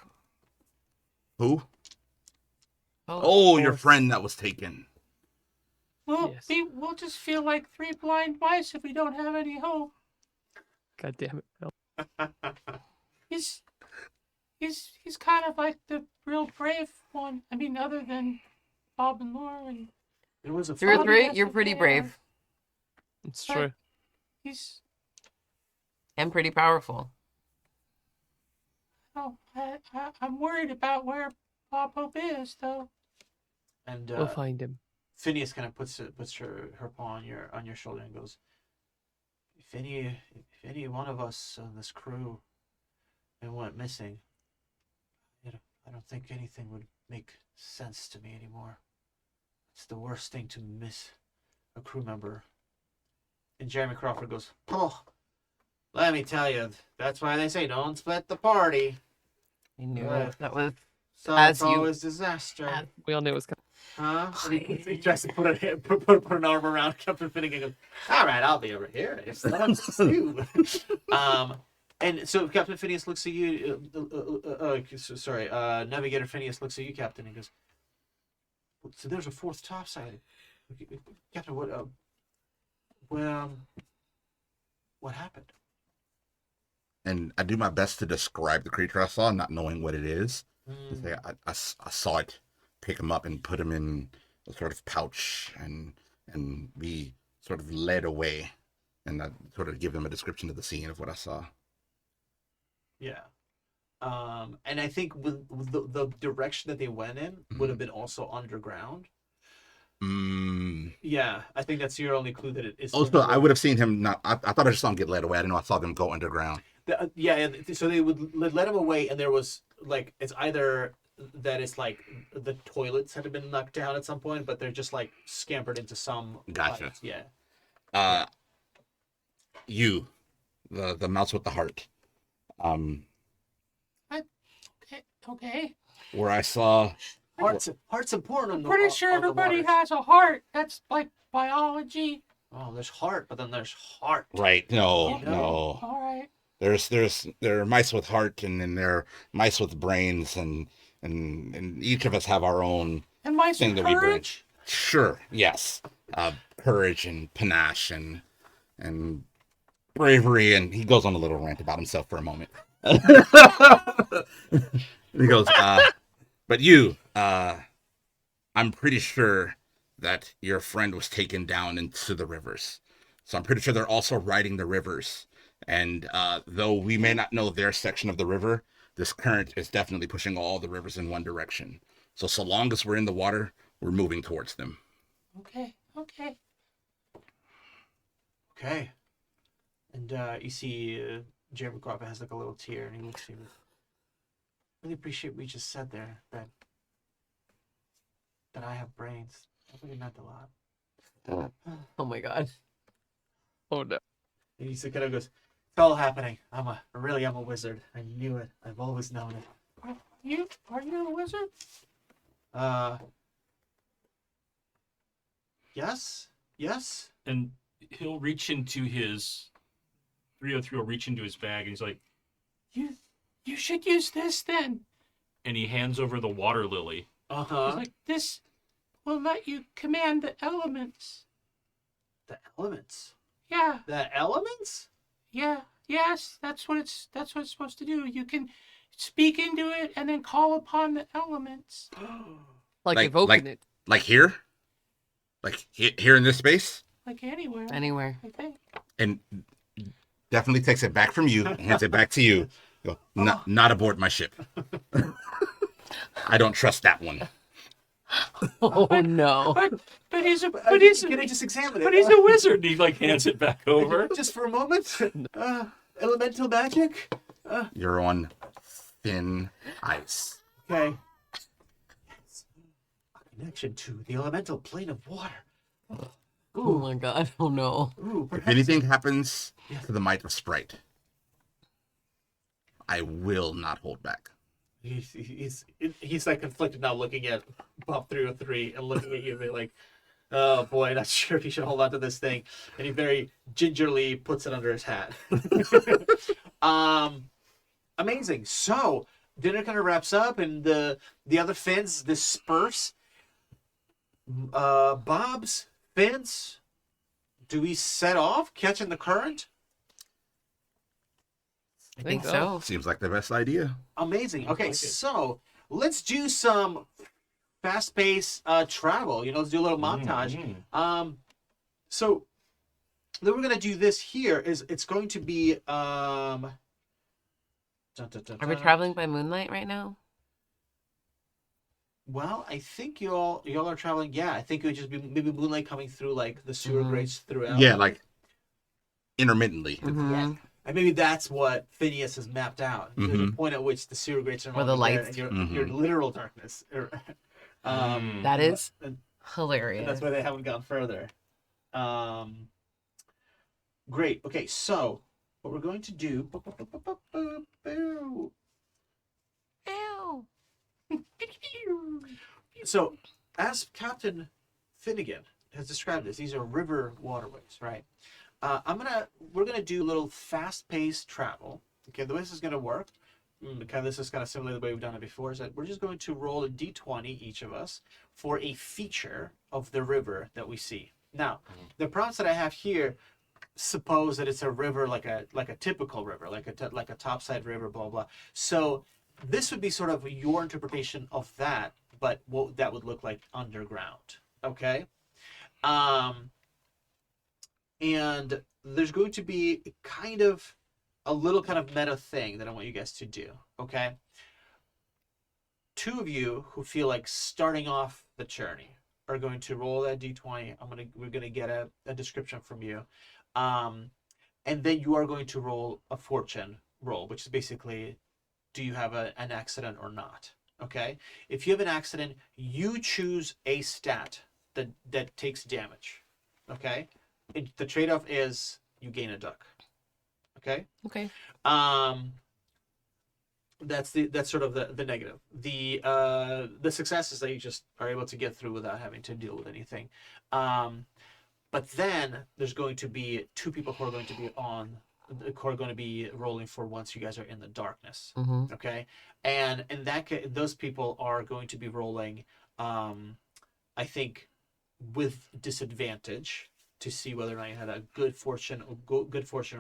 Speaker 5: Who?
Speaker 2: Oh,
Speaker 5: Oh, your friend that was taken.
Speaker 6: we'll
Speaker 4: Yes.
Speaker 6: we'll just feel like three blind mice if we don't have any hope.
Speaker 4: God damn it, Bill.
Speaker 6: He's kind of like the real brave one. I mean, other than Bob and Laura, and
Speaker 1: there was a
Speaker 2: 3 or
Speaker 6: Bobby
Speaker 2: 3,
Speaker 6: has
Speaker 2: you're
Speaker 6: to
Speaker 2: pretty
Speaker 6: be
Speaker 2: brave
Speaker 4: It's
Speaker 6: But-
Speaker 4: true.
Speaker 6: he's
Speaker 2: and pretty powerful.
Speaker 6: I'm worried about where Bob Hope is, though.
Speaker 1: And
Speaker 4: We'll find him.
Speaker 1: Phineas kind of puts her paw on your shoulder and goes, if any one of us on this crew and went missing, I don't think anything would make sense to me anymore. It's the worst thing to miss a crew member. And Jeremy Crawford goes, oh, let me tell you, that's why they say don't split the party.
Speaker 2: I knew
Speaker 1: Right.
Speaker 2: that was
Speaker 1: So
Speaker 2: As
Speaker 1: it's
Speaker 2: you-
Speaker 1: always disaster.
Speaker 4: We all knew it was coming.
Speaker 1: Huh? He tries to put an arm around Captain Finnegan and goes, all right, I'll be over here. It's not you. And so Captain Phineas looks at you. Navigator Phineas looks at you, Captain, and goes, so there's a fourth topside. Captain, what happened?
Speaker 5: And I do my best to describe the creature I saw, not knowing what it is.
Speaker 1: Mm.
Speaker 5: Say, I saw it, pick him up and put him in a sort of pouch and be sort of led away. And I sort of give them a description of the scene of what I saw.
Speaker 1: Yeah. And I think with the direction that they went in would have been also underground. Yeah, I think that's your only clue that it is.
Speaker 5: Also, I would have seen him not. I thought I just saw him get led away. I didn't know I saw them go underground.
Speaker 1: So they would let him away, and there was like it's either that it's like the toilets had been knocked down at some point, but they're just like scampered into some.
Speaker 5: Gotcha.
Speaker 1: lights. Yeah.
Speaker 5: You, the mouse with the heart.
Speaker 6: Okay.
Speaker 5: Where I saw.
Speaker 1: Heart's important. On the,
Speaker 6: Pretty sure
Speaker 1: on the
Speaker 6: everybody
Speaker 1: waters.
Speaker 6: has a heart. That's like biology.
Speaker 1: Oh, there's heart, but then there's heart.
Speaker 5: Right? No,
Speaker 1: You know?
Speaker 5: no.
Speaker 6: All right.
Speaker 5: There are mice with heart, and then there are mice with brains, and each of us have our own
Speaker 6: And my
Speaker 5: thing that we bring.
Speaker 6: courage.
Speaker 5: Sure, yes. Courage and panache and bravery, and he goes on a little rant about himself for a moment. He goes, but you, I'm pretty sure that your friend was taken down into the rivers. So I'm pretty sure they're also riding the rivers. And though we may not know their section of the river, this current is definitely pushing all the rivers in one direction. So long as we're in the water, we're moving towards them.
Speaker 6: Okay.
Speaker 1: And you see Jeremy Crawford has like a little tear, and he looks at you. Really appreciate what you just said there, that I have brains. That really meant a lot.
Speaker 2: Oh my god.
Speaker 4: Oh no.
Speaker 1: And he kind of goes, "It's all happening. I'm a wizard. I knew it. I've always known it."
Speaker 6: Are you a wizard?
Speaker 1: Yes.
Speaker 3: And he'll reach into his 303 will reach into his bag, and he's like,
Speaker 6: You should use this then.
Speaker 3: and he hands over the water lily.
Speaker 6: It's like this will let you command the elements.
Speaker 1: The elements.
Speaker 6: Yeah.
Speaker 1: The elements?
Speaker 6: Yeah. Yes. That's what it's supposed to do. You can speak into it and then call upon the elements.
Speaker 4: Like evoking it.
Speaker 5: Like here? Like here in this space?
Speaker 6: Like anywhere.
Speaker 2: Anywhere.
Speaker 6: I think.
Speaker 5: And definitely takes it back from you and hands it back to you. Go, not aboard my ship. I don't trust that one.
Speaker 2: Oh no.
Speaker 6: But he's a
Speaker 1: Can I just examine it?
Speaker 6: but he's a wizard.
Speaker 3: And he like hands it back over.
Speaker 1: Just for a moment. elemental magic.
Speaker 5: You're on thin ice.
Speaker 1: Okay. Yes. A connection to the elemental plane of water.
Speaker 2: Oh my god. Oh no.
Speaker 1: Ooh,
Speaker 5: If
Speaker 1: perhaps
Speaker 5: anything happens
Speaker 1: Yes.
Speaker 5: to the might of Sprite, I will not hold back.
Speaker 1: he's like conflicted now, looking at Bob 303 and looking at you and be like, oh boy, not sure if he should hold on to this thing. And he very gingerly puts it under his hat. Amazing. So dinner kind of wraps up, and the other fins disperse. Bob's fins. Do we set off, catching the current?
Speaker 2: I think so.
Speaker 5: Seems like the best idea.
Speaker 1: Amazing. Okay,
Speaker 3: like it.
Speaker 1: so let's do some fast-paced travel. Let's do a little montage. So then we're gonna do this here. It's going to be
Speaker 2: Are we traveling by moonlight right now?
Speaker 1: Well, I think y'all are traveling. Yeah, I think it would just be maybe moonlight coming through like the sewer grates throughout.
Speaker 5: Yeah, like intermittently.
Speaker 2: Mm-hmm.
Speaker 1: And maybe that's what Phineas has mapped out. There's a
Speaker 5: Mhm.
Speaker 1: point at which the sewer grates are
Speaker 2: Where the
Speaker 1: longer there,
Speaker 2: lights-
Speaker 1: and you're in literal darkness.
Speaker 2: That is
Speaker 1: and
Speaker 2: hilarious.
Speaker 1: that's why they haven't gone further. Great. Okay, so what we're going to do.
Speaker 2: Ow.
Speaker 1: So, as Captain Finnegan has described this, these are river waterways, right? We're gonna do a little fast-paced travel. Okay, the way this is gonna work, this is kind of similar to the way we've done it before, is that we're just going to roll a d20 each of us for a feature of the river that we see. Now, the prompts that I have here suppose that it's a river like a typical river, like a topside river, blah blah. So this would be sort of your interpretation of that, but what that would look like underground. Okay. And there's going to be a little kind of meta thing that I want you guys to do. Okay. Two of you who feel like starting off the journey are going to roll that d20. We're gonna get a description from you. And then you are going to roll a fortune roll, which is basically, do you have an accident or not? Okay. If you have an accident, you choose a stat that takes damage. Okay. The trade-off is you gain a duck. Okay.
Speaker 2: Okay.
Speaker 1: That's sort of the negative. The success is that you just are able to get through without having to deal with anything. But then there's going to be two people who are going to be rolling for once you guys are in the darkness.
Speaker 2: Mm-hmm.
Speaker 1: Okay, and in that case, those people are going to be rolling, I think, with disadvantage to see whether or not you had a good fortune or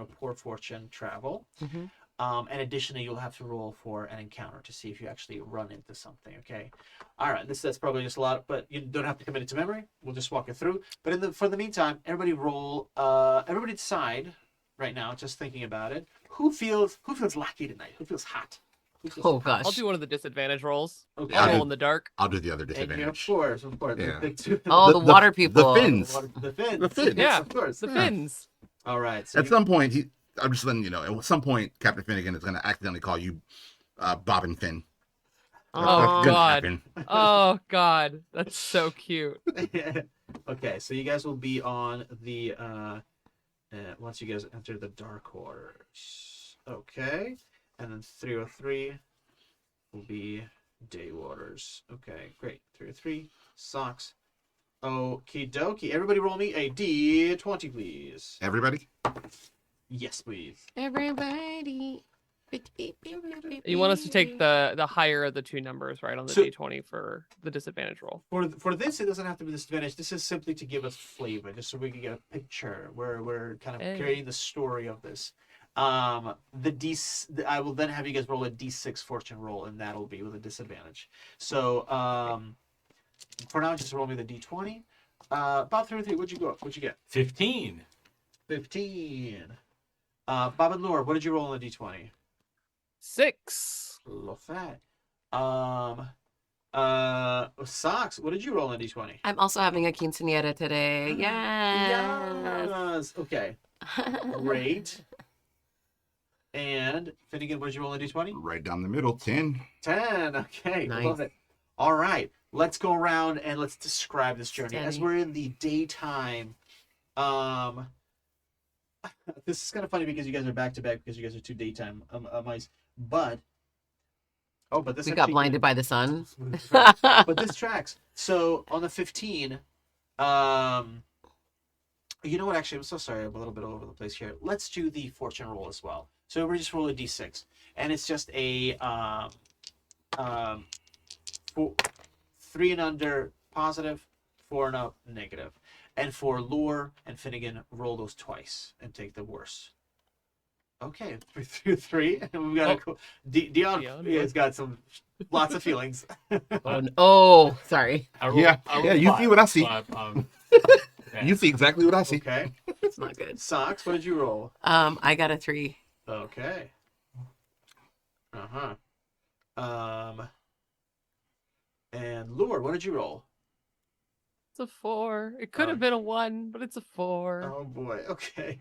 Speaker 1: poor fortune travel.
Speaker 2: Mm-hmm.
Speaker 1: And additionally, you'll have to roll for an encounter to see if you actually run into something. Okay. All right. That's probably just a lot, but you don't have to commit it to memory. We'll just walk it through. But for the meantime, everybody roll. Everybody decide right now, just thinking about it. Who feels lucky tonight? Who feels hot? Who feels
Speaker 2: Oh
Speaker 1: hot?
Speaker 2: gosh.
Speaker 4: I'll do one of the disadvantage rolls.
Speaker 1: Okay.
Speaker 4: I'll
Speaker 5: Yeah.
Speaker 4: roll in the dark.
Speaker 5: I'll do the other
Speaker 1: And
Speaker 5: disadvantage.
Speaker 1: of course.
Speaker 5: Yeah.
Speaker 2: Oh, the water
Speaker 5: The
Speaker 2: people.
Speaker 5: fins.
Speaker 1: The fins.
Speaker 5: The fins.
Speaker 4: Yeah.
Speaker 1: Of course.
Speaker 4: The
Speaker 5: Yeah.
Speaker 4: fins.
Speaker 1: All right. So
Speaker 5: At some point, I'm just letting you know. At some point, Captain Finnegan is going to accidentally call you Bob and Finn.
Speaker 4: Oh,
Speaker 5: That's gonna
Speaker 4: God.
Speaker 5: happen.
Speaker 4: Oh God, that's so cute.
Speaker 1: Okay, so you guys will be on the once you guys enter the dark waters. Okay, and then 303 will be day waters. Okay, great. 303 socks. Okie dokie. Everybody roll me a d20, please.
Speaker 5: Everybody?
Speaker 1: Yes, please.
Speaker 2: Everybody.
Speaker 4: You want us to take the higher of the two numbers, right, on the
Speaker 1: So-
Speaker 4: d20 for the disadvantage roll.
Speaker 1: For this, it doesn't have to be disadvantage. This is simply to give us flavor, just so we can get a picture where we're kind of
Speaker 4: Hey.
Speaker 1: carrying the story of this. I will then have you guys roll a d6 fortune roll, and that'll be with a disadvantage. So for now, just roll me the d20. Bob 33, what'd you go? What'd you get?
Speaker 3: 15.
Speaker 1: 15. Bob and Laura, what did you roll on the d20?
Speaker 4: 6.
Speaker 1: Love that. Socks, what did you roll on the d20?
Speaker 2: I'm also having a quinceañera today. Yes.
Speaker 1: Yes. Okay. Great. And Finnegan, what did you roll on D20?
Speaker 5: Right down the middle, 10.
Speaker 1: 10. Okay,
Speaker 2: Nice.
Speaker 1: love it. All right, let's go around and let's describe this journey. As
Speaker 2: Steady.
Speaker 1: we're in the daytime, this is kind of funny because you guys are back to back because you guys are two daytime mice. But this
Speaker 2: We got
Speaker 1: actually-
Speaker 2: blinded by the sun.
Speaker 1: but this tracks. So on the 15, you know what? Actually, I'm so sorry. I'm a little bit all over the place here. Let's do the fortune roll as well. So we just roll a d6, and it's just a 3 and under positive, 4 and up negative. And for Lure and Finnegan, roll those twice and take the worst. Okay, 3, and we've got Dion. Has got lots of feelings.
Speaker 2: Sorry.
Speaker 3: I
Speaker 5: Yeah, you see what I see.
Speaker 3: Yeah.
Speaker 5: You see exactly what I see.
Speaker 1: Okay.
Speaker 2: It's not good.
Speaker 1: Socks, what did you roll?
Speaker 2: I got a 3.
Speaker 1: Okay. And Lure, what did you roll?
Speaker 4: It's a 4. It could have been a 1, but it's a 4.
Speaker 1: Oh boy. Okay.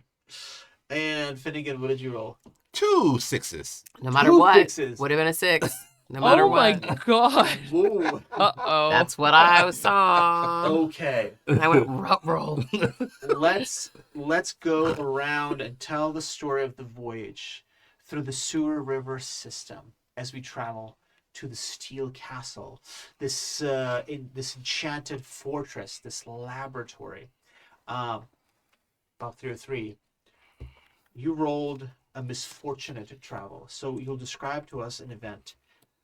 Speaker 1: And Finnegan, what did you roll?
Speaker 5: 2 6s.
Speaker 2: No matter
Speaker 1: 2
Speaker 2: what,
Speaker 1: sixes.
Speaker 2: would have been a 6. No matter
Speaker 4: Oh
Speaker 2: what.
Speaker 4: my god.
Speaker 1: Whoa.
Speaker 4: Uh-oh.
Speaker 2: That's what I saw.
Speaker 1: Okay.
Speaker 2: I went roll.
Speaker 1: Let's go around and tell the story of the voyage through the Sewer River system as we travel to the Steel Castle, this enchanted fortress, this laboratory. About 3 or 3. You rolled a misfortunate travel, so you'll describe to us an event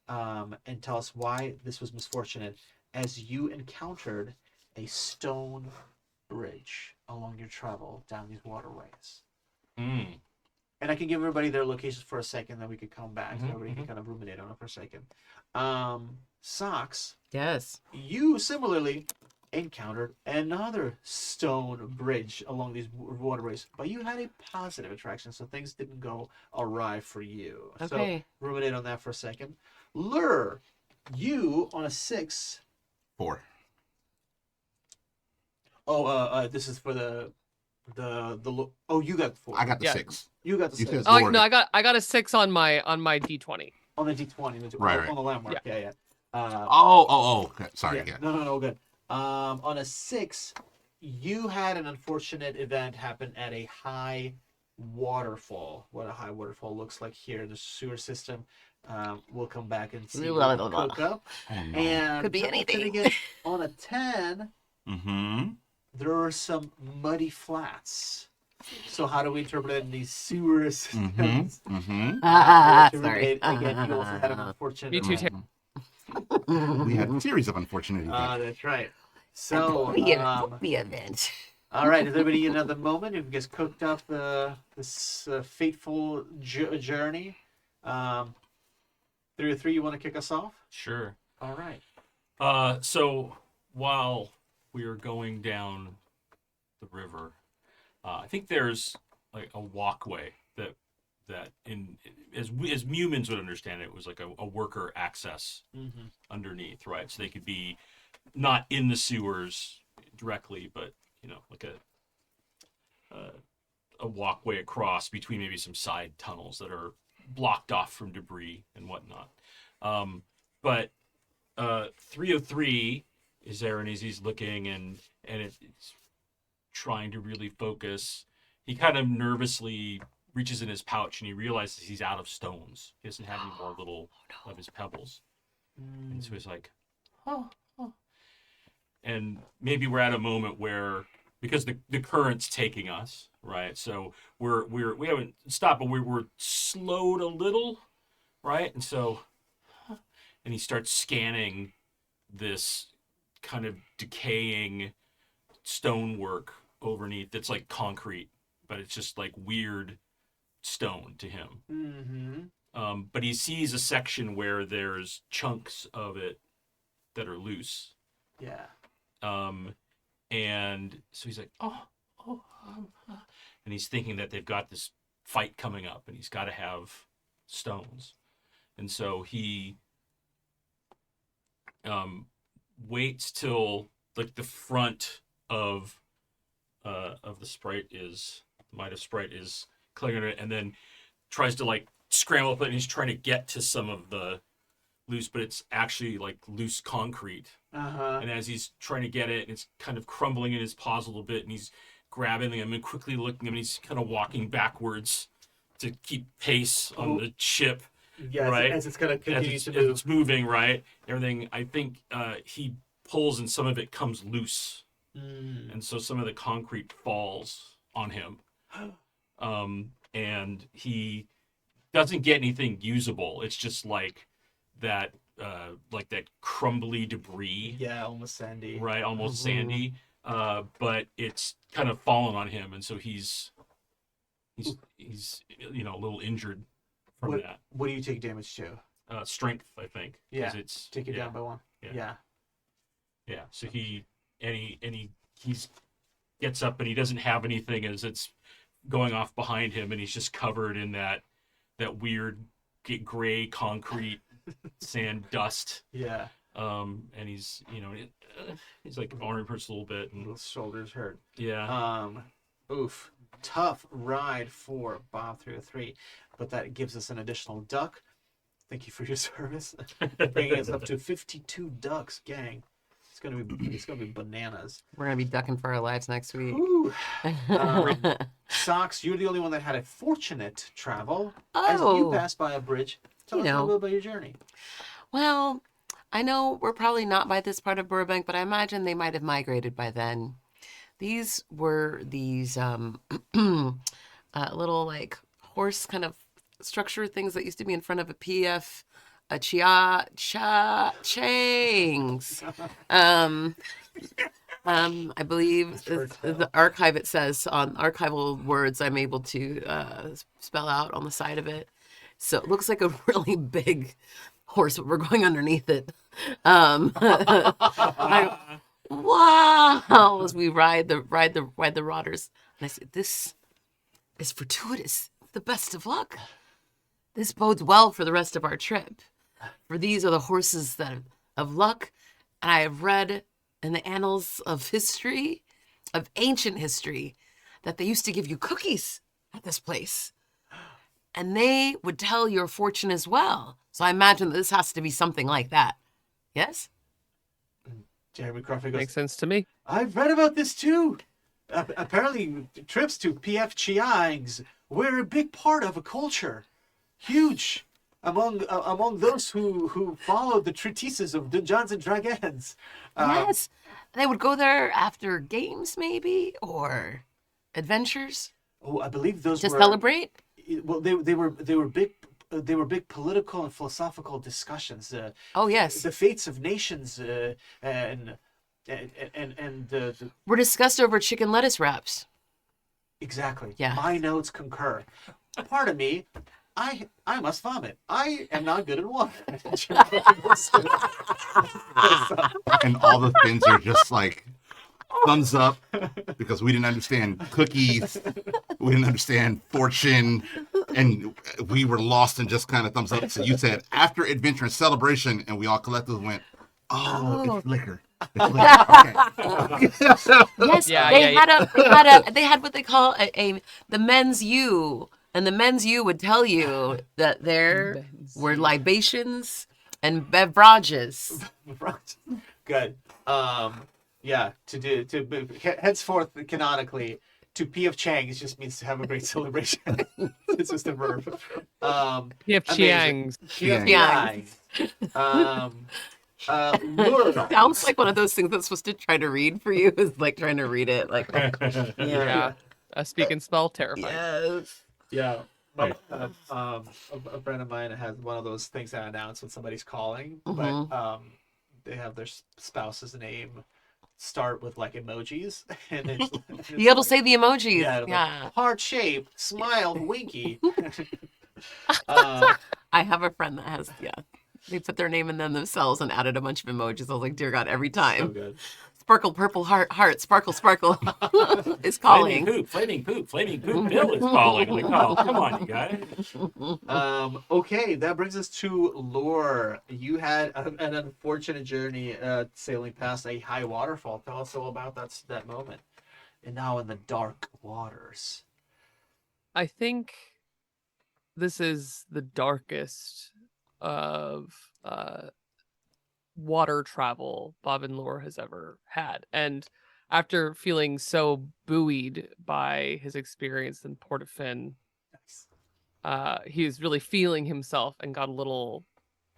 Speaker 1: and tell us why this was misfortunate as you encountered a stone bridge along your travel down these waterways.
Speaker 3: Mm.
Speaker 1: And I can give everybody their locations for a second, then we could come back.
Speaker 3: Mhm,
Speaker 1: Everybody can kind of ruminate on it for a second. Socks,
Speaker 2: Yes.
Speaker 1: you similarly encountered another stone bridge along these waterways, but you had a positive attraction, so things didn't go awry for you.
Speaker 2: Okay.
Speaker 1: So ruminate on that for a second. Lure, you on a 6.
Speaker 5: 4.
Speaker 1: This is for the you got 4.
Speaker 5: I got the
Speaker 4: Yeah.
Speaker 5: 6.
Speaker 1: You got the
Speaker 5: You
Speaker 1: 6
Speaker 5: said-
Speaker 4: Oh, no, I got a 6 on my D20.
Speaker 1: on the D20.
Speaker 5: Right.
Speaker 1: On the landmark. Yeah.
Speaker 5: Okay. Sorry.
Speaker 1: Yeah.
Speaker 5: Yeah.
Speaker 1: No, good. On a 6, you had an unfortunate event happen at a high waterfall. What a high waterfall looks like here, the sewer system. We'll come back and see what cook up.
Speaker 5: Oh, no.
Speaker 1: And
Speaker 2: Could be anything.
Speaker 1: Again, on a 10,
Speaker 5: Mm-hmm.
Speaker 1: there are some muddy flats. So how do we interpret it in these sewer systems?
Speaker 5: Mm-hmm.
Speaker 2: Sorry.
Speaker 1: Again, you also had an unfortunate
Speaker 4: Me too,
Speaker 1: event.
Speaker 5: We had a series of unfortunate events.
Speaker 1: That's right. So,
Speaker 2: the event.
Speaker 1: all right, is everybody in another moment? Who gets cooked up this fateful journey? 3 or 3, you want to kick us off?
Speaker 3: Sure.
Speaker 1: All right.
Speaker 3: So while we are going down the river, I think there's like a walkway that as humans would understand it, was like a worker access
Speaker 1: Mm-hmm.
Speaker 3: underneath, right? So they could be not in the sewers directly, but like a walkway across between maybe some side tunnels that are blocked off from debris and whatnot. But 303 is there, and as he's looking and it's trying to really focus, he kind of nervously reaches in his pouch and he realizes he's out of stones. He doesn't have any more little of his pebbles. And so he's like, oh. And maybe we're at a moment where, because the current's taking us, right? So we haven't stopped, but we're slowed a little, right? And so, and he starts scanning this kind of decaying stonework overneath that's like concrete, but it's just like weird stone to him.
Speaker 1: Mm-hmm.
Speaker 3: But he sees a section where there's chunks of it that are loose.
Speaker 1: Yeah.
Speaker 3: And so he's like, and he's thinking that they've got this fight coming up and he's got to have stones. And so he waits till like the front of the sprite is, Might of Sprite is clearing it, and then tries to like scramble up, and he's trying to get to some of the loose, but it's actually like loose concrete. And as he's trying to get it, it's kind of crumbling in his paws a little bit, and he's grabbing them and quickly looking, and he's kind of walking backwards to keep pace on the ship.
Speaker 1: Yeah,
Speaker 3: right?
Speaker 1: as it's gonna continue
Speaker 3: As
Speaker 1: to
Speaker 3: it's
Speaker 1: move.
Speaker 3: moving, right? Everything. I think he pulls, and some of it comes loose, and so some of the concrete falls on him. And he doesn't get anything usable. It's just like that crumbly debris,
Speaker 1: Yeah, almost sandy.
Speaker 3: right? Almost sandy. But it's kind of fallen on him, and so he's a little injured from that.
Speaker 1: What do you take damage to?
Speaker 3: Strength, I think.
Speaker 1: Yeah,
Speaker 3: It's
Speaker 1: take it down by 1.
Speaker 3: Yeah. So he gets up, and he doesn't have anything as it's going off behind him, and he's just covered in that weird gray concrete sand dust.
Speaker 1: Yeah.
Speaker 3: And he's like arm hurts a little bit, and
Speaker 1: Those shoulders hurt.
Speaker 3: yeah.
Speaker 1: Oof. Tough ride for Bob 303, but that gives us an additional duck. Thank you for your service. Bringing us up to 52 ducks, gang. It's gonna be bananas.
Speaker 2: We're gonna be ducking for our lives next week.
Speaker 1: Ooh. Socks, you're the only one that had a fortunate travel. As you
Speaker 2: Oh.
Speaker 1: passed by a bridge. Tell us a little bit about your journey.
Speaker 2: Well, I know we're probably not by this part of Burbank, but I imagine they might have migrated by then. These were these little like horse kind of structure things that used to be in front of a PF, a Changs. I believe the archive, it says on archival words I'm able to spell out on the side of it. So it looks like a really big horse, but we're going underneath it. Wow! As we ride the rodders, and I say, "This is fortuitous. The best of luck. This bodes well for the rest of our trip. For these are the horses of luck, and I have read in the annals of history, of ancient history, that they used to give you cookies at this place, and they would tell your fortune as well. So I imagine that this has to be something like that. Yes."
Speaker 1: Jeremy Crawford goes,
Speaker 4: Makes sense to me.
Speaker 1: I've read about this too. Apparently, trips to PF Chiang's were a big part of a culture. Huge among those who followed the treatises of Dungeons and Dragons.
Speaker 2: Yes. They would go there after games, maybe, or adventures
Speaker 1: Oh, I believe those
Speaker 2: to
Speaker 1: were
Speaker 2: celebrate.
Speaker 1: Well, they were big. They were big political and philosophical discussions.
Speaker 2: Oh, yes.
Speaker 1: The fates of nations and the
Speaker 2: Were discussed over chicken lettuce wraps.
Speaker 1: exactly.
Speaker 2: Yeah.
Speaker 1: My notes concur. Pardon me. I must vomit. I am not good at water.
Speaker 5: And all the fins are just like thumbs up because we didn't understand cookies, we didn't understand fortune, and we were lost in just kind of thumbs up. So you said after adventure and celebration, and we all collectively went, "Oh, it's liquor." It's liquor. Okay.
Speaker 2: Yes,
Speaker 4: Yeah,
Speaker 2: they had what they call the men's U, and the men's U would tell you that there were libations and beverages.
Speaker 1: Good. Yeah. To henceforth canonically to P.F. Chang's just means to have a great celebration. It's just a verb.
Speaker 4: P.F. Chiang's.
Speaker 1: P.F.
Speaker 2: Chiang's.
Speaker 1: Lure.
Speaker 2: Sounds like one of those things that's supposed to try to read for you is like trying to read it. Like,
Speaker 4: Yeah. A speak and spell, terrifying.
Speaker 2: yes.
Speaker 1: Yeah. A friend of mine has one of those things that announce when somebody's calling, but they have their spouse's name start with like emojis, and it's
Speaker 2: You able to say the emojis?
Speaker 1: yeah,
Speaker 2: Yeah.
Speaker 1: like, heart shape, smile, winky.
Speaker 2: I have a friend that has, they put their name in them themselves and added a bunch of emojis. I was like, dear God, every
Speaker 1: So
Speaker 2: time.
Speaker 1: good.
Speaker 2: Sparkle, purple heart, sparkle, sparkle is calling.
Speaker 3: Flaming poop. Bill is calling on the call. Come on, you guys.
Speaker 1: Okay, that brings us to lore. You had an unfortunate journey sailing past a high waterfall. Tell us all about that moment. And now in the dark waters.
Speaker 4: I think this is the darkest of water travel Bob and Lore has ever had. And after feeling so buoyed by his experience in Portofin, he was really feeling himself and got a little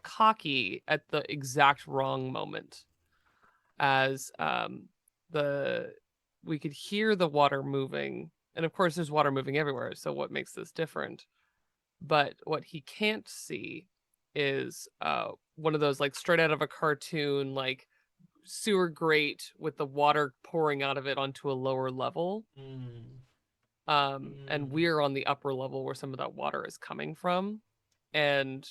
Speaker 4: cocky at the exact wrong moment. As we could hear the water moving, and of course there's water moving everywhere, so what makes this different? But what he can't see is one of those like straight out of a cartoon, like sewer grate with the water pouring out of it onto a lower level. And we're on the upper level where some of that water is coming from. And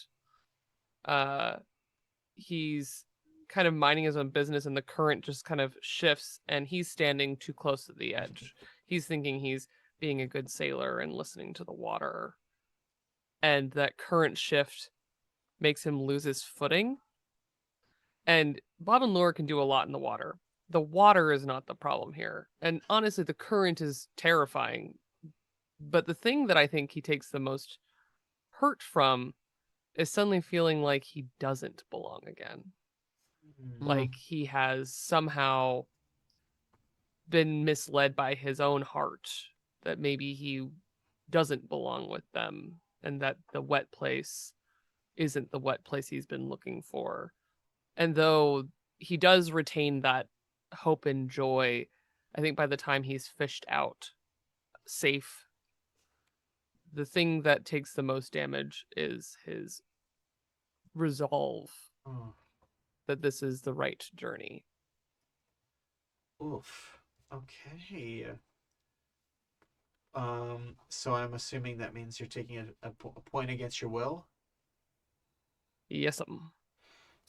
Speaker 4: he's kind of minding his own business, and the current just kind of shifts, and he's standing too close to the edge. He's thinking he's being a good sailor and listening to the water. And that current shift makes him lose his footing. And Bob and Lore can do a lot in the water. The water is not the problem here. And honestly, the current is terrifying. But the thing that I think he takes the most hurt from is suddenly feeling like he doesn't belong again. Like he has somehow been misled by his own heart, that maybe he doesn't belong with them, and that the wet place isn't the wet place he's been looking for. And though he does retain that hope and joy, I think by the time he's fished out safe, the thing that takes the most damage is his resolve that this is the right journey.
Speaker 1: Oof. Okay. So I'm assuming that means you're taking a point against your will?
Speaker 4: Yes.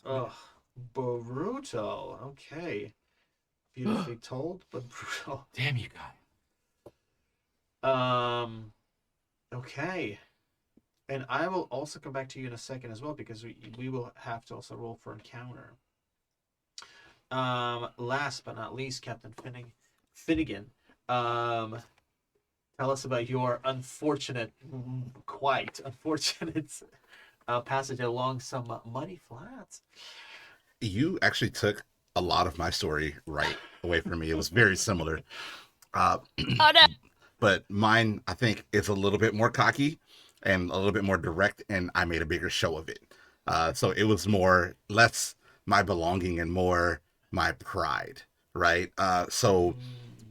Speaker 1: Ugh. Brutal. Okay. Beautifully told, but brutal.
Speaker 3: Damn you, guy.
Speaker 1: Okay. And I will also come back to you in a second as well, because we will have to also roll for encounter. Last but not least, Captain Finnegan. Tell us about your quite unfortunate passage along some muddy flats.
Speaker 5: You actually took a lot of my story right away from me. It was very similar.
Speaker 4: Oh no!
Speaker 5: But mine, I think, is a little bit more cocky and a little bit more direct, and I made a bigger show of it. So it was less my belonging and more my pride, right? So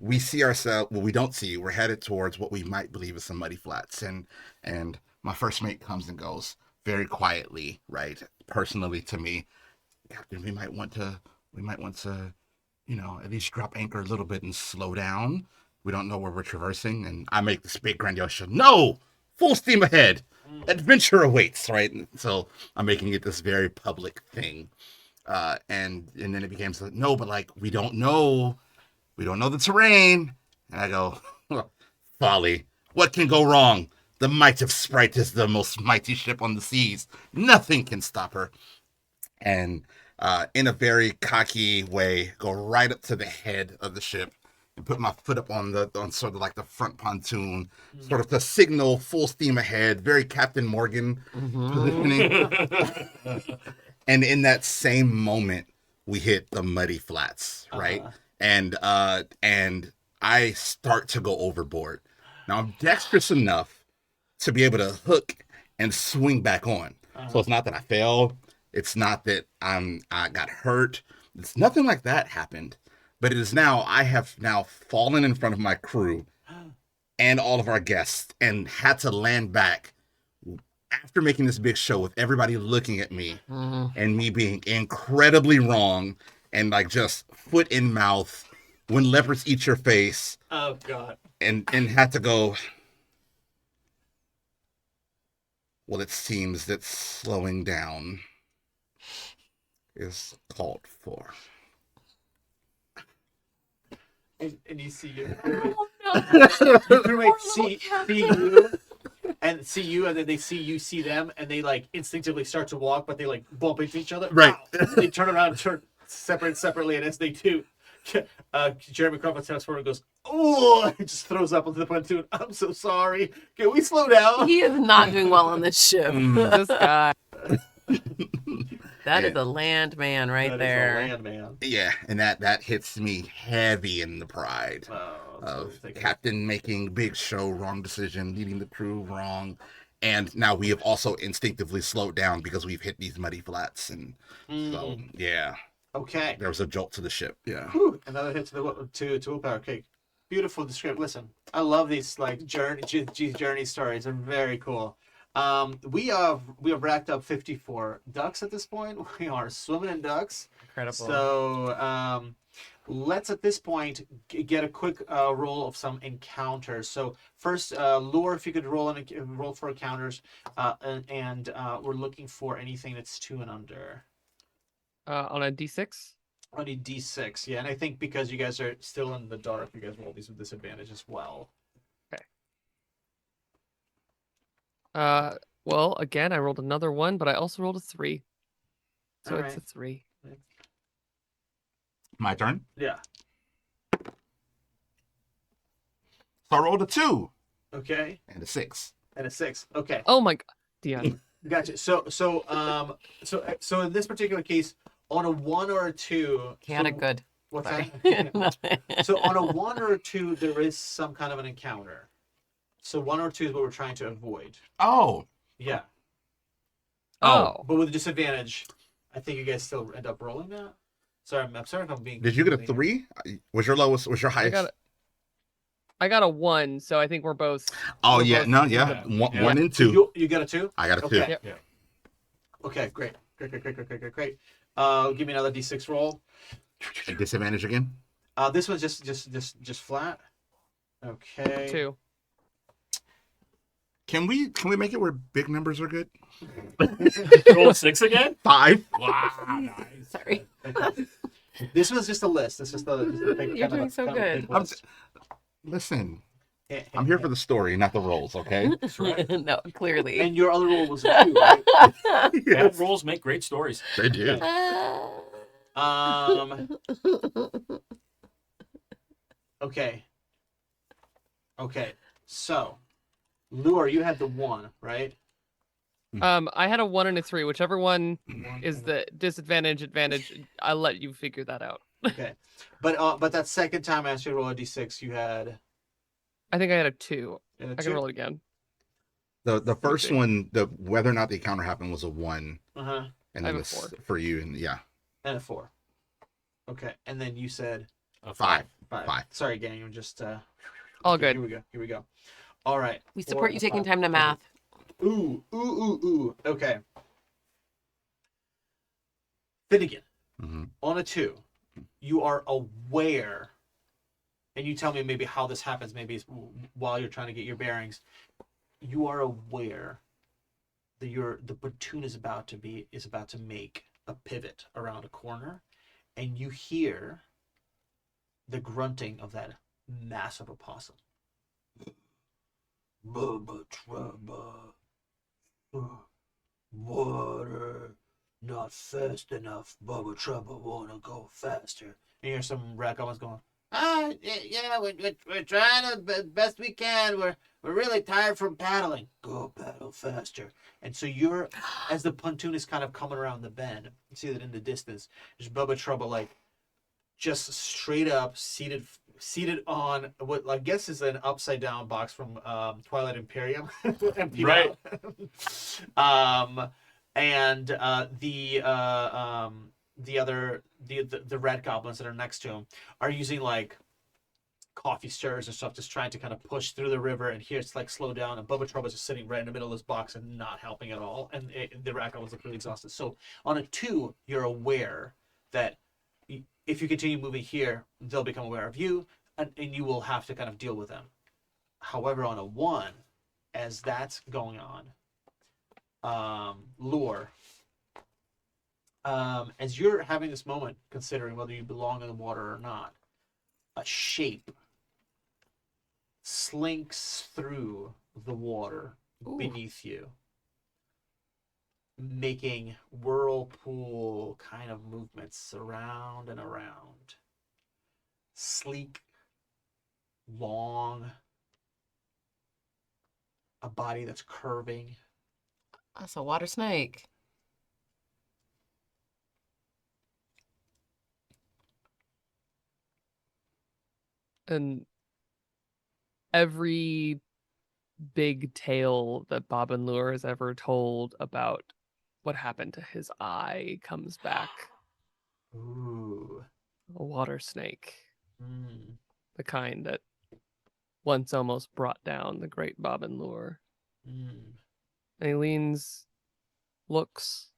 Speaker 5: we see ourselves, well, we don't see, we're headed towards what we might believe is some muddy flats. And my first mate comes and goes very quietly, right? Personally to me, Captain, we might want to, at least drop anchor a little bit and slow down. We don't know where we're traversing. And I make this big grandiose show. No! Full steam ahead. Adventure awaits, right? And so I'm making it this very public thing. And then it became so, no, but like, we don't know the terrain. And I go, folly. What can go wrong? The might of Sprite is the most mighty ship on the seas. Nothing can stop her. And in a very cocky way, go right up to the head of the ship and put my foot up on sort of like the front pontoon, sort of to signal full steam ahead, very Captain Morgan positioning. And in that same moment, we hit the muddy flats, right? And I start to go overboard. Now I'm dexterous enough to be able to hook and swing back on. So it's not that I fell. It's not that I got hurt. It's nothing like that happened. But it is now, I have now fallen in front of my crew and all of our guests and had to land back after making this big show with everybody looking at me and me being incredibly wrong and like just foot in mouth when leopards eat your face.
Speaker 1: Oh, God.
Speaker 5: And had to go, well, it seems that slowing down is called for.
Speaker 1: And you see your
Speaker 4: Oh, no.
Speaker 1: crewmates see you, and then they see you see them, and they like instinctively start to walk, but they like bump into each other.
Speaker 5: Right.
Speaker 1: They turn around and turn separately, and as they do, Jeremy Crawford steps forward and goes, Oh, it just throws up onto the pontoon. I'm so sorry. Can we slow down?
Speaker 2: He is not doing well on this ship.
Speaker 4: This guy.
Speaker 2: That
Speaker 5: Yeah.
Speaker 2: is a land man right
Speaker 1: That is
Speaker 2: there.
Speaker 1: a landman.
Speaker 5: Yeah, and that hits me heavy in the pride
Speaker 1: Oh,
Speaker 5: of
Speaker 1: so
Speaker 5: captain making big show, wrong decision, leading the crew wrong, and now we have also instinctively slowed down because we've hit these muddy flats, and so yeah,
Speaker 1: Okay.
Speaker 5: there was a jolt to the ship. Yeah.
Speaker 1: Whew, another hit to the to willpower. Okay, beautiful description. Listen, I love these like journey stories. They're very cool. We have racked up 54 ducks at this point. We are swimming in ducks.
Speaker 2: Incredible.
Speaker 1: So let's at this point get a quick roll of some encounters. So first, Lure, if you could roll for encounters, and we're looking for anything that's 2 and under.
Speaker 4: On a D6.
Speaker 1: On a D6, yeah, and I think because you guys are still in the dark, you guys roll these with disadvantage as well.
Speaker 4: Well, again, I rolled another 1, but I also rolled a 3. So
Speaker 1: All
Speaker 4: it's
Speaker 1: right.
Speaker 4: a 3.
Speaker 5: My turn.
Speaker 1: Yeah.
Speaker 5: So I rolled a 2
Speaker 1: Okay.
Speaker 5: and a 6.
Speaker 1: And a 6. Okay.
Speaker 4: Oh my god. Dion.
Speaker 1: Gotcha. So in this particular case, on a 1 or a 2.
Speaker 2: Chaotic
Speaker 1: so,
Speaker 2: good.
Speaker 1: What's
Speaker 2: Sorry.
Speaker 1: that? So on a 1 or a 2, there is some kind of an encounter. So 1 or 2 is what we're trying to avoid.
Speaker 5: Oh.
Speaker 1: Yeah.
Speaker 4: Oh.
Speaker 1: But with a disadvantage, I think you guys still end up rolling that. Sorry, I'm sorry if I'm being.
Speaker 5: Did you get a
Speaker 1: mean.
Speaker 5: 3? Was your lowest? Was your highest?
Speaker 4: I got a 1, so I think we're both.
Speaker 5: Oh
Speaker 4: we're
Speaker 5: yeah,
Speaker 4: both-
Speaker 5: no, yeah,
Speaker 3: Yeah.
Speaker 5: One,
Speaker 3: Yeah.
Speaker 5: 1 and 2.
Speaker 1: You got a 2?
Speaker 5: I got a 2.
Speaker 1: Okay.
Speaker 4: Yep.
Speaker 3: Yeah.
Speaker 1: Okay, great. Great. Give me another D6 roll.
Speaker 5: A disadvantage again.
Speaker 1: This one's just flat. Okay.
Speaker 4: 2.
Speaker 5: Can we make it where big numbers are good?
Speaker 3: Roll a 6 again?
Speaker 5: 5.
Speaker 3: Wow, nice.
Speaker 2: Sorry.
Speaker 1: This was just a list. This is just a big,
Speaker 2: You're
Speaker 1: kind of
Speaker 2: doing
Speaker 1: a-
Speaker 2: so
Speaker 1: kind of a
Speaker 2: good.
Speaker 1: big list.
Speaker 5: Listen, I'm here for the story, not the rolls. Okay.
Speaker 2: No, clearly.
Speaker 1: And your other roll was a 2, right?
Speaker 3: Bad rolls make great stories.
Speaker 5: They do.
Speaker 1: Okay. So, Lure, you had the 1, right?
Speaker 4: I had a 1 and a 3. Whichever one is the disadvantage, advantage, I'll let you figure that out.
Speaker 1: Okay. But that second time I asked you to roll a D6, you had
Speaker 4: I think I had a 2.
Speaker 1: a
Speaker 4: I
Speaker 1: 2?
Speaker 4: can roll it again.
Speaker 5: The first
Speaker 4: Okay.
Speaker 5: one, the whether or not the encounter happened was a 1,
Speaker 1: Uh-huh.
Speaker 5: and
Speaker 4: I
Speaker 5: then
Speaker 4: have a 4.
Speaker 5: for you, and yeah,
Speaker 1: And a 4. Okay. And then you said
Speaker 3: A
Speaker 5: 5.
Speaker 1: 5.
Speaker 5: 5.
Speaker 1: Sorry, gang. You're just
Speaker 4: All
Speaker 1: okay,
Speaker 4: good.
Speaker 1: Here we go. All right.
Speaker 2: We
Speaker 1: 4
Speaker 2: support
Speaker 1: and
Speaker 2: you
Speaker 1: a
Speaker 2: taking
Speaker 1: 5.
Speaker 2: time to math.
Speaker 1: Ooh. Okay. Finnegan,
Speaker 5: Mhm.
Speaker 1: on a 2, you are aware, and you tell me maybe how this happens, maybe it's while you're trying to get your bearings. You are aware that the platoon is about to make a pivot around a corner, and you hear the grunting of that massive opossum. Bubba Trubba. Water. Not fast enough. Bubba Trubba wanna go faster. And you hear some rat goblins going, yeah, we're trying the best we can. We're really tired from paddling. Go paddle faster. And so you're, as the pontoon is kind of coming around the bend, you see that in the distance, there's Bubba Trubba like just straight up seated on what I guess is an upside down box from Twilight Imperium. Emptied
Speaker 3: Right.
Speaker 1: out. And the red goblins that are next to him are using like coffee stirrers and stuff, just trying to kind of push through the river. And here it's like slow down, and Bubba Trouble's just sitting right in the middle of this box and not helping at all. And the rat goblins look really exhausted. So on a 2, you're aware that if you continue moving here, they'll become aware of you, and you will have to kind of deal with them. However, on a 1, as that's going on, Lure, as you're having this moment, considering whether you belong in the water or not, a shape slinks through the water beneath you, making whirlpool kind of movements around and around. Sleek, long, a body that's curving.
Speaker 2: That's a water snake.
Speaker 4: And every big tale that Bob and Lure has ever told about what happened to his eye comes back.
Speaker 1: Ooh.
Speaker 4: A water snake.
Speaker 1: Mm.
Speaker 4: The kind that once almost brought down the great Bob and Lure.
Speaker 1: Mm.
Speaker 4: And he leans, looks,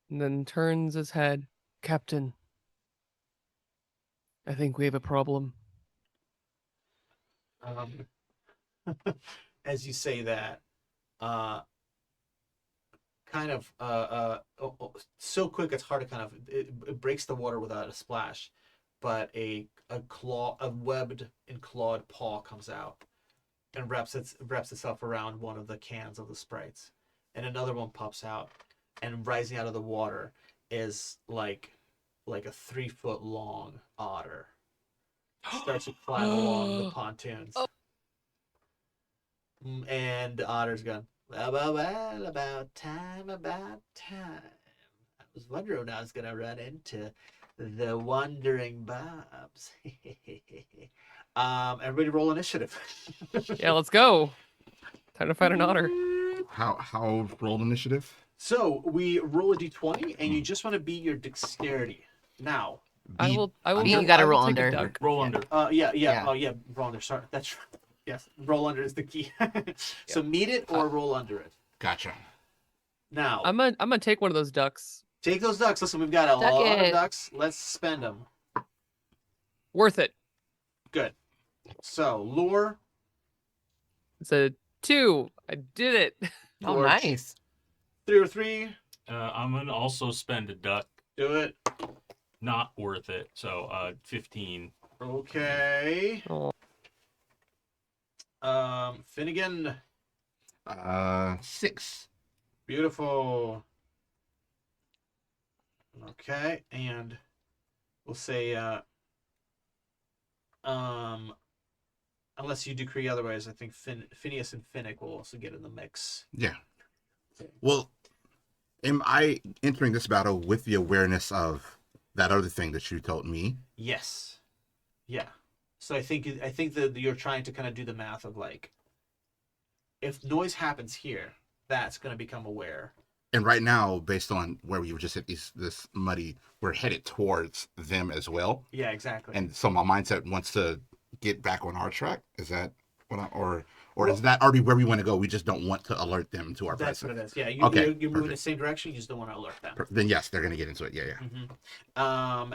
Speaker 4: and then turns his head. Captain, I think we have a problem.
Speaker 1: As you say that, kind of so quick it's hard to kind of it breaks the water without a splash, but a webbed and clawed paw comes out and wraps itself around one of the cans of the sprites, and another one pops out, and rising out of the water is like a 3-foot long otter. Starts to climb along the pontoons. And the otter's going, well, about time. I was wondering when I was going to run into the wandering Bobs. Everybody roll initiative.
Speaker 4: Yeah, let's go. Time to find an otter.
Speaker 5: How roll initiative?
Speaker 1: So we roll a d20, and you just want to beat your dexterity. Now,
Speaker 4: I will.
Speaker 2: You gotta
Speaker 4: I will
Speaker 2: roll
Speaker 4: take a
Speaker 2: under.
Speaker 4: duck.
Speaker 3: Roll under.
Speaker 2: Yeah.
Speaker 1: Oh, yeah, roll under. Sorry, that's right. Yes, roll under is the key. So meet it or roll under it.
Speaker 5: Gotcha.
Speaker 1: Now,
Speaker 4: I'm gonna take one of those ducks.
Speaker 1: take those ducks. Listen, we've got a
Speaker 2: Duck
Speaker 1: lot of
Speaker 2: it.
Speaker 1: ducks. Let's spend them.
Speaker 4: Worth it.
Speaker 1: Good. So, lure.
Speaker 4: It's a 2. I did it.
Speaker 2: Oh,
Speaker 1: George.
Speaker 2: nice.
Speaker 1: 3 or 3.
Speaker 3: I'm gonna also spend a duck.
Speaker 1: Do it.
Speaker 3: Not worth it. So 15.
Speaker 1: Okay.
Speaker 4: Oh.
Speaker 1: Finnegan.
Speaker 5: 6.
Speaker 1: Beautiful. Okay, and we'll say unless you decree otherwise, I think Phineas and Finnick will also get in the mix.
Speaker 5: Yeah. Well, am I entering this battle with the awareness of that other thing that you told me?
Speaker 1: Yes. Yeah. So I think that you're trying to kind of do the math of like, if noise happens here, that's going to become aware.
Speaker 5: And right now, based on where we just hit this muddy, we're headed towards them as well.
Speaker 1: Yeah, exactly.
Speaker 5: And so my mindset wants to get back on our track. Is that what or is that already where we want to go? We just don't want to alert them to our
Speaker 1: That's
Speaker 5: presence.
Speaker 1: what it is. Yeah,
Speaker 5: Okay,
Speaker 1: you're moving the
Speaker 5: perfect.
Speaker 1: same direction. You just don't want to alert them.
Speaker 5: Then yes, they're gonna get into it. Yeah, yeah.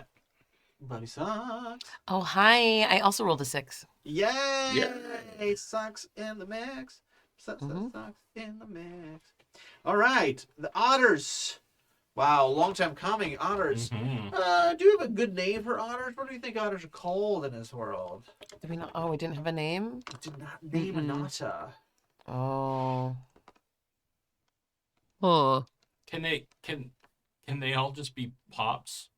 Speaker 1: Bobby sucks.
Speaker 2: Oh, hi. I also rolled a 6.
Speaker 1: Yay! Sucks in the mix. Sucks
Speaker 2: Mhm.
Speaker 1: in the mix. All right, the otters. Wow, long time coming. Otters.
Speaker 3: Mhm.
Speaker 1: Do you have a good name for otters? What do you think otters are called in this world?
Speaker 2: Did we not? Oh, we didn't have a name?
Speaker 1: I did not name an otter.
Speaker 2: Oh.
Speaker 4: Huh.
Speaker 3: Can they all just be pops?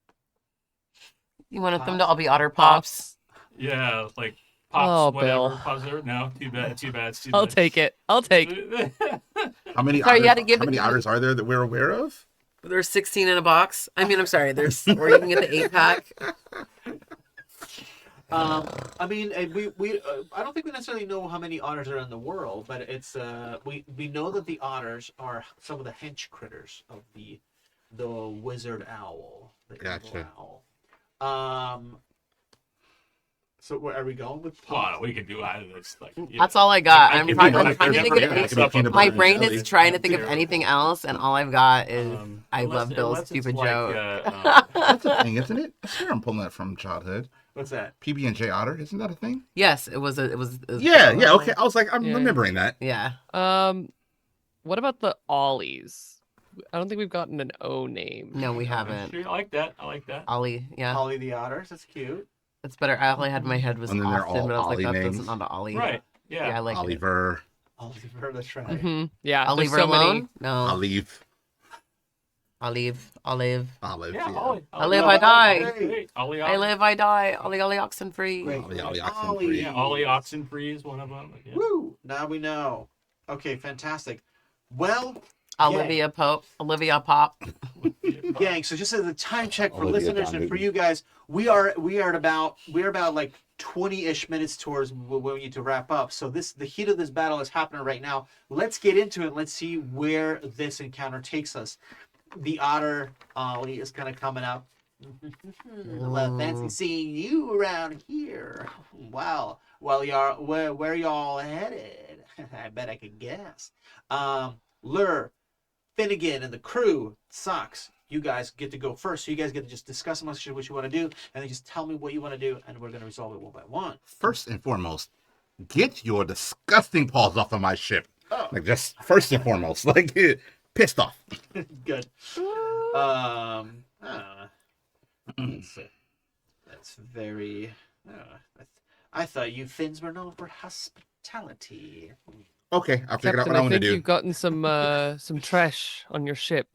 Speaker 2: You wanted them
Speaker 1: Pops?
Speaker 2: to all be otter pops?
Speaker 3: Yeah, like pops,
Speaker 4: Oh,
Speaker 3: whatever.
Speaker 4: Bill.
Speaker 3: Pops there? No, too bad. It's too
Speaker 4: I'll
Speaker 3: bad.
Speaker 4: take it. I'll take
Speaker 3: it.
Speaker 5: How many
Speaker 2: Sorry, you had to give
Speaker 5: how
Speaker 2: it
Speaker 5: many
Speaker 2: to me.
Speaker 5: otters are there that we're aware of?
Speaker 2: There's 16 in a box. I mean, I'm sorry. There's, or you can get the 8-pack.
Speaker 1: I mean, we I don't think we necessarily know how many otters are in the world, but it's we know that the otters are some of the hench critters of the wizard owl, the evil
Speaker 5: Gotcha.
Speaker 1: owl. So where are we going with
Speaker 3: Well,
Speaker 1: pops?
Speaker 3: we can do either of this. Like,
Speaker 2: That's all I got.
Speaker 3: I
Speaker 2: I'm
Speaker 3: can
Speaker 2: trying,
Speaker 3: do
Speaker 2: I'm
Speaker 3: it.
Speaker 2: trying to
Speaker 3: I
Speaker 2: think
Speaker 3: can
Speaker 2: of
Speaker 3: do it.
Speaker 2: anything.
Speaker 3: I can do it.
Speaker 2: My brain
Speaker 3: Jelly.
Speaker 2: is trying to think of
Speaker 3: Yeah.
Speaker 2: anything else, and all I've got is I
Speaker 3: unless-
Speaker 2: love Bill's
Speaker 3: unless it's
Speaker 2: stupid
Speaker 3: like,
Speaker 2: joke.
Speaker 5: That's a thing, isn't it? I swear I'm pulling that from childhood.
Speaker 1: What's that?
Speaker 5: PB&J Otter, isn't that a thing?
Speaker 2: Yes, it was.
Speaker 5: Yeah, okay. I was like, I'm
Speaker 4: Yeah.
Speaker 5: remembering that.
Speaker 2: Yeah.
Speaker 4: What about the Ollies? I don't think we've gotten an O name.
Speaker 2: No, we
Speaker 3: I
Speaker 2: haven't.
Speaker 3: like that. I like that.
Speaker 2: Ollie. Yeah,
Speaker 1: Holly the otters. That's cute.
Speaker 2: that's better. All I had in my head was
Speaker 5: And then they're
Speaker 2: Austin,
Speaker 5: all
Speaker 2: but I was like,
Speaker 5: Ollie
Speaker 2: that
Speaker 5: names.
Speaker 2: doesn't not Ollie.
Speaker 3: Right.
Speaker 2: Yeah, I
Speaker 3: Yeah.
Speaker 2: like it.
Speaker 5: Oliver,
Speaker 1: Oliver, that's right.
Speaker 4: Mm-hmm. Yeah.
Speaker 2: I'll leave
Speaker 4: there's
Speaker 2: her
Speaker 4: so many.
Speaker 2: alone. No.
Speaker 5: Olive.
Speaker 2: Olive.
Speaker 5: Olive.
Speaker 3: Yeah,
Speaker 5: Yeah.
Speaker 3: Ollie.
Speaker 2: I live, I die.
Speaker 3: Great. Ollie,
Speaker 2: I live, I die. Ollie, Ollie, oxen free.
Speaker 1: Great.
Speaker 5: Ollie, oxen
Speaker 1: Ollie.
Speaker 5: free.
Speaker 3: Yeah, Ollie Oxenfree is one of them. Yeah.
Speaker 1: Woo! Now we know. Okay, fantastic. Well,
Speaker 2: Olivia Pop.
Speaker 1: gang. So just as a time check for
Speaker 5: Olivia
Speaker 1: listeners
Speaker 5: John
Speaker 1: and for
Speaker 5: Newton.
Speaker 1: you guys, we're about like 20-ish minutes towards when we need to wrap up. So the heat of this battle is happening right now. Let's get into it. Let's see where this encounter takes us. The otter Ollie is kind of coming up. Well, fancy seeing you around here. Wow. Well, where y'all headed? I bet I could guess. Lure, Finnegan, and the crew, Socks. You guys get to go first. So you guys get to just discuss amongst you what you want to do, and then just tell me what you want to do, and we're going to resolve it one by one.
Speaker 5: First and foremost, get your disgusting paws off of my ship.
Speaker 1: Oh.
Speaker 5: Like, just first and foremost, like, pissed off.
Speaker 1: Good. That's very. I thought you Finns were known for hospitality.
Speaker 5: Okay, I figured out
Speaker 4: Captain,
Speaker 5: what I
Speaker 4: I
Speaker 5: want to
Speaker 4: think
Speaker 5: do.
Speaker 4: you've gotten some trash on your ship,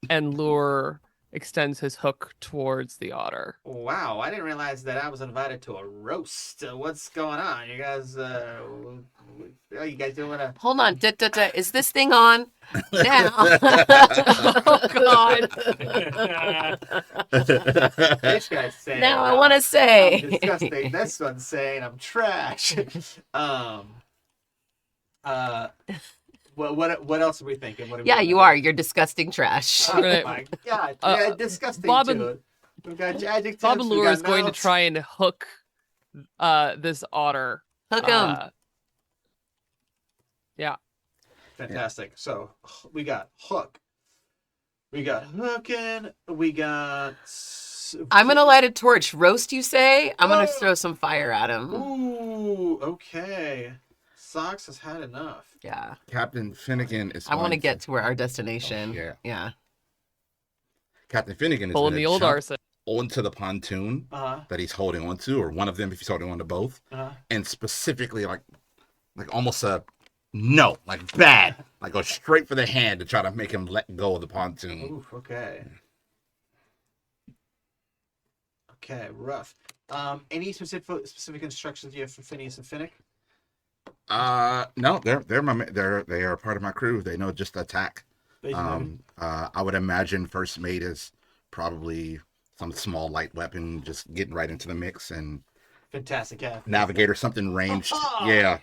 Speaker 4: and Lure extends his hook towards the otter.
Speaker 1: Wow, I didn't realize that I was invited to a roast. What's going on? You guys, you guys doing a...
Speaker 2: Hold on. Is this thing on? Now. Oh, God.
Speaker 1: This guy's saying...
Speaker 2: Now I want to say.
Speaker 1: I'm disgusting. This one's saying I'm trash. What else are we thinking? What are we
Speaker 2: Yeah,
Speaker 1: doing?
Speaker 2: you are. You're disgusting trash.
Speaker 1: Oh my God! Yeah, disgusting
Speaker 4: Bob
Speaker 1: too.
Speaker 4: and-
Speaker 1: We've got adjectives.
Speaker 4: Bob and
Speaker 1: we
Speaker 4: Lure
Speaker 1: got
Speaker 4: is going to
Speaker 1: nouns.
Speaker 4: try and hook this otter.
Speaker 2: Hook 'em.
Speaker 4: Yeah.
Speaker 1: Fantastic. So we got hook. We got hooking. We got.
Speaker 2: I'm going to light a torch. Roast, you say? I'm going to throw some fire at him.
Speaker 1: Ooh, okay. Socks has had enough.
Speaker 2: Yeah.
Speaker 5: Captain Finnegan is
Speaker 2: I want to
Speaker 5: going
Speaker 2: get to where our destination.
Speaker 5: Yeah.
Speaker 2: Yeah.
Speaker 5: Captain Finnegan is
Speaker 4: Pulling
Speaker 5: going
Speaker 4: the
Speaker 5: to
Speaker 4: old
Speaker 5: jump
Speaker 4: arson.
Speaker 5: onto the pontoon that he's holding onto, or one of them if he's holding on to both, and specifically like almost a no, like bad, like go straight for the hand to try to make him let go of the pontoon.
Speaker 1: Oof, okay. Okay, rough. Any specific instructions you have for Phineas and Finnick?
Speaker 5: No, they are part of my crew. They know just attack. I would imagine first mate is probably some small light weapon, just getting right into the mix, and
Speaker 1: Fantastic, yeah.
Speaker 5: navigator something ranged.
Speaker 1: Aha!
Speaker 5: Yeah,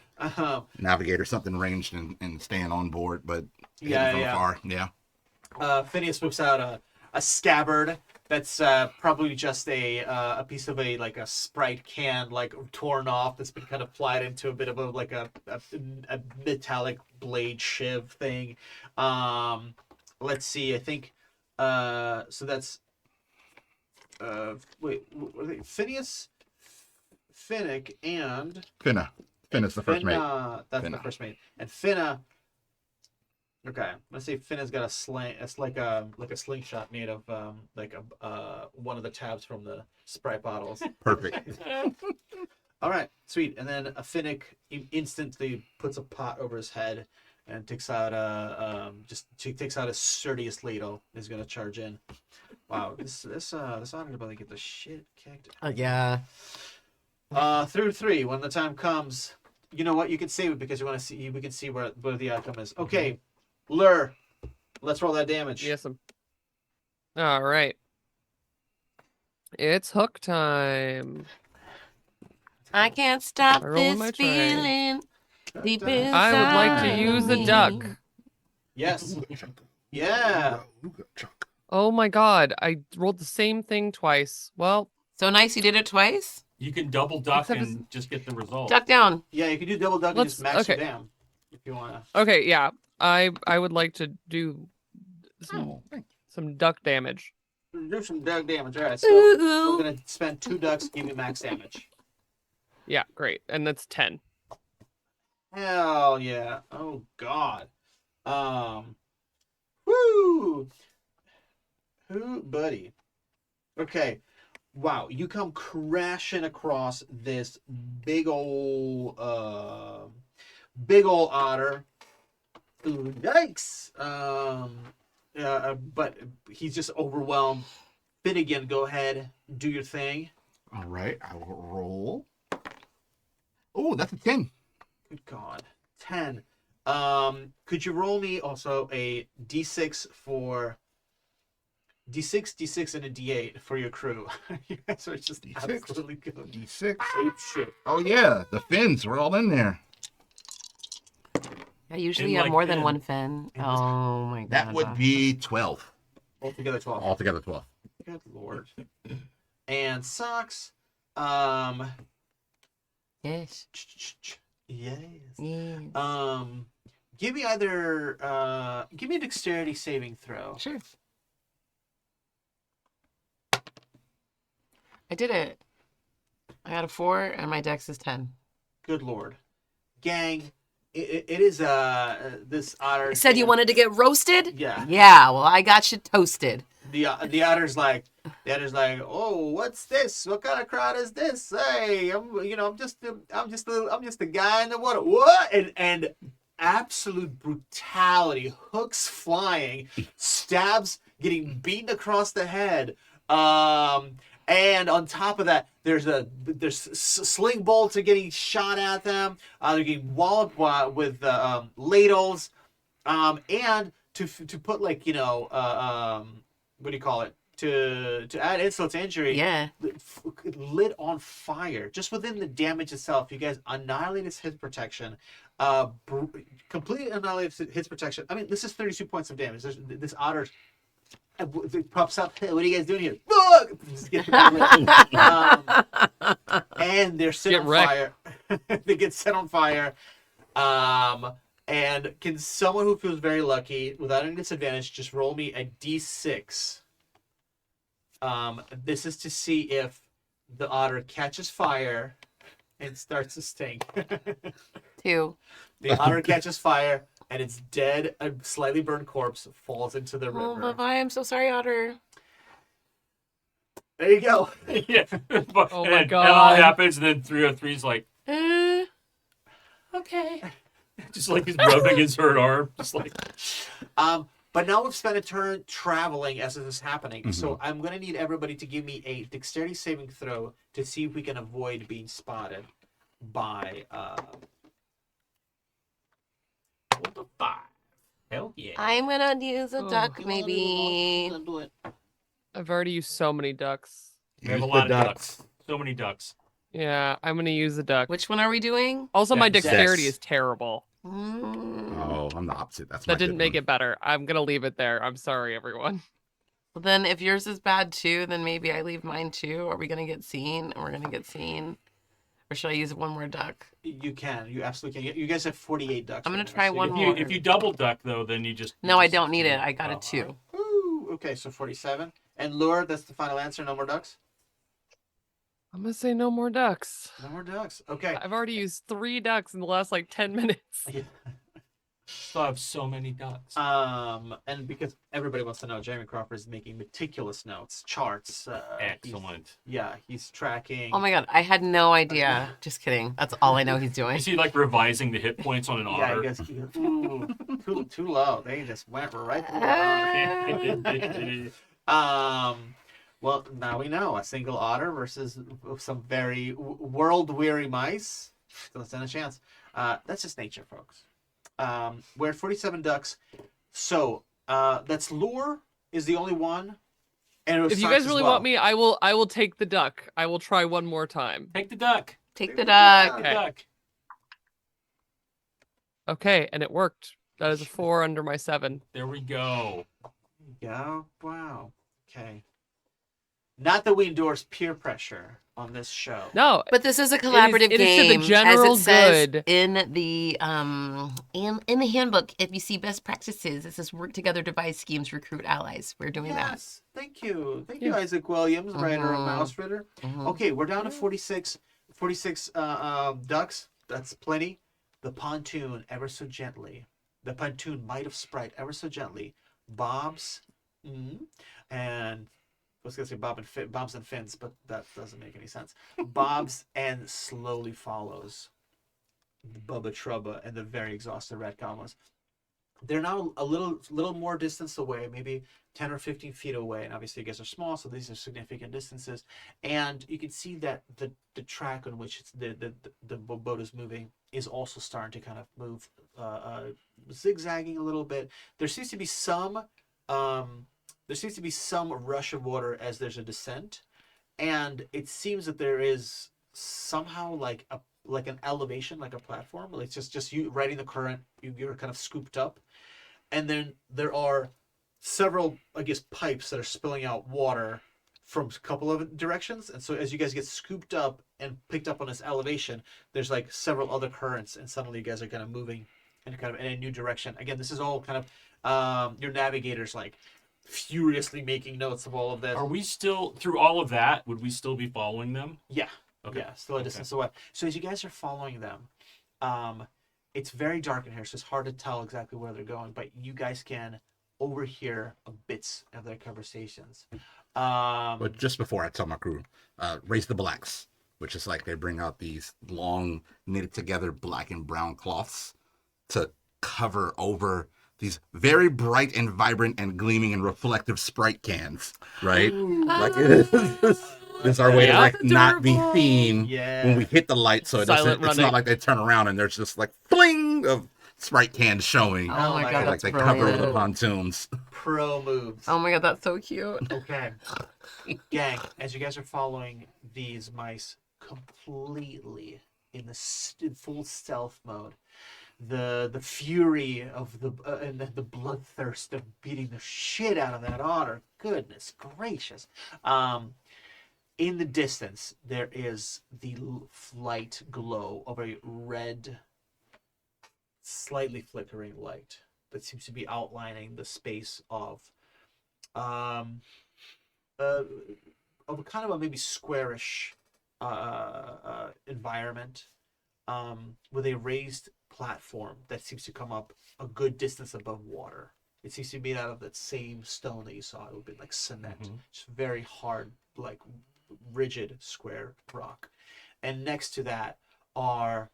Speaker 1: Navigator.
Speaker 5: something ranged and staying on board, but
Speaker 1: Yeah,
Speaker 5: hitting from
Speaker 1: yeah.
Speaker 5: afar. Yeah.
Speaker 1: Phineas whips out a scabbard that's probably just a piece of a Sprite can like torn off that's been kind of plied into a bit of a metallic blade shiv thing. Let's see. I think so. That's wait. Phineas, Finnick, and
Speaker 5: Finna. Finna's the first mate.
Speaker 1: That's the
Speaker 5: Finna.
Speaker 1: first mate, and Finna. Okay, let's see. Finna's got a sling. It's like a slingshot made of one of the tabs from the Sprite bottles.
Speaker 5: Perfect.
Speaker 1: All right, sweet. And then a Finnick instantly puts a pot over his head and takes out takes out his sturdiest ladle. Is gonna charge in. Wow, this otter about to get the shit kicked.
Speaker 2: Yeah.
Speaker 1: Through 3. When the time comes, you know what? You can save it because you want to see. We can see where the outcome is. Okay. Lure, let's roll that damage.
Speaker 4: Yes. All right. It's hook time.
Speaker 2: I can't stop
Speaker 4: I roll my
Speaker 2: this
Speaker 4: tray.
Speaker 2: feeling deep inside.
Speaker 4: I would like to use a
Speaker 2: me.
Speaker 4: duck.
Speaker 1: Yes. Yeah.
Speaker 4: Oh my god, I rolled the same thing twice. Well,
Speaker 2: So nice you did it twice?
Speaker 3: You can double duck
Speaker 4: Except
Speaker 3: and just get the result.
Speaker 2: Duck down.
Speaker 1: Yeah, you can do double duck and
Speaker 4: Let's-
Speaker 1: just max
Speaker 4: okay.
Speaker 1: your dam if you wanna.
Speaker 4: okay, yeah. I would like to do some duck damage.
Speaker 1: Do some duck damage. All right, so
Speaker 2: Ooh.
Speaker 1: we're gonna spend 2 ducks, give you max damage.
Speaker 4: Yeah, great. And that's 10.
Speaker 1: Hell yeah! Oh god. Woo! Who, buddy? Okay. Wow, you come crashing across this big old otter. Ooh, yikes! but he's just overwhelmed. Finnegan, go ahead, do your thing.
Speaker 5: All right, I will roll. Oh, that's a 10.
Speaker 1: Good God, 10. Could you roll me also a d6 for d6 and a d8 for your crew? You guys are just
Speaker 5: D6.
Speaker 1: absolutely good.
Speaker 5: D6.
Speaker 1: Ape shit.
Speaker 5: Oh yeah, the fins were all in there.
Speaker 2: I usually
Speaker 3: In
Speaker 2: have
Speaker 3: like
Speaker 2: more than
Speaker 3: fin.
Speaker 2: one fin. Oh my god.
Speaker 5: That would be 12.
Speaker 1: Altogether 12.
Speaker 5: Altogether 12.
Speaker 1: Good Lord. And socks.
Speaker 2: Yes.
Speaker 1: Yes.
Speaker 2: Yes.
Speaker 1: Give me give me a dexterity saving throw.
Speaker 2: Sure. I did it. I got a 4 and my dex is 10.
Speaker 1: Good Lord. Gang, it is this otter.
Speaker 2: I said you wanted to get roasted?
Speaker 1: Yeah.
Speaker 2: Yeah, well I got you toasted.
Speaker 1: The otter's like, oh, what's this? What kind of crowd is this? Hey, I'm just a guy in the water. What? And absolute brutality, hooks flying, stabs getting beaten across the head. And on top of that, there's sling bolts are getting shot at them. They're getting walloped with ladles, and to put like what do you call it? To add insult to injury,
Speaker 2: Yeah.
Speaker 1: lit on fire just within the damage itself. You guys annihilated his protection, completely annihilated his protection. I mean, this is 32 points of damage. This otter pops up. Hey, what are you guys doing here? And they're set
Speaker 4: Get
Speaker 1: on
Speaker 4: wrecked.
Speaker 1: fire. They get set on fire. And can someone who feels very lucky, without any disadvantage, just roll me a d6? This is to see if the otter catches fire and starts to stink.
Speaker 2: 2.
Speaker 1: The otter catches fire and its dead, a slightly burned corpse falls into the
Speaker 2: Oh,
Speaker 1: river.
Speaker 2: bye-bye. I'm so sorry, Otter.
Speaker 1: There you go.
Speaker 3: Yeah.
Speaker 4: Oh my
Speaker 3: And all
Speaker 4: God.
Speaker 3: happens, and then 303's like,
Speaker 6: Okay.
Speaker 3: just like he's rubbing his hurt arm, just like.
Speaker 1: But now we've spent a turn traveling as this is happening. So I'm going to need everybody to give me a dexterity saving throw to see if we can avoid being spotted by...
Speaker 3: What the fuck? Hell yeah.
Speaker 2: I'm gonna use a
Speaker 4: Oh.
Speaker 2: duck, maybe.
Speaker 4: I've already used so many ducks.
Speaker 3: We have a
Speaker 5: Use the
Speaker 3: lot of ducks. So many ducks.
Speaker 4: Yeah, I'm gonna use a duck.
Speaker 2: Which one are we doing?
Speaker 4: Also, my
Speaker 3: Dex.
Speaker 4: dexterity
Speaker 5: Dex.
Speaker 4: is terrible.
Speaker 5: Oh, I'm the opposite. That's
Speaker 4: That didn't make it better. I'm gonna leave it there. I'm sorry, everyone.
Speaker 2: Well, then if yours is bad too, then maybe I leave mine too. Are we gonna get seen? We're gonna get seen. Or should I use one more duck?
Speaker 1: You can. You absolutely can. You guys have 48 ducks.
Speaker 2: I'm gonna
Speaker 1: right now,
Speaker 2: try
Speaker 1: so
Speaker 2: one
Speaker 1: you-
Speaker 2: more.
Speaker 3: If you double duck though, then you just.
Speaker 2: No, I don't need it. I got a 2.
Speaker 1: Ooh, okay, so 47. And Lure, that's the final answer. No more ducks?
Speaker 4: I'm gonna say no more ducks.
Speaker 1: No more ducks. Okay.
Speaker 4: I've already used 3 ducks in the last like 10 minutes.
Speaker 3: Still have so many ducks.
Speaker 1: And because everybody wants to know, Jeremy Crawford is making meticulous notes, charts.
Speaker 3: Excellent.
Speaker 1: He's tracking.
Speaker 2: Oh my god, I had no idea. Just kidding. That's all I know he's doing.
Speaker 3: Is he like revising the hit points on an
Speaker 1: Yeah, I
Speaker 3: otter?
Speaker 1: guess. Ooh, too low. They just went right through. Well, now we know a single otter versus some very world-weary mice. Still stand a chance. That's just nature, folks. We're at 47 ducks. So that's Lure is the only one. And
Speaker 4: If you guys really want me, I will take the duck. I will try one more time.
Speaker 3: Take the duck.
Speaker 2: Take the duck.
Speaker 3: Take the duck.
Speaker 4: Okay, and it worked. That is a 4 under my 7.
Speaker 3: There we go.
Speaker 1: Yeah. Wow. Okay. Not that we endorse peer pressure on this show.
Speaker 4: No,
Speaker 2: But this is a collaborative
Speaker 4: it is to the
Speaker 2: game,
Speaker 4: general
Speaker 2: as it says
Speaker 4: good.
Speaker 2: in the handbook. If you see best practices, it says work together, devise schemes, recruit allies. We're doing
Speaker 1: Yes. Thank you. Thank you,
Speaker 4: Yeah.
Speaker 1: Isaac Williams, writer of
Speaker 2: Mhm.
Speaker 1: Mausritter.
Speaker 2: that. Mhm.
Speaker 1: Okay, we're down to 46 ducks. That's plenty. The pontoon ever so gently. The pontoon might have sprite ever so gently. Bobs, and I was gonna say bobs and fins, but that doesn't make any sense. Bobs and slowly follows Bubba Trubba and the very exhausted Red Commas. They're now a little more distance away, maybe 10 or 15 feet away, and obviously you guys are small, so these are significant distances. And you can see that the track on which the boat is moving is also starting to kind of move, zigzagging a little bit. There seems to be some rush of water as there's a descent, and it seems that there is somehow like an elevation, like a platform. Like it's just you riding the current, you're kind of scooped up, and then there are several, I guess, pipes that are spilling out water from a couple of directions. And so as you guys get scooped up and picked up on this elevation, there's like several other currents, and suddenly you guys are kind of moving in a new direction. Again, this is all kind of your navigators like furiously making notes of all of this.
Speaker 3: Are we still through all of that? Would we still be following them?
Speaker 1: Yeah.
Speaker 3: Okay.
Speaker 1: Yeah, still a distance away. So as you guys are following them, it's very dark in here, so it's hard to tell exactly where they're going, but you guys can overhear bits of their conversations.
Speaker 5: But just before I tell my crew, raise the blacks, which is like they bring out these long knitted together black and brown cloths to cover over these very bright and vibrant and gleaming and reflective Sprite cans, right? Like it's our way to
Speaker 4: Yeah.
Speaker 5: like not be seen
Speaker 1: Yeah.
Speaker 5: when we hit the light, so it
Speaker 4: Silent
Speaker 5: doesn't. It's
Speaker 4: running.
Speaker 5: not like they turn around and there's just like fling of Sprite cans showing.
Speaker 2: Oh my
Speaker 1: my
Speaker 2: god,
Speaker 1: God,
Speaker 5: Like
Speaker 2: that's
Speaker 5: they cover over the
Speaker 2: brilliant.
Speaker 5: pontoons.
Speaker 1: Pro moves.
Speaker 2: Oh my god, that's so cute.
Speaker 1: Okay. Gang, as you guys are following these mice completely in in full stealth mode, the fury of and the bloodthirst of beating the shit out of that otter. Goodness gracious. In the distance, there is the light glow of a red, slightly flickering light that seems to be outlining the space of a kind of a maybe squarish environment, with a raised platform that seems to come up a good distance above water. It seems to be made out of that same stone that you saw. It would be like cement.
Speaker 3: Mhm.
Speaker 1: Just very hard, like rigid square rock. And next to that are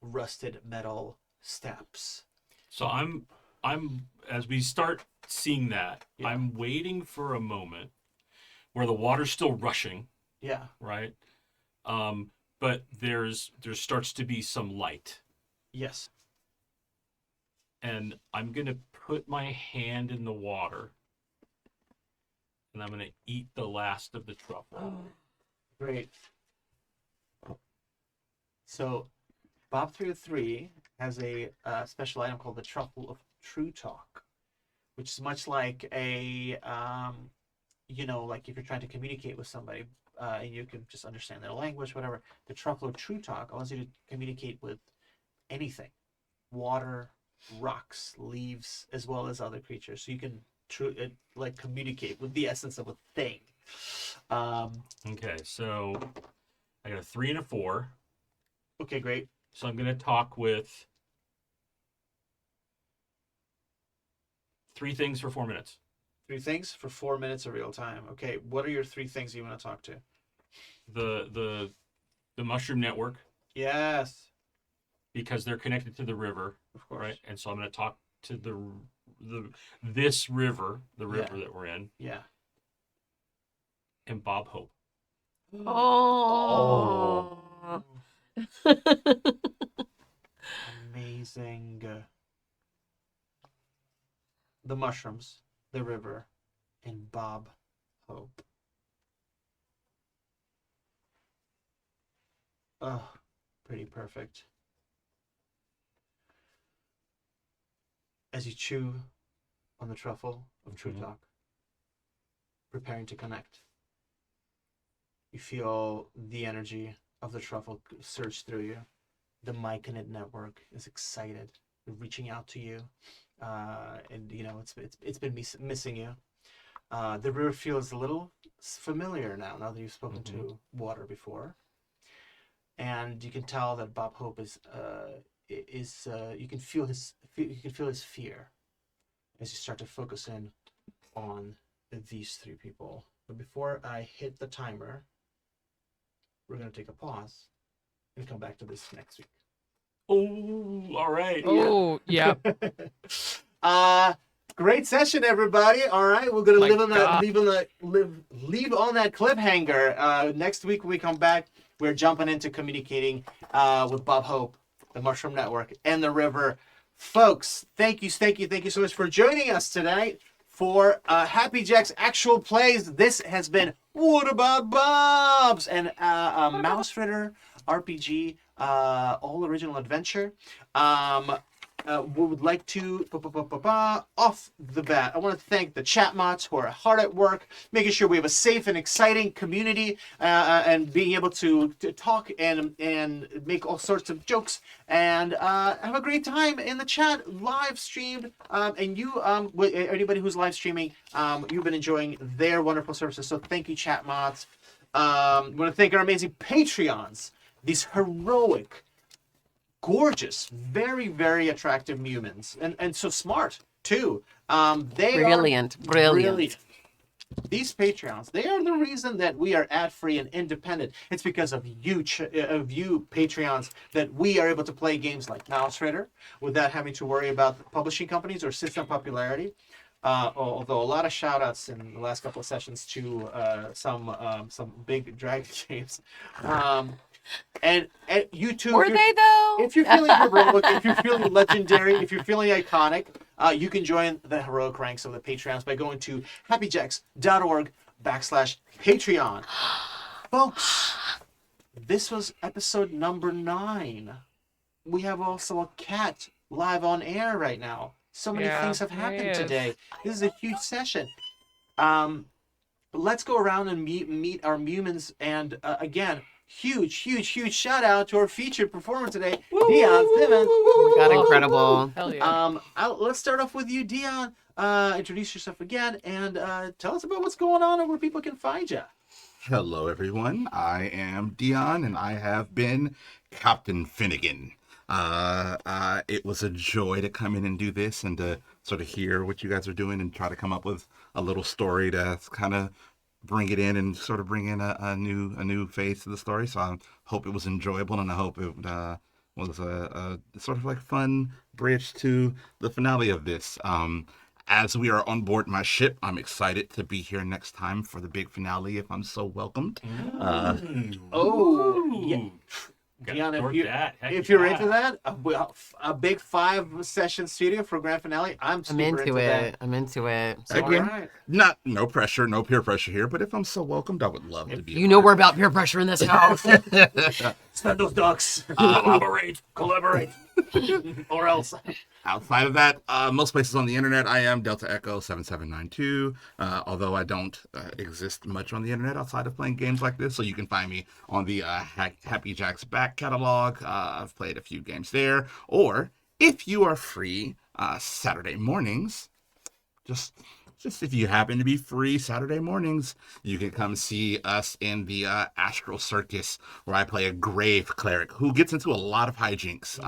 Speaker 1: rusted metal steps.
Speaker 3: So I'm as we start seeing that,
Speaker 1: Yeah.
Speaker 3: I'm waiting for a moment where the water's still rushing,
Speaker 1: Yeah.
Speaker 3: right? But there starts to be some light.
Speaker 1: Yes.
Speaker 3: And I'm gonna put my hand in the water and I'm gonna eat the last of the truffle.
Speaker 1: Great. So, Bob 303 has a special item called the Truffle of True Talk, which is much like a, like if you're trying to communicate with somebody and you can just understand their language, whatever. The Truffle of True Talk allows you to communicate with anything, water, rocks, leaves, as well as other creatures. So you can communicate with the essence of a thing.
Speaker 3: Okay, so I got a 3 and a 4.
Speaker 1: Okay, great.
Speaker 3: So I'm gonna talk with 3 things for 4 minutes.
Speaker 1: 3 things for 4 minutes of real time. Okay, what are your 3 things you want to talk to?
Speaker 3: The mushroom network,
Speaker 1: Yes,
Speaker 3: because they're connected to the river,
Speaker 1: of course.
Speaker 3: right? And so I'm gonna talk to this river, the river
Speaker 1: Yeah.
Speaker 3: that we're in,
Speaker 1: Yeah.
Speaker 3: and Bob Hope.
Speaker 2: Oh.
Speaker 1: Amazing. The mushrooms, the river, and Bob Hope. Oh, pretty perfect. As you chew on the truffle of True
Speaker 3: Mhm.
Speaker 1: Talk, preparing to connect, you feel the energy of the truffle surge through you. The myconid network is excited, reaching out to you, and it's been missing you. The river feels a little familiar now that you've spoken to water before, and you can tell that Bob Hope is you can feel his fear as you start to focus in on these 3 people. But before I hit the timer, we're going to take a pause and come back to this next week.
Speaker 3: Oh, all right.
Speaker 4: Oh, yeah.
Speaker 1: Great session, everybody. All right, we're gonna
Speaker 4: My
Speaker 1: leave on
Speaker 4: God.
Speaker 1: leave on that cliffhanger. Next week when we come back, we're jumping into communicating with Bob Hope, the Mushroom Network, and the river. Folks, thank you so much for joining us tonight for Happy Jack's Actual Plays. This has been What About Bobs? And a Mausritter RPG, all original adventure. We would like to, off the bat, I want to thank the chat mods who are hard at work, making sure we have a safe and exciting community, and being able to talk and make all sorts of jokes and have a great time in the chat, live streamed. And you, anybody who's live streaming, you've been enjoying their wonderful services. So thank you, chat mods. I want to thank our amazing Patreons, these heroic, gorgeous, very, very attractive humans, and so smart too. They
Speaker 2: Brilliant.
Speaker 1: are brilliant. These Patreons, they are the reason that we are ad-free and independent. It's because of you, Patreons, that we are able to play games like Mausritter without having to worry about the publishing companies or system popularity. Although a lot of shout-outs in the last couple of sessions to some big Dragon games. And you too.
Speaker 2: Were they though?
Speaker 1: If you're feeling heroic, if you're feeling legendary, if you're feeling iconic, you can join the heroic ranks of the Patreons by going to happyjacks.org/Patreon. Folks, this was episode number 9. We have also a cat live on air right now. So many things have happened today. This is a huge session. Let's go around and meet our humans. And again, huge shout out to our featured performer today, Dion Simmons.
Speaker 2: Oh my God, incredible.
Speaker 4: Hell yeah.
Speaker 1: Let's start off with you, Dion. Introduce yourself again and tell us about what's going on and where people can find you.
Speaker 5: Hello, everyone. I am Dion, and I have been Captain Finnegan. It was a joy to come in and do this and to sort of hear what you guys are doing and try to come up with a little story to kind of bring it in and sort of bring in a new face to the story. So I hope it was enjoyable, and I hope it was a sort of like fun bridge to the finale of this. As we are on board my ship, I'm excited to be here next time for the big finale if I'm so welcomed.
Speaker 1: Yeah. Dion, if you're into that, a big 5-session studio for grand finale, I'm into
Speaker 2: it. I'm into it.
Speaker 1: So,
Speaker 5: Again, no pressure, no peer pressure here, but if I'm so welcomed, I would love to be.
Speaker 2: You know we're about peer pressure in this house.
Speaker 1: Send those ducks.
Speaker 3: Collaborate.
Speaker 1: Or else.
Speaker 5: Outside of that, most places on the internet, I am Delta Echo 7792. Although I don't exist much on the internet outside of playing games like this, so you can find me on the Happy Jack's back catalog. I've played a few games there. Or if you are free Saturday mornings, just if you happen to be free Saturday mornings, you can come see us in the Astral Circus, where I play a grave cleric who gets into a lot of hijinks.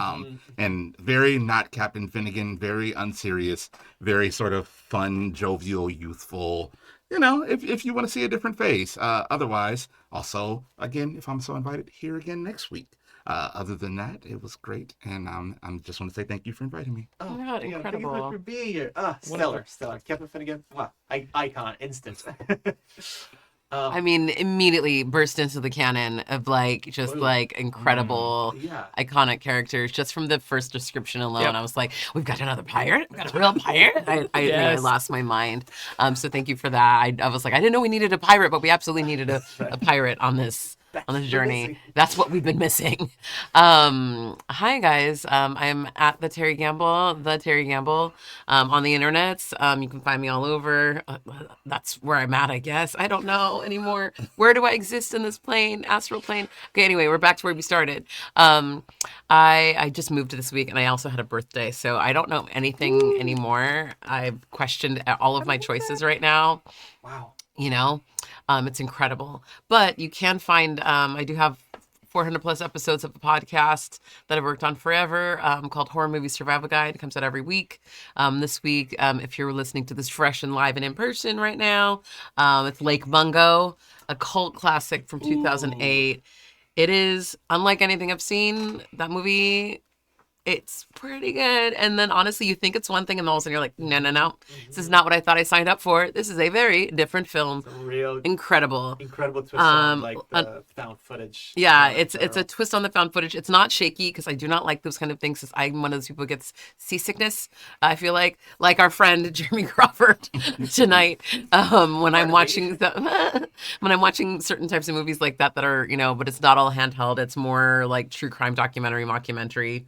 Speaker 5: And very not Captain Finnegan, very unserious, very sort of fun, jovial, youthful. You know, if you want to see a different face. Otherwise, also, again, if I'm so invited, here again next week. Other than that, it was great, and I'm just want to say thank you for inviting me.
Speaker 2: Oh my God,
Speaker 1: Thank you
Speaker 2: incredible.
Speaker 1: so much for being here. Stellar. Captain Finnegan, wow, icon, instant.
Speaker 2: I mean, immediately burst into the canon of incredible, iconic characters just from the first description alone.
Speaker 4: Yep.
Speaker 2: I was like, we've got another pirate? We've got a real pirate? I lost my mind. So thank you for that. I was like, I didn't know we needed a pirate, but we absolutely needed a pirate on this journey. That's what we've been missing. Hi guys. I'm at the Terry Gamble on the internet. You can find me all over. That's where I'm at, I guess. I don't know anymore. Where do I exist in this plane? Astral plane? Okay, anyway, we're back to where we started. I just moved this week, and I also had a birthday, so I don't know anything anymore. I've questioned all of my choices right now.
Speaker 1: Wow.
Speaker 2: You know, it's incredible. But you can find, I do have 400 plus episodes of a podcast that I've worked on forever called Horror Movie Survival Guide. It comes out every week. This week, if you're listening to this fresh and live and in person right now, it's Lake Mungo, a cult classic from 2008. It is unlike anything I've seen. That movie It's pretty good. And then honestly, you think it's one thing, and all of a sudden you're like, no, no, no. This is not what I thought I signed up for. This is a very different film.
Speaker 1: It's a real
Speaker 2: Incredible.
Speaker 1: incredible twist on like
Speaker 2: an-
Speaker 1: the found footage.
Speaker 2: Yeah,
Speaker 1: genre
Speaker 2: it's
Speaker 1: in
Speaker 2: a
Speaker 1: general.
Speaker 2: twist on the found footage. It's not shaky because I do not like those kind of things. 'Cause I'm one of those people who gets seasickness. I feel like our friend Jeremy Crawford tonight. When I'm watching when I'm watching certain types of movies like that are but it's not all handheld. It's more like true crime documentary, mockumentary,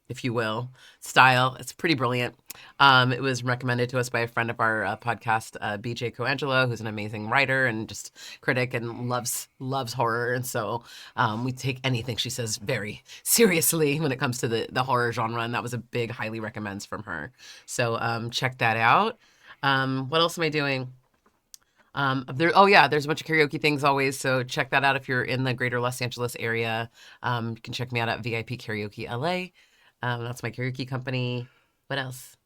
Speaker 2: if you will, style. It's pretty brilliant. It was recommended to us by a friend of our podcast, BJ Coangelo, who's an amazing writer and just critic and loves horror. And so we take anything she says very seriously when it comes to the horror genre. And that was a big highly recommends from her. So check that out. What else am I doing? There's a bunch of karaoke things always. So check that out if you're in the greater Los Angeles area. You can check me out at VIP Karaoke LA. That's my karaoke company. What else?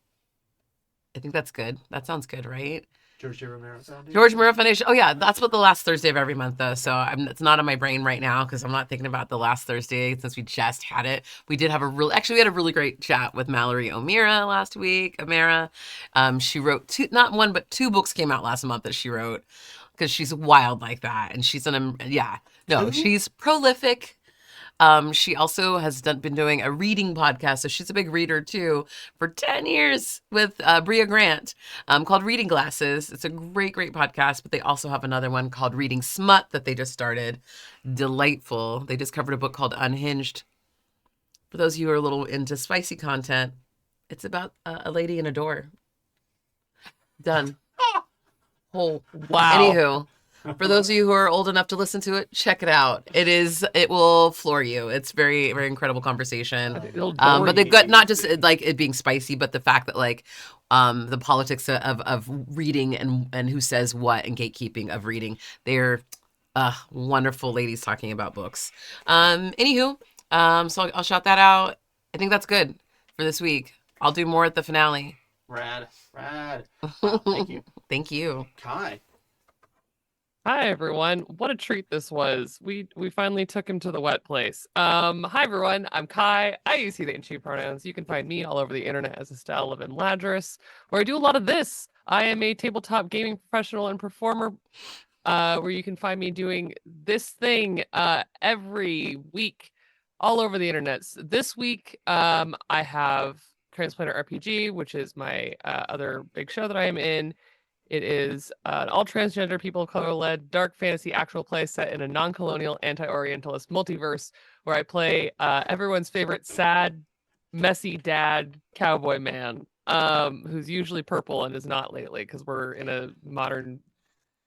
Speaker 2: I think that's good. That sounds good, right?
Speaker 1: George Romero Foundation.
Speaker 2: George Romero Foundation. Oh yeah, that's what the last Thursday of every month though. So it's not on my brain right now because I'm not thinking about the last Thursday since we just had it. We did have we had a really great chat with Mallory O'Meara last week. O'Meara, she wrote not one but two books came out last month that she wrote because she's wild like that, and she's she's prolific. She also has been doing a reading podcast, so she's a big reader too, for 10 years with Bria Grant, called Reading Glasses. It's a great, great podcast, but they also have another one called Reading Smut that they just started. Delightful. They just covered a book called Unhinged. For those of you who are a little into spicy content, it's about a lady in a door. Done. Whole.
Speaker 4: Wow.
Speaker 2: Anywho. For those of you who are old enough to listen to it, check it out. It will floor you. It's very, very incredible conversation. But they got not just like it being spicy, but the fact that the politics of reading and who says what and gatekeeping of reading. They're wonderful ladies talking about books. So I'll shout that out. I think that's good for this week. I'll do more at the finale.
Speaker 1: Rad. Wow, thank you.
Speaker 2: Thank you.
Speaker 1: Kai.
Speaker 4: Hi everyone. What a treat this was. We finally took him to the wet place. Hi everyone. I'm Kai. I use he, they, and she pronouns. You can find me all over the internet as Estelle Levin Ladris, where I do a lot of this. I am a tabletop gaming professional and performer, where you can find me doing this thing every week all over the internet. This week, I have Transplanter RPG, which is my other big show that I am in. It is an all-transgender, people of color-led, dark fantasy actual play set in a non-colonial, anti-Orientalist multiverse where I play everyone's favorite sad, messy dad cowboy man, who's usually purple and is not lately because we're in a modern,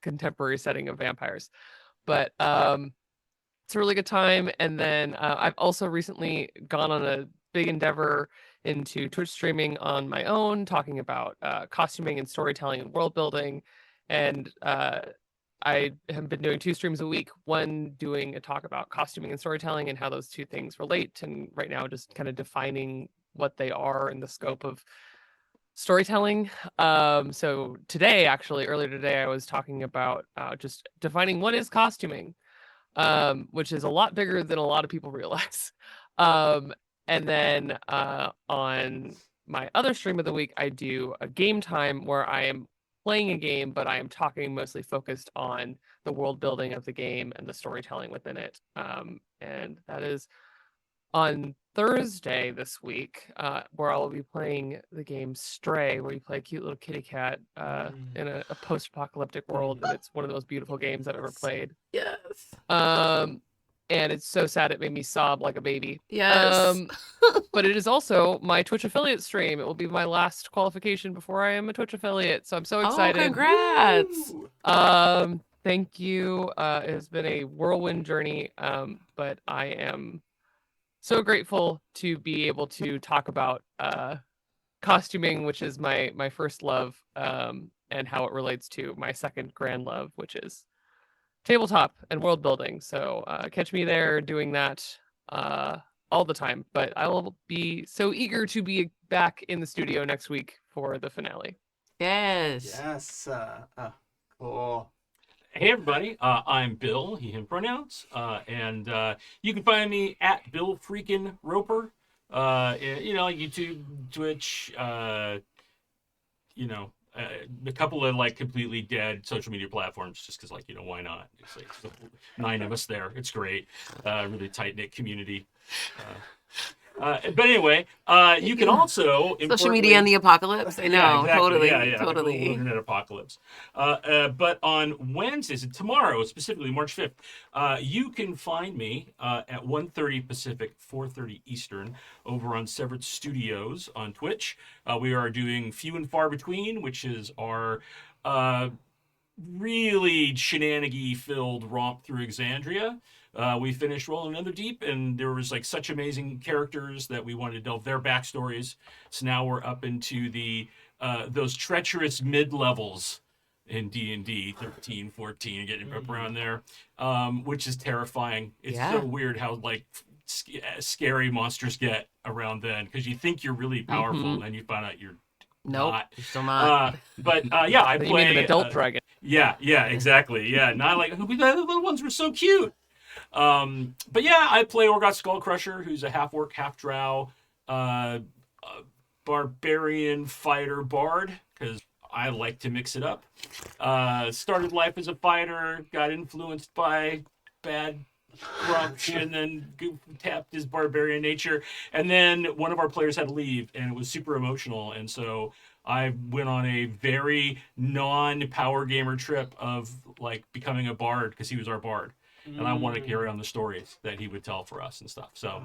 Speaker 4: contemporary setting of vampires. But it's a really good time. And then I've also recently gone on a big endeavor into Twitch streaming on my own, talking about costuming and storytelling and world building. And I have been doing 2 streams a week, one doing a talk about costuming and storytelling and how those two things relate. And right now just kind of defining what they are in the scope of storytelling. So today, actually, earlier today, I was talking about just defining what is costuming, which is a lot bigger than a lot of people realize. And then on my other stream of the week, I do a game time where I am playing a game, but I am talking mostly focused on the world building of the game and the storytelling within it. And that is on Thursday this week, where I will be playing the game Stray, where you play a cute little kitty cat in a post-apocalyptic world. And it's one of the most beautiful games I've ever played.
Speaker 2: Yes.
Speaker 4: And it's so sad it made me sob like a baby.
Speaker 2: Yes.
Speaker 4: But it is also my Twitch affiliate stream. It will be my last qualification before I am a Twitch affiliate. So I'm so excited.
Speaker 2: Oh, congrats.
Speaker 4: Thank you. It has been a whirlwind journey. But I am so grateful to be able to talk about costuming, which is my first love, and how it relates to my second grand love, which is tabletop and world building. So catch me there doing that all the time. But I will be so eager to be back in the studio next week for the finale.
Speaker 2: Yes.
Speaker 1: Yes. Cool.
Speaker 3: Hey everybody, I'm Bill, he, him pronouns, and you can find me at Bill Freakin' Roper YouTube, Twitch, a couple of like completely dead social media platforms just because why not? It's like it's 9 of us there. It's great. Really tight knit community. But anyway, you can also
Speaker 2: Social media and the apocalypse. I know,
Speaker 3: yeah, exactly.
Speaker 2: totally,
Speaker 3: Yeah, the
Speaker 2: totally.
Speaker 3: global internet apocalypse. But on Wednesdays, and tomorrow specifically, March 5th, you can find me at 1:30 Pacific, 4:30 Eastern, over on Severed Studios on Twitch. We are doing Few and Far Between, which is our really shenanigy filled romp through Exandria. We finished rolling Another Deep, and there was like such amazing characters that we wanted to delve their backstories. So now we're up into the those treacherous mid levels in D&D 13, 14, and getting up around there, which is terrifying. It's so weird how like scary monsters get around then, because you think you're really powerful, and then you find out you're not.
Speaker 2: You're still not.
Speaker 3: But yeah, I
Speaker 4: You
Speaker 3: play
Speaker 4: mean an adult dragon?
Speaker 3: Yeah, exactly. Yeah, not like the little ones were so cute. But yeah, I play Orgot Skullcrusher, who's a half orc, half drow, barbarian fighter bard, because I like to mix it up. Started life as a fighter, got influenced by bad grumsh, and then tapped his barbarian nature. And then one of our players had to leave, and it was super emotional. And so I went on a very non-power gamer trip of like becoming a bard, because he was our bard. And I want to carry on the stories that he would tell for us and stuff. So,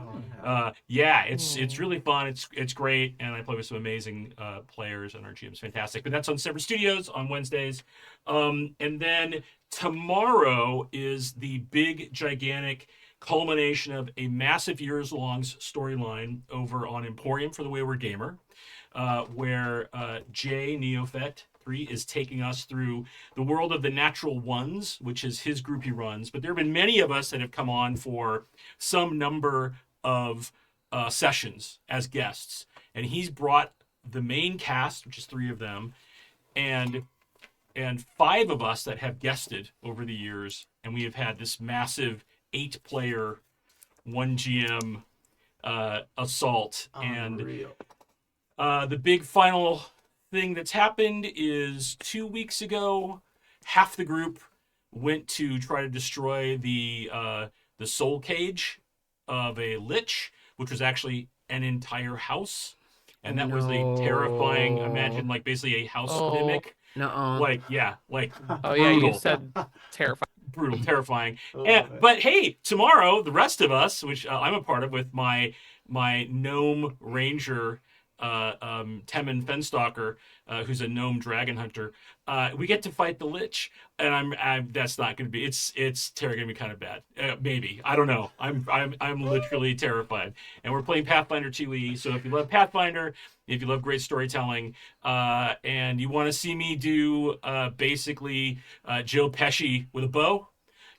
Speaker 3: it's really fun. It's great, and I play with some amazing players, and our GM's fantastic. But that's on Severed Studios on Wednesdays, and then tomorrow is the big, gigantic culmination of a massive years-long storyline over on Emporium for the Wayward Gamer, where Jay Neophet is taking us through the world of the Natural Ones, which is his group he runs. But there have been many of us that have come on for some number of sessions as guests. And he's brought the main cast, which is 3 of them, and 5 of us that have guested over the years. And we have had this massive 8-player, 1 GM assault.
Speaker 1: Unreal.
Speaker 3: And the big final thing that's happened is 2 weeks ago, half the group went to try to destroy the soul cage of a lich, which was actually an entire house, and that was a terrifying. Imagine like basically a house mimic. Like
Speaker 4: Oh yeah, you said terrifying.
Speaker 3: Brutal, terrifying. But hey, tomorrow the rest of us, which I'm a part of with my gnome ranger. Temin Fenstalker, who's a gnome dragon hunter, we get to fight the lich, and I'm that's not going to be. It's going to be kind of bad. Maybe, I don't know. I'm literally terrified. And we're playing Pathfinder 2e. So if you love Pathfinder, if you love great storytelling, and you want to see me do basically Joe Pesci with a bow,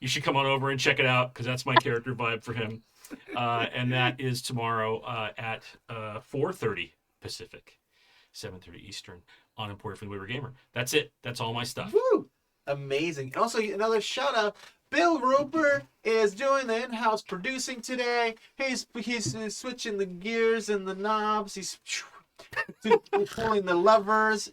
Speaker 3: you should come on over and check it out, because that's my character vibe for him. And that is tomorrow at 4:30 Pacific, 7:30 Eastern on Emporium for the Wayward Gamer. That's it. That's all my stuff.
Speaker 1: Woo! Amazing. Also, another shout out. Bill Roper is doing the in-house producing today. He's switching the gears and the knobs. He's pulling the levers.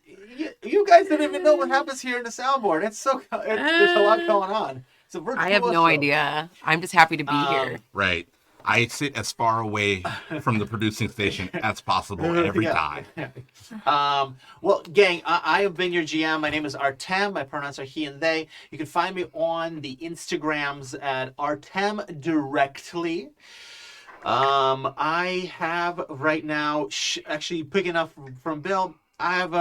Speaker 1: You guys don't even know what happens here in the soundboard. There's a lot going on. So
Speaker 2: I have no idea. I'm just happy to be here.
Speaker 5: Right. I sit as far away from the producing station as possible every time.
Speaker 1: Well, gang, I have been your GM. My name is Artem. My pronouns are he and they. You can find me on the Instagrams at Artem Directly. I have right now, actually picking up from Bill, I have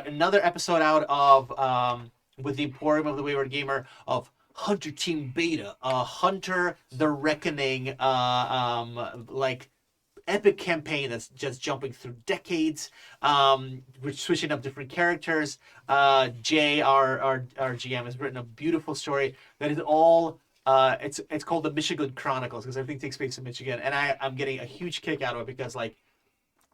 Speaker 1: another episode out of with the Emporium of the Wayward Gamer of Hunter Team Beta, Hunter the Reckoning, like epic campaign that's just jumping through decades. We're switching up different characters. Jay, our GM, has written a beautiful story that is all. It's called the Michigan Chronicles, because everything takes place in Michigan, and I'm getting a huge kick out of it, because like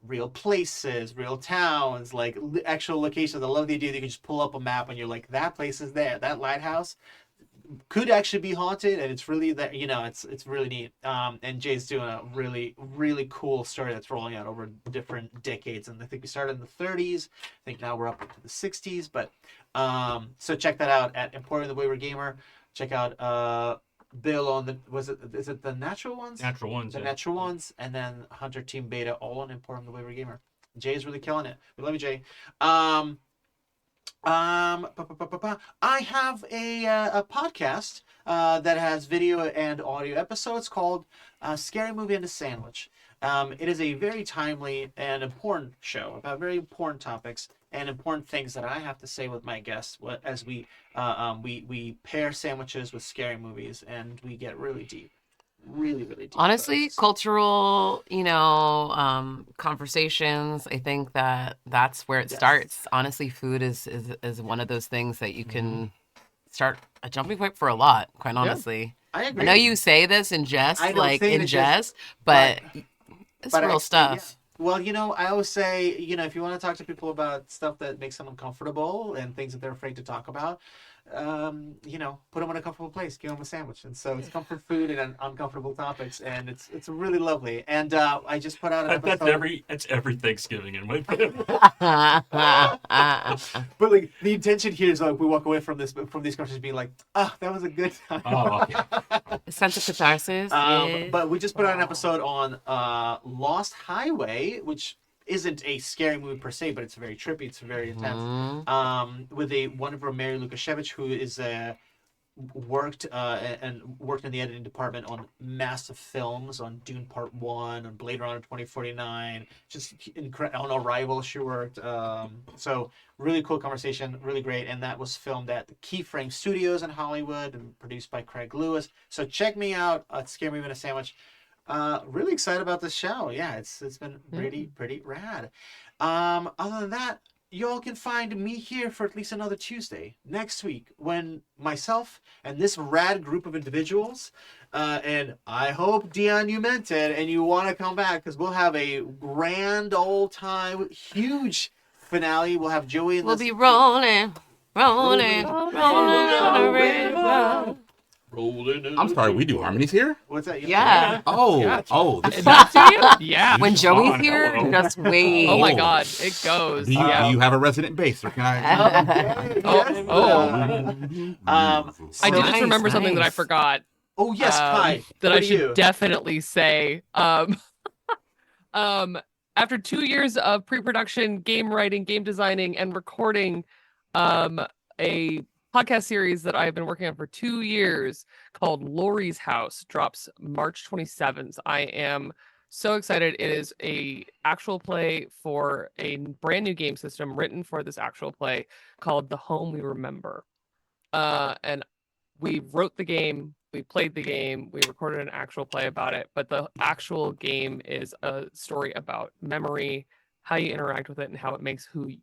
Speaker 1: real places, real towns, like actual locations. I love the idea that you can just pull up a map and you're like, that place is there, that lighthouse. could actually be haunted, and it's really that it's really neat. And Jay's doing a really really cool story that's rolling out over different decades, and I think we started in the 30s. I think now we're up to the 60s, but so check that out at Emporium the Wayward Gamer. Check out Bill on the is it the Natural Ones?
Speaker 3: Natural Ones.
Speaker 1: The
Speaker 3: yeah.
Speaker 1: Natural Ones, and then Hunter Team Beta, all on Emporium the Wayward Gamer. Jay's really killing it. We love you, Jay. I have a podcast that has video and audio episodes called Scary Movie and a Sandwich. It is a very timely and important show about very important topics and important things that I have to say with my guests as we pair sandwiches with scary movies, and we get really deep. Really deep.
Speaker 2: Honestly, cultural, conversations. I think that's where it starts. Honestly, food is one of those things that you can start a jumping point for a lot. Quite honestly,
Speaker 1: I agree.
Speaker 2: I know you say this in jest,
Speaker 1: I don't
Speaker 2: like
Speaker 1: say it
Speaker 2: in
Speaker 1: in
Speaker 2: jest, but it's
Speaker 1: but
Speaker 2: real
Speaker 1: actually,
Speaker 2: stuff.
Speaker 1: yeah. Well, I always say, if you want to talk to people about stuff that makes them uncomfortable and things that they're afraid to talk about, put them in a comfortable place, give them a sandwich. And so it's comfort food and uncomfortable topics, and it's really lovely. And I just put out an episode.
Speaker 3: That's every Thanksgiving in my family.
Speaker 1: But like the intention here is like we walk away from these conversations being like, that was a good time.
Speaker 3: Oh,
Speaker 2: A sense of catharsis.
Speaker 1: But we just put out an episode on Lost Highway, which isn't a scary movie per se, but it's very trippy. It's very intense. With a wonderful Mary Lukashevich, who is worked in the editing department on massive films, on Dune Part 1, on Blade Runner 2049, just on Arrival she worked. So really cool conversation, really great. And that was filmed at the Keyframe Studios in Hollywood and produced by Craig Lewis. So check me out at Scare Me in a Sandwich. Really excited about this show. Yeah, it's been pretty rad. Other than that, y'all can find me here for at least another Tuesday next week when myself and this rad group of individuals, and I hope, Dion, you meant it and you want to come back, because we'll have a grand old time, huge finale. We'll have Joey and
Speaker 2: We'll be rolling on the river.
Speaker 5: I'm sorry, we do harmonies here?
Speaker 1: What's that?
Speaker 2: Yeah.
Speaker 5: This is
Speaker 4: Not to you? Yeah.
Speaker 2: When Joey's
Speaker 3: on,
Speaker 2: here,
Speaker 3: hello.
Speaker 2: just wait.
Speaker 4: Oh my God, it goes.
Speaker 5: do you have a resident bass, or can I?
Speaker 4: I did just
Speaker 2: Nice,
Speaker 4: remember something that I
Speaker 2: nice.
Speaker 4: forgot.
Speaker 1: Oh yes, Kai.
Speaker 4: That
Speaker 1: What
Speaker 4: I
Speaker 1: do
Speaker 4: should
Speaker 1: you?
Speaker 4: definitely say. After 2 years of pre-production, game writing, game designing, and recording, a podcast series that I've been working on for 2 years called Lori's House drops March 27th. I am so excited. It is a actual play for a brand new game system written for this actual play called The Home We Remember. And we wrote the game, we played the game, we recorded an actual play about it, but the actual game is a story about memory, how you interact with it, and how it makes you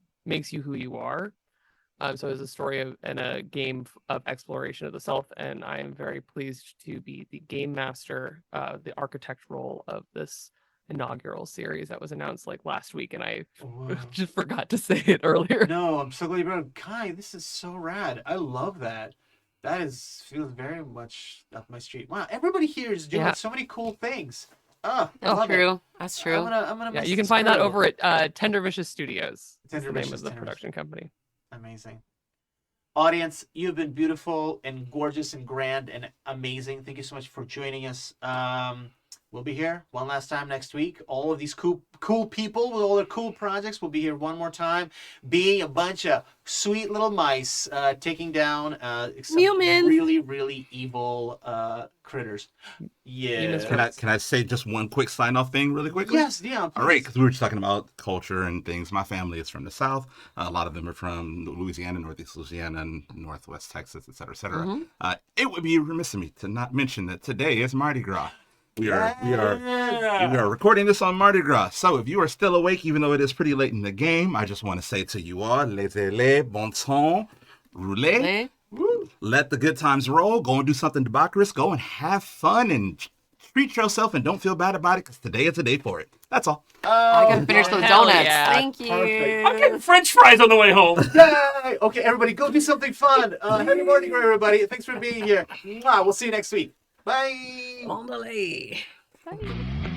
Speaker 4: who you are. So it's a story and a game of exploration of the self, and I am very pleased to be the game master, the architect role of this inaugural series that was announced like last week, and I just forgot to say it earlier.
Speaker 1: No, I'm so glad you brought it up. Kai, this is so rad. I love that. That feels very much up my street. Wow, everybody here is doing so many cool things. I love
Speaker 2: true.
Speaker 1: it.
Speaker 2: That's true.
Speaker 1: I'm gonna
Speaker 4: Yeah,
Speaker 1: miss
Speaker 4: you can
Speaker 1: this
Speaker 4: find that
Speaker 1: crew.
Speaker 4: over at Tender Vicious Studios.
Speaker 1: Tender
Speaker 4: That's the name
Speaker 1: Vicious,
Speaker 4: of the
Speaker 1: Tender
Speaker 4: production company.
Speaker 1: Amazing. Audience, you've been beautiful and gorgeous and grand and amazing. Thank you so much for joining us. We'll be here one last time next week. All of these cool people with all their cool projects will be here one more time, being a bunch of sweet little mice taking down some
Speaker 2: Human.
Speaker 1: really evil critters. Yeah.
Speaker 5: Can I say just one quick sign off thing really quickly?
Speaker 1: Yes, yeah.
Speaker 5: All right, because we were just talking about culture and things. My family is from the South. A lot of them are from Louisiana, Northeast Louisiana, and Northwest Texas, et cetera, et cetera.
Speaker 2: Mm-hmm.
Speaker 5: It would be remiss of me to not mention that today is Mardi Gras. We are recording this on Mardi Gras. So if you are still awake, even though it is pretty late in the game, I just want to say to you all, laissez-les, bon temps, roulez.
Speaker 2: Hey.
Speaker 5: Let the good times roll. Go and do something debaucherous. Go and have fun and treat yourself and don't feel bad about it, because today is a day for it. That's all.
Speaker 2: I gotta finish those
Speaker 4: hell
Speaker 2: donuts.
Speaker 4: yeah.
Speaker 2: Thank you.
Speaker 1: Perfect.
Speaker 3: I'm getting French fries on the way home.
Speaker 1: Yay! Okay, everybody, go do something fun. Happy Mardi Gras, everybody. Thanks for being here. Mwah. We'll see you next week. Bye.
Speaker 2: Bon delay.
Speaker 4: Bye.